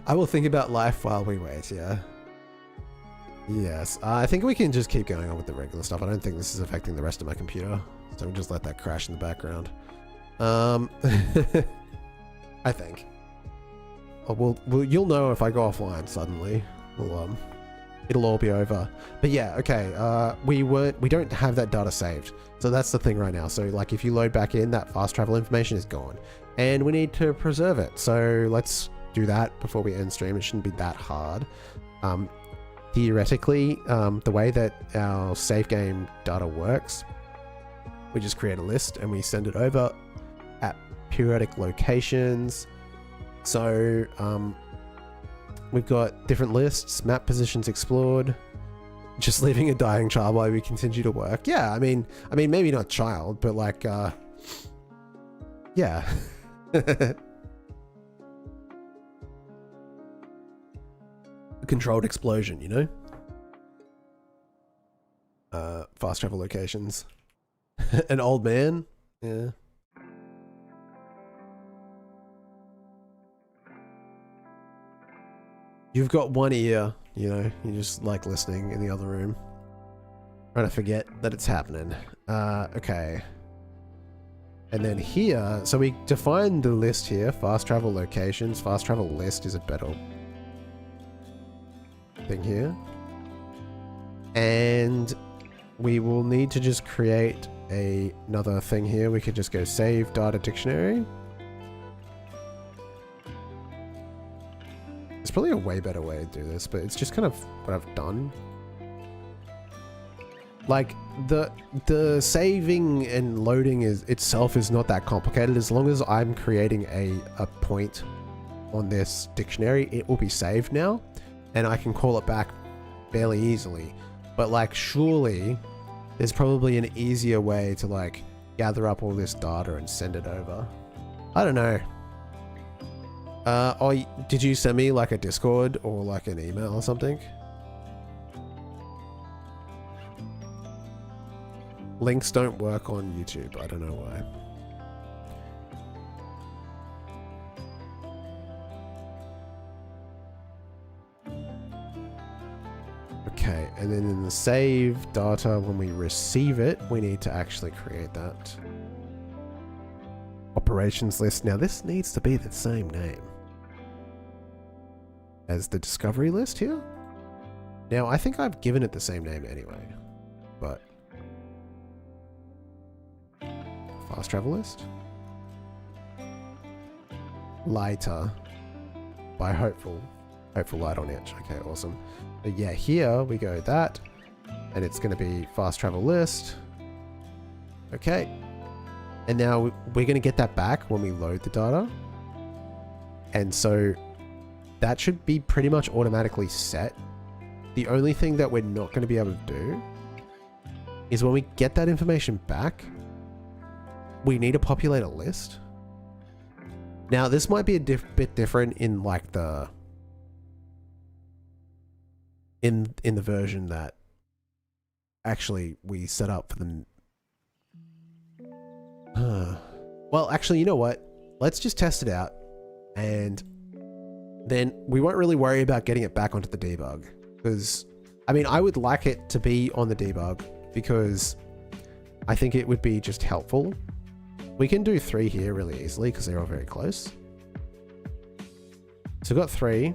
I will think about life while we wait, yeah. Yes, I think we can just keep going on with the regular stuff. I don't think this is affecting the rest of my computer, so we'll just let that crash in the background. I think. Oh, you'll know if I go offline suddenly. It'll all be over. But yeah, okay. We don't have that data saved, so that's the thing right now. So like, if you load back in, that fast travel information is gone, and we need to preserve it. So let's do that before we end stream. It shouldn't be that hard. Theoretically, the way that our save game data works, we just create a list and we send it over at periodic locations. So we've got different lists, map positions explored, just leaving a dying child while we continue to work. Yeah, I mean maybe not child, but like yeah. A controlled explosion, you know? Fast travel locations. An old man? Yeah. You've got one ear, you know, you're just like listening in the other room. Trying to forget that it's happening. Okay. And then here, so we define the list here, fast travel locations. Fast travel list is a better thing here. And we will need to just create another thing here. We could just go save data dictionary. It's probably a way better way to do this, but it's just kind of what I've done. Like the saving and loading itself is not that complicated. As long as I'm creating a point on this dictionary, it will be saved now, and I can call it back fairly easily. But like, surely there's probably an easier way to like gather up all this data and send it over. I don't know. Oh, did you send me like a Discord or like an email or something? Links don't work on YouTube. I don't know why. Okay, and then in the save data, when we receive it, we need to actually create that operations list. Now this needs to be the same name as the discovery list here. Now I think I've given it the same name anyway, but fast travel list. Lighter by Hopeful Light on Edge. Okay, awesome. But yeah, here we go that, and it's going to be fast travel list. Okay. And now we're going to get that back when we load the data. And so that should be pretty much automatically set. The only thing that we're not going to be able to do is when we get that information back, we need to populate a list. Now this might be a bit different in like the in the version that actually we set up for the well, actually, you know what? Let's just test it out, and then we won't really worry about getting it back onto the debug. Because, I mean, I would like it to be on the debug because I think it would be just helpful. We can do 3 here really easily because they're all very close. So we've got 3.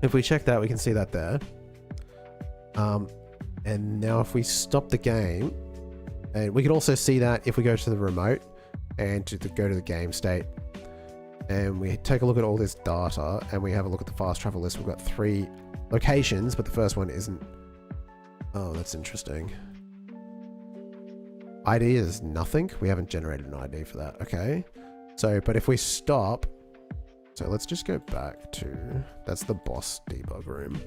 If we check that, we can see that there. And now if we stop the game, and we can also see that if we go to the remote and go to the game state, and we take a look at all this data, and we have a look at the fast travel list, we've got 3 locations, but the first one isn't. Oh, that's interesting. ID is nothing. We haven't generated an ID for that. Okay. So, but if we stop, so let's just go back to, that's the boss debug room.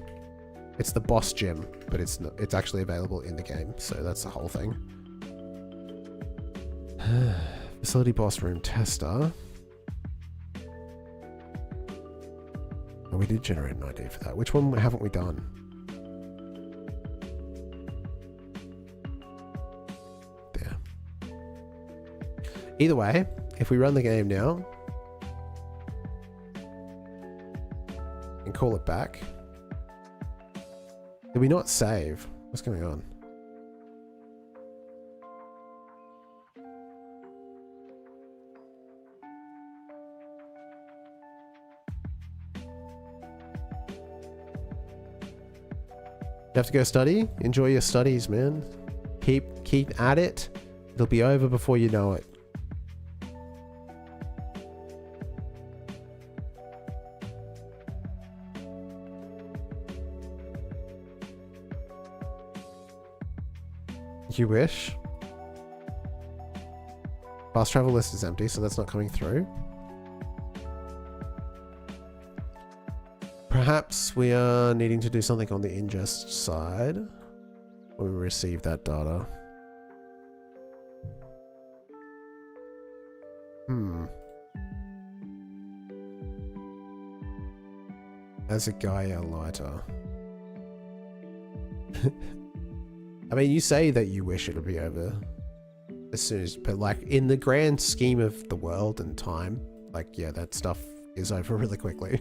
It's the boss gym, but it's actually available in the game. So that's the whole thing. Facility boss room tester. Oh, we did generate an ID for that. Which one haven't we done? There. Either way, if we run the game now and call it back, did we not save? What's going on? You have to go study? Enjoy your studies, man. Keep at it. It'll be over before you know it. You wish. Fast travel list is empty, so that's not coming through. Perhaps we are needing to do something on the ingest side when we receive that data. As a Gaia lighter. I mean, you say that you wish it would be over as soon as, but like in the grand scheme of the world and time, like, yeah, that stuff is over really quickly.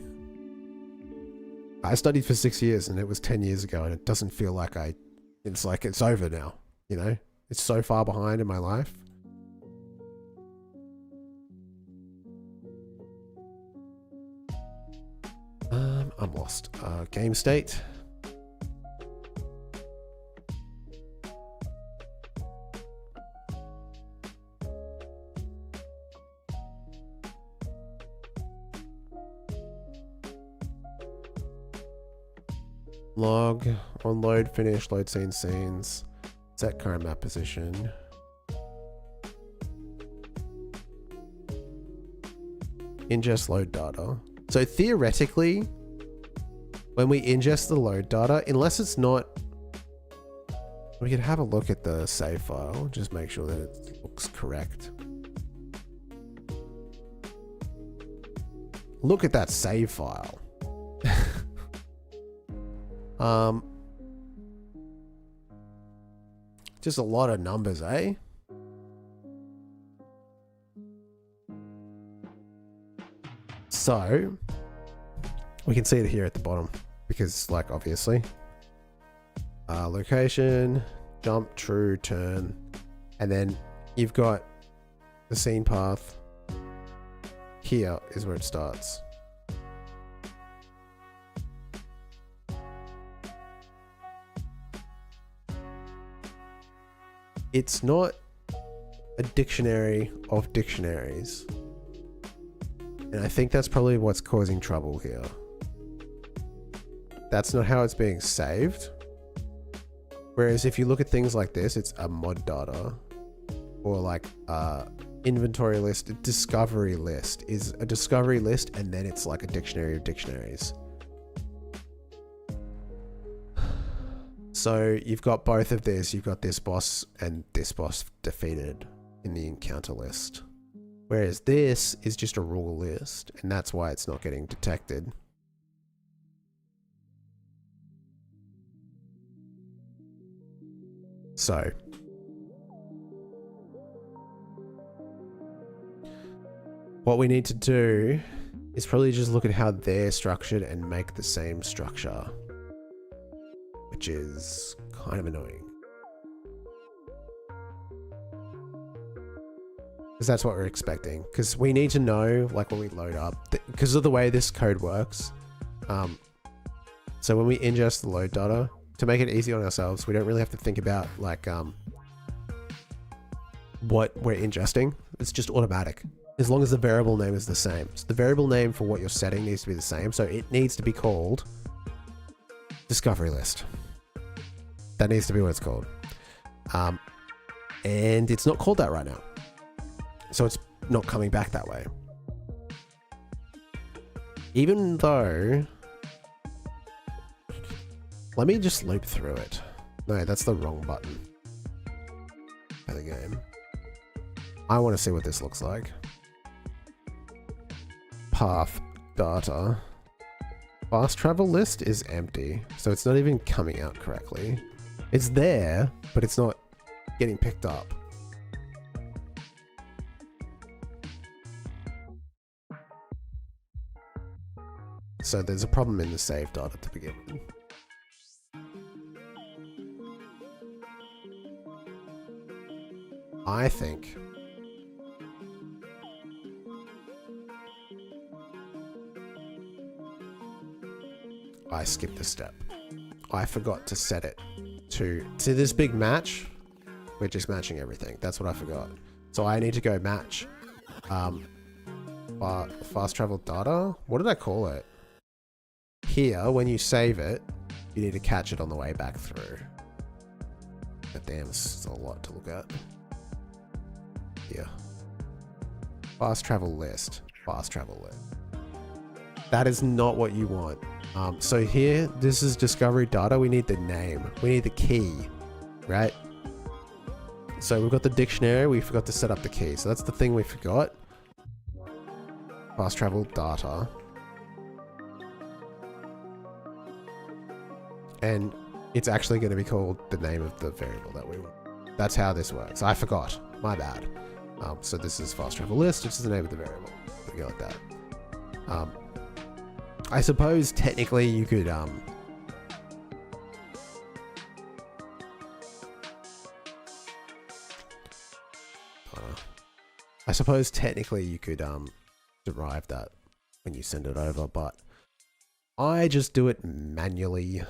I studied for 6 years and it was 10 years ago, and it doesn't feel like it's like it's over now, you know? It's so far behind in my life. I'm lost. Game state. Log, on load, finish, load scenes, set current map position. Ingest load data. So theoretically, when we ingest the load data, unless it's not, we can have a look at the save file, just make sure that it looks correct. Look at that save file. Just a lot of numbers, eh? So we can see it here at the bottom because, like, obviously, location, jump, true, turn, and then you've got the scene path. Here is where it starts. It's not a dictionary of dictionaries. And I think that's probably what's causing trouble here. That's not how it's being saved. Whereas if you look at things like this, it's a mod data or like inventory list. A discovery list is a discovery list, and then it's like a dictionary of dictionaries. So you've got both of this. You've got this boss and this boss defeated in the encounter list. Whereas this is just a rule list, and that's why it's not getting detected. So what we need to do is probably just look at how they're structured and make the same structure, which is kind of annoying. Because that's what we're expecting. Because we need to know, like, when we load up, because of the way this code works. So when we ingest the load data, to make it easy on ourselves, we don't really have to think about, like, what we're ingesting. It's just automatic. As long as the variable name is the same. So the variable name for what you're setting needs to be the same. So it needs to be called discovery list. That needs to be what it's called. And it's not called that right now. So it's not coming back that way. Even though... Let me just loop through it. No, that's the wrong button for the game. I want to see what this looks like. Path data. Fast travel list is empty, so it's not even coming out correctly. It's there, but it's not getting picked up. So there's a problem in the save data to begin with. I think I skipped a step. I forgot to set it to this big match. We're just matching everything. That's what I forgot. So I need to go match fast travel data. What did I call it? Here, when you save it, you need to catch it on the way back through. But damn, this is a lot to look at. Here. Fast travel list. Fast travel list. That is not what you want. So here, this is discovery data. We need the name. We need the key, right? So we've got the dictionary. We forgot to set up the key. So that's the thing we forgot. Fast travel data. And it's actually going to be called the name of the variable that we want. That's how this works. I forgot. My bad. So this is fast travel list, which is the name of the variable. We go like that. I suppose technically you could derive that when you send it over, but I just do it manually.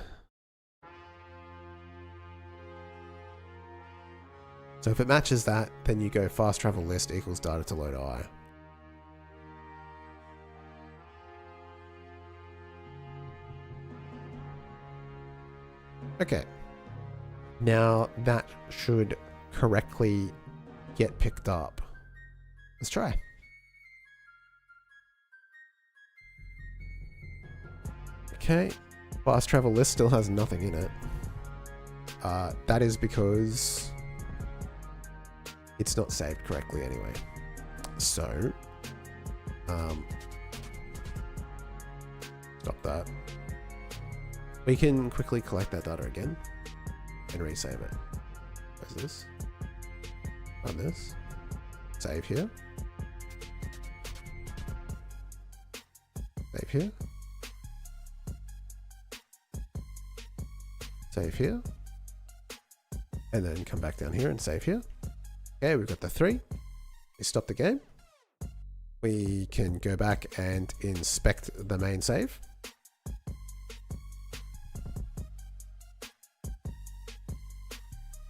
So if it matches that, then you go fast travel list equals data to load I. Okay. Now that should correctly get picked up. Let's try. Okay. Fast travel list still has nothing in it. That is because it's not saved correctly anyway. So, stop that. We can quickly collect that data again and resave it. Where's this? Run this. Save here. Save here. Save here. And then come back down here and save here. Okay, we've got the 3. We stop the game. We can go back and inspect the main save.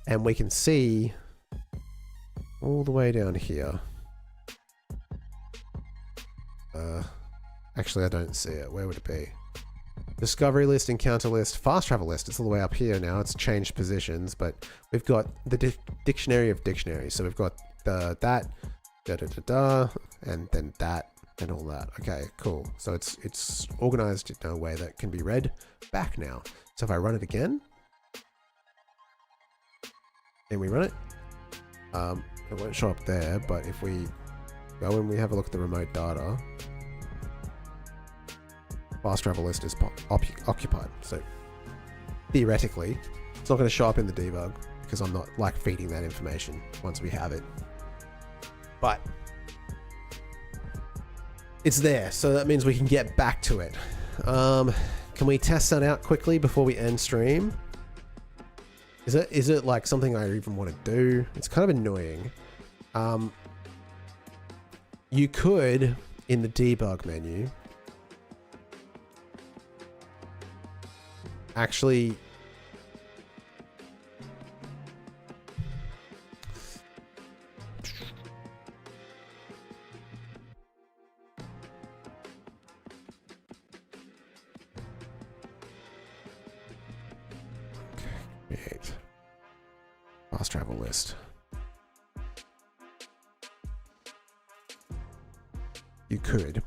And we can see all the way down here. Actually, I don't see it. Where would it be? Discovery list, encounter list, fast travel list. It's all the way up here now. It's changed positions, but we've got the dictionary of dictionaries. So we've got that, and then that, and all that. Okay, cool. So it's organized in a way that can be read back now. So if I run it again, and we run it, it won't show up there, but if we go and we have a look at the remote data, fast travel list is occupied. So theoretically, it's not going to show up in the debug because I'm not like feeding that information once we have it. But it's there, so that means we can get back to it. Can we test that out quickly before we end stream? Is it like something I even want to do? It's kind of annoying. You could, in the debug menu, actually create fast travel list. You could.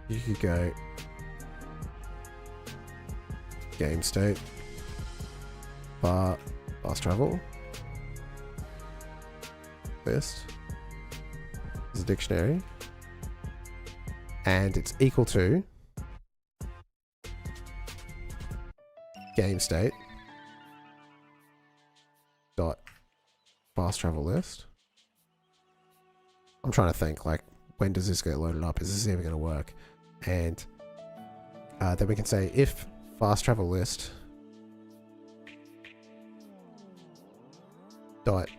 You could go game state, fast travel, list is a dictionary, and it's equal to game state dot fast travel list. I'm trying to think, like, when does this get loaded up? Is this even going to work? And then we can say if fast travel list dot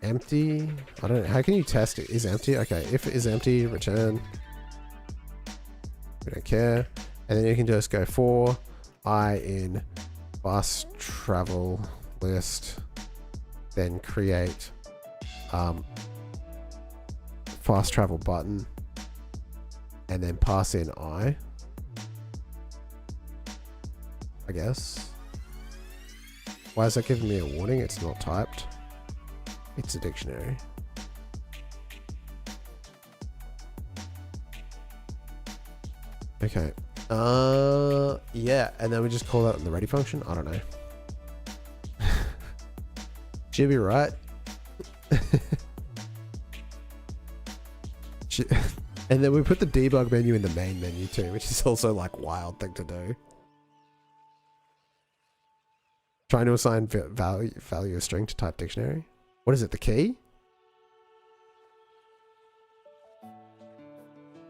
empty. I don't know. How can you test it? Is empty? Okay. If it is empty, return. We don't care. And then you can just go for I in fast travel list, then create fast travel button, and then pass in I guess. Why is that giving me a warning? It's not typed. It's a dictionary. Okay. Yeah, and then we just call that in the ready function. I don't know. Should be right. And then we put the debug menu in the main menu too, which is also like a wild thing to do. Trying to assign value a string to type dictionary. What is it? The key?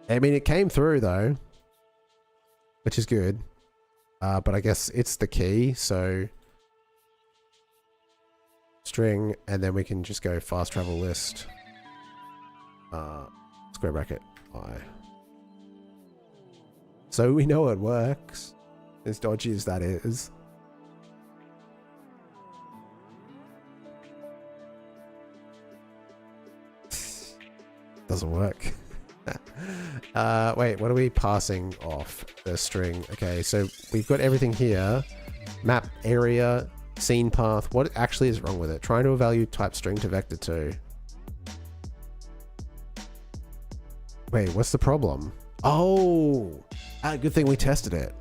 I mean, it came through though, which is good. But I guess it's the key, so string, and then we can just go fast travel list, square bracket I. So we know it works, as dodgy as that is. Doesn't work. Wait, what are we passing off the string? Okay, so we've got everything here. Map area, scene path. What actually is wrong with it? Trying to evaluate type string to vector 2. Wait, what's the problem? Oh, good thing we tested it.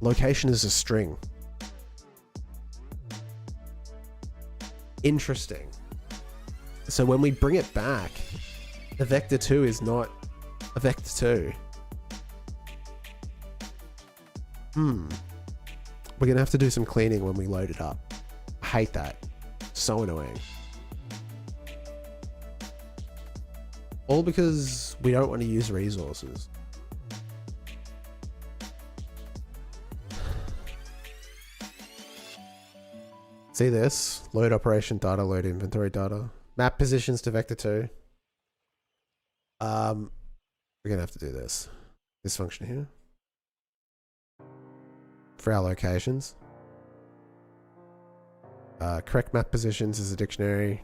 Location is a string. Interesting. So when we bring it back, The vector 2 is not a vector 2. We're gonna have to do some cleaning when we load it up. I hate that. So annoying. All because we don't want to use resources. See this? Load operation data, load inventory data. Map positions to vector 2. We're gonna have to do this. This function here. For our locations. Correct map positions is a dictionary.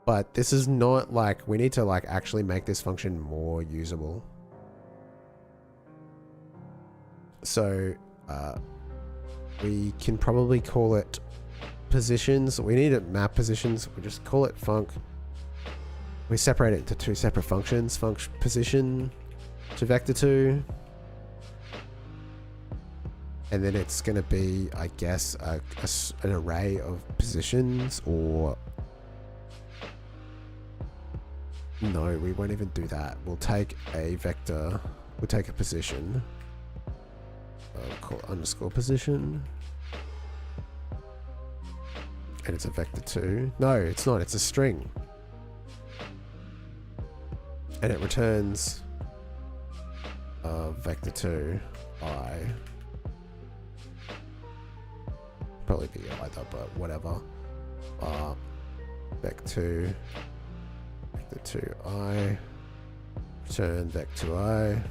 But this is not like, we need to like actually make this function more usable. So, we can probably call it positions. We need it map positions. We just call it func. We separate it into two separate functions. Function position to vector 2. And then it's going to be, I guess, an array of positions, or... No, we won't even do that. We'll take a vector, we'll take a position. We'll call it underscore position. And it's a vector 2. No, it's not. It's a string. And it returns vector 2 I. Probably be either, but whatever. Vector 2 I. Return vector I.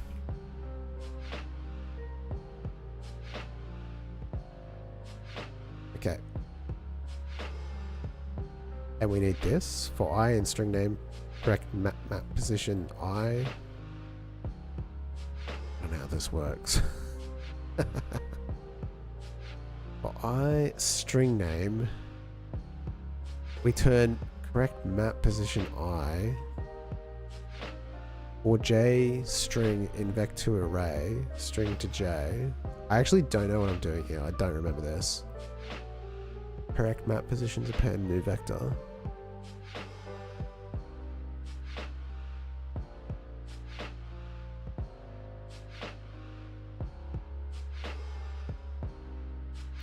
Okay. And we need this for I in string name. Correct map position I. I don't know how this works. For I string name, we turn correct map position I, or J string in vec2 array, string to J. I actually don't know what I'm doing here. I don't remember this. Correct map positions append new vector.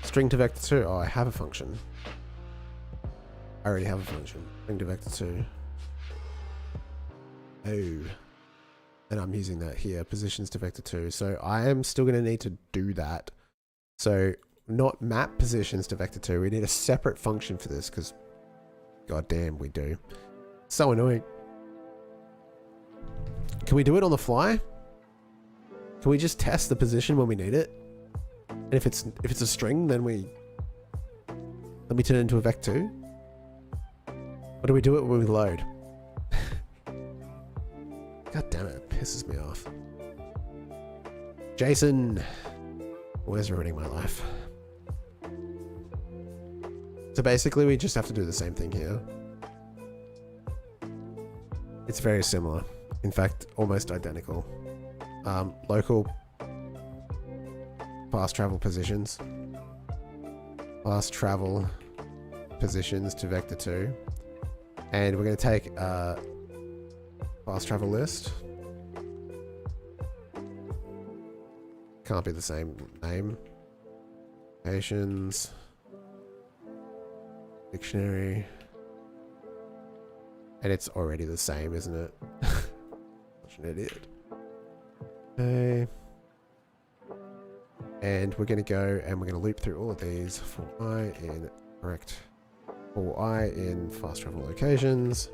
String to vector 2. Oh, I have a function. I already have a function. String to vector 2. Oh. And I'm using that here. Positions to vector 2. So I am still going to need to do that. So not map positions to vector 2. We need a separate function for this because goddamn we do. So annoying. Can we do it on the fly? Can we just test the position when we need it? And if it's a string, then we turn it into a vec2. Or do we do it when we load? God damn it, it pisses me off. Jason, always ruining my life. So basically, we just have to do the same thing here. It's very similar. In fact, almost identical. Local fast travel positions. Fast travel positions to vector 2. And we're going to take a fast travel list. Can't be the same name. Locations. Dictionary. And it's already the same, isn't it? Such an idiot. Okay. And we're going to go and we're going to loop through all of these for I in correct. For I in fast travel locations.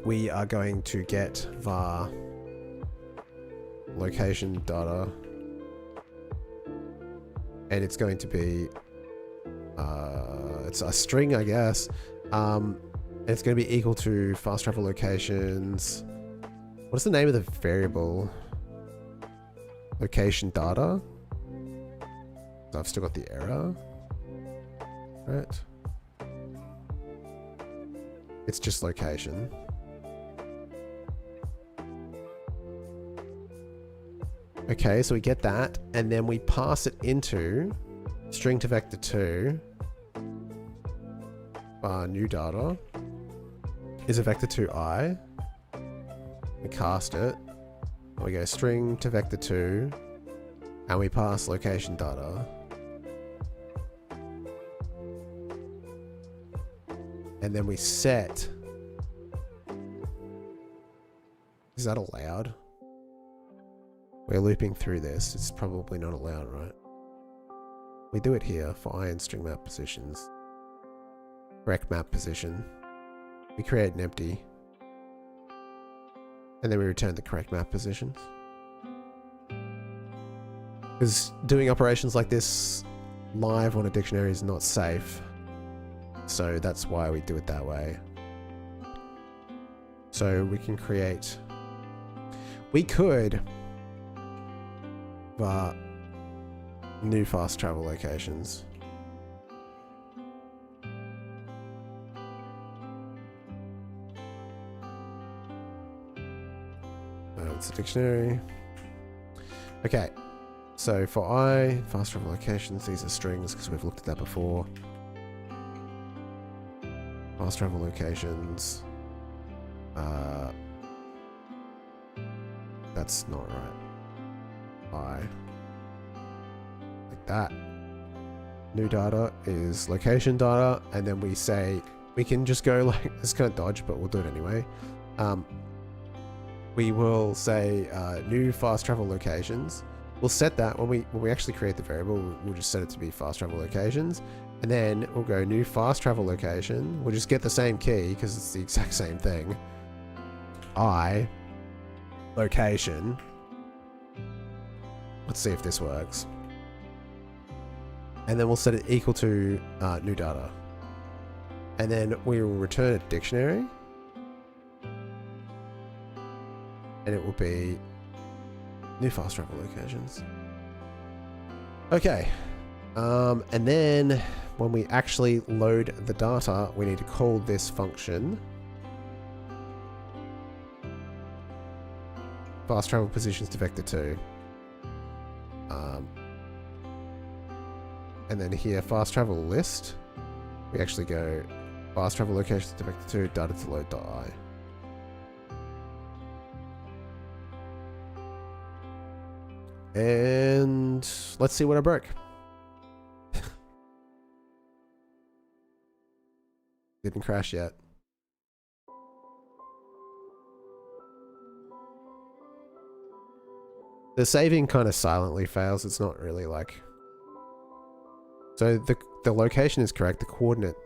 We are going to get var location data. And it's going to be it's a string, I guess. And it's going to be equal to fast travel locations. What's the name of the variable? Location data. So I've still got the error. Right. It's just location. Okay, so we get that, and then we pass it into string to vector 2. new data is a vector2 I. We cast it. We go string to vector2, and we pass location data. And then we set. Is that allowed? We're looping through this. It's probably not allowed, right? We do it here for I and string map positions. Correct map position. We create an empty. And then we return the correct map positions. Because doing operations like this live on a dictionary is not safe. So that's why we do it that way. So we can create... We could... new fast travel locations. It's a dictionary. Okay. So for I, fast travel locations, these are strings because we've looked at that before. Fast travel locations. That's not right. I. Like that. New data is location data, and then we say, we can just go like, it's kind of dodge, but we'll do it anyway. We will say new fast travel locations. We'll set that when we actually create the variable, we'll just set it to be fast travel locations. And then we'll go new fast travel location. We'll just get the same key because it's the exact same thing. I, location. Let's see if this works. And then we'll set it equal to new data. And then we will return a dictionary. And it will be new fast travel locations. Okay. And then when we actually load the data, we need to call this function. Fast travel positions to vector2. And then here, fast travel list. We actually go fast travel locations to vector2, data to load.i. And let's see what I broke. Didn't crash yet. The saving kind of silently fails. It's not really like... So the location is correct. The coordinate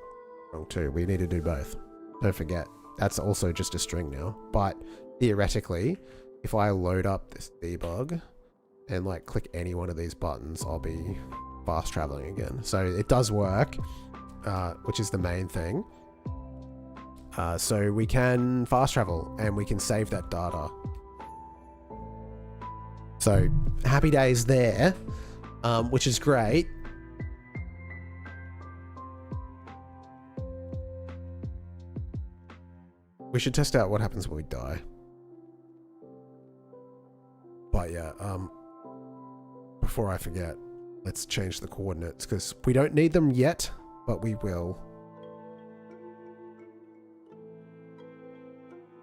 wrong too. We need to do both. Don't forget. That's also just a string now. But theoretically, if I load up this debug and like click any one of these buttons, I'll be fast traveling again. So it does work, which is the main thing. So we can fast travel and we can save that data. So happy days there, which is great. We should test out what happens when we die. But yeah, before I forget, let's change the coordinates because we don't need them yet, but we will.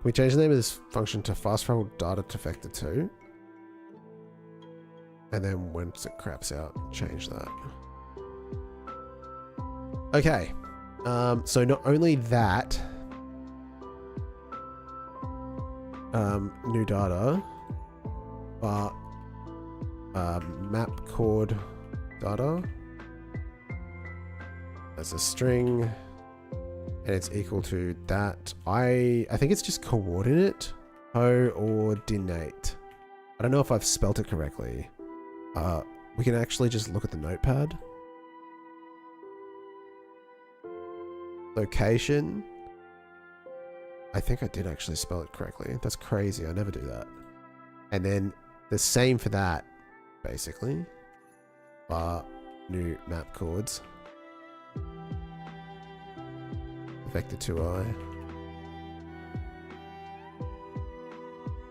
We change the name of this function to fast travel data to vector2. And then once it craps out, change that. Okay. So not only that, new data, but map chord data as a string, and it's equal to that. I think it's just coordinate, coordinate. I don't know if I've spelt it correctly. We can actually just look at the notepad. Location. I think I did actually spell it correctly. That's crazy. I never do that. And then the same for that, basically. New map chords. Vector2i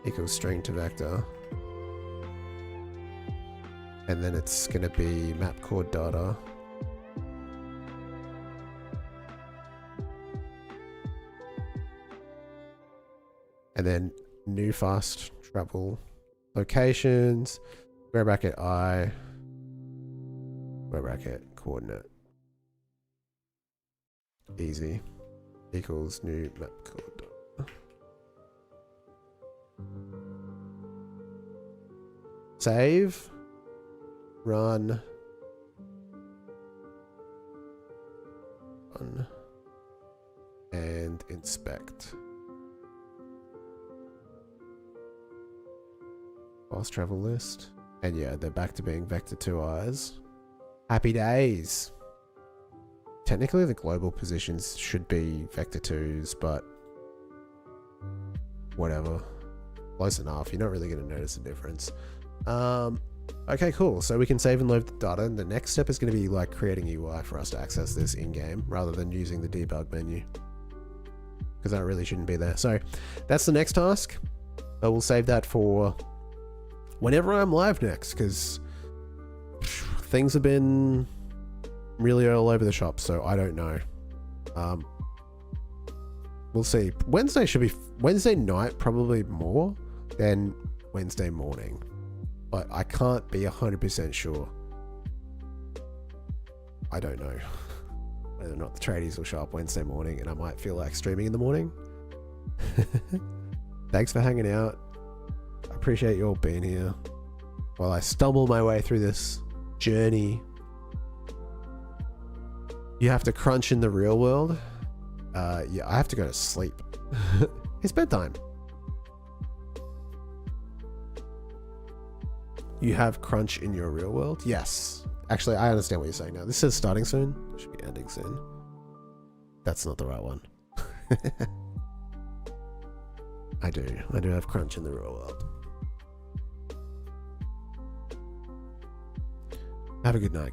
equals string to vector. And then it's going to be map chord data. And then new fast travel locations, square bracket I, square bracket coordinate. Easy. Equals new map code. Save. Run. Run. And inspect. Fast travel list. And yeah, they're back to being vector 2Is. Happy days. Technically the global positions should be vector 2s, but whatever. Close enough. You're not really going to notice a difference. Okay, cool. So we can save and load the data, and the next step is going to be like creating UI for us to access this in-game rather than using the debug menu, because that really shouldn't be there. So that's the next task. I will save that for whenever I'm live next, because things have been really all over the shop, so I don't know. We'll see. Wednesday night probably more than Wednesday morning, but I can't be 100% sure. I don't know whether or not the tradies will show up Wednesday morning, and I might feel like streaming in the morning. Thanks for hanging out. I appreciate you all being here while I stumble my way through this journey. You have to crunch in the real world. Yeah, I have to go to sleep. It's bedtime. You have crunch in your real world? Yes. Actually, I understand what you're saying now. This says starting soon. It should be ending soon. That's not the right one. I do have crunch in the real world. Have a good night, guys.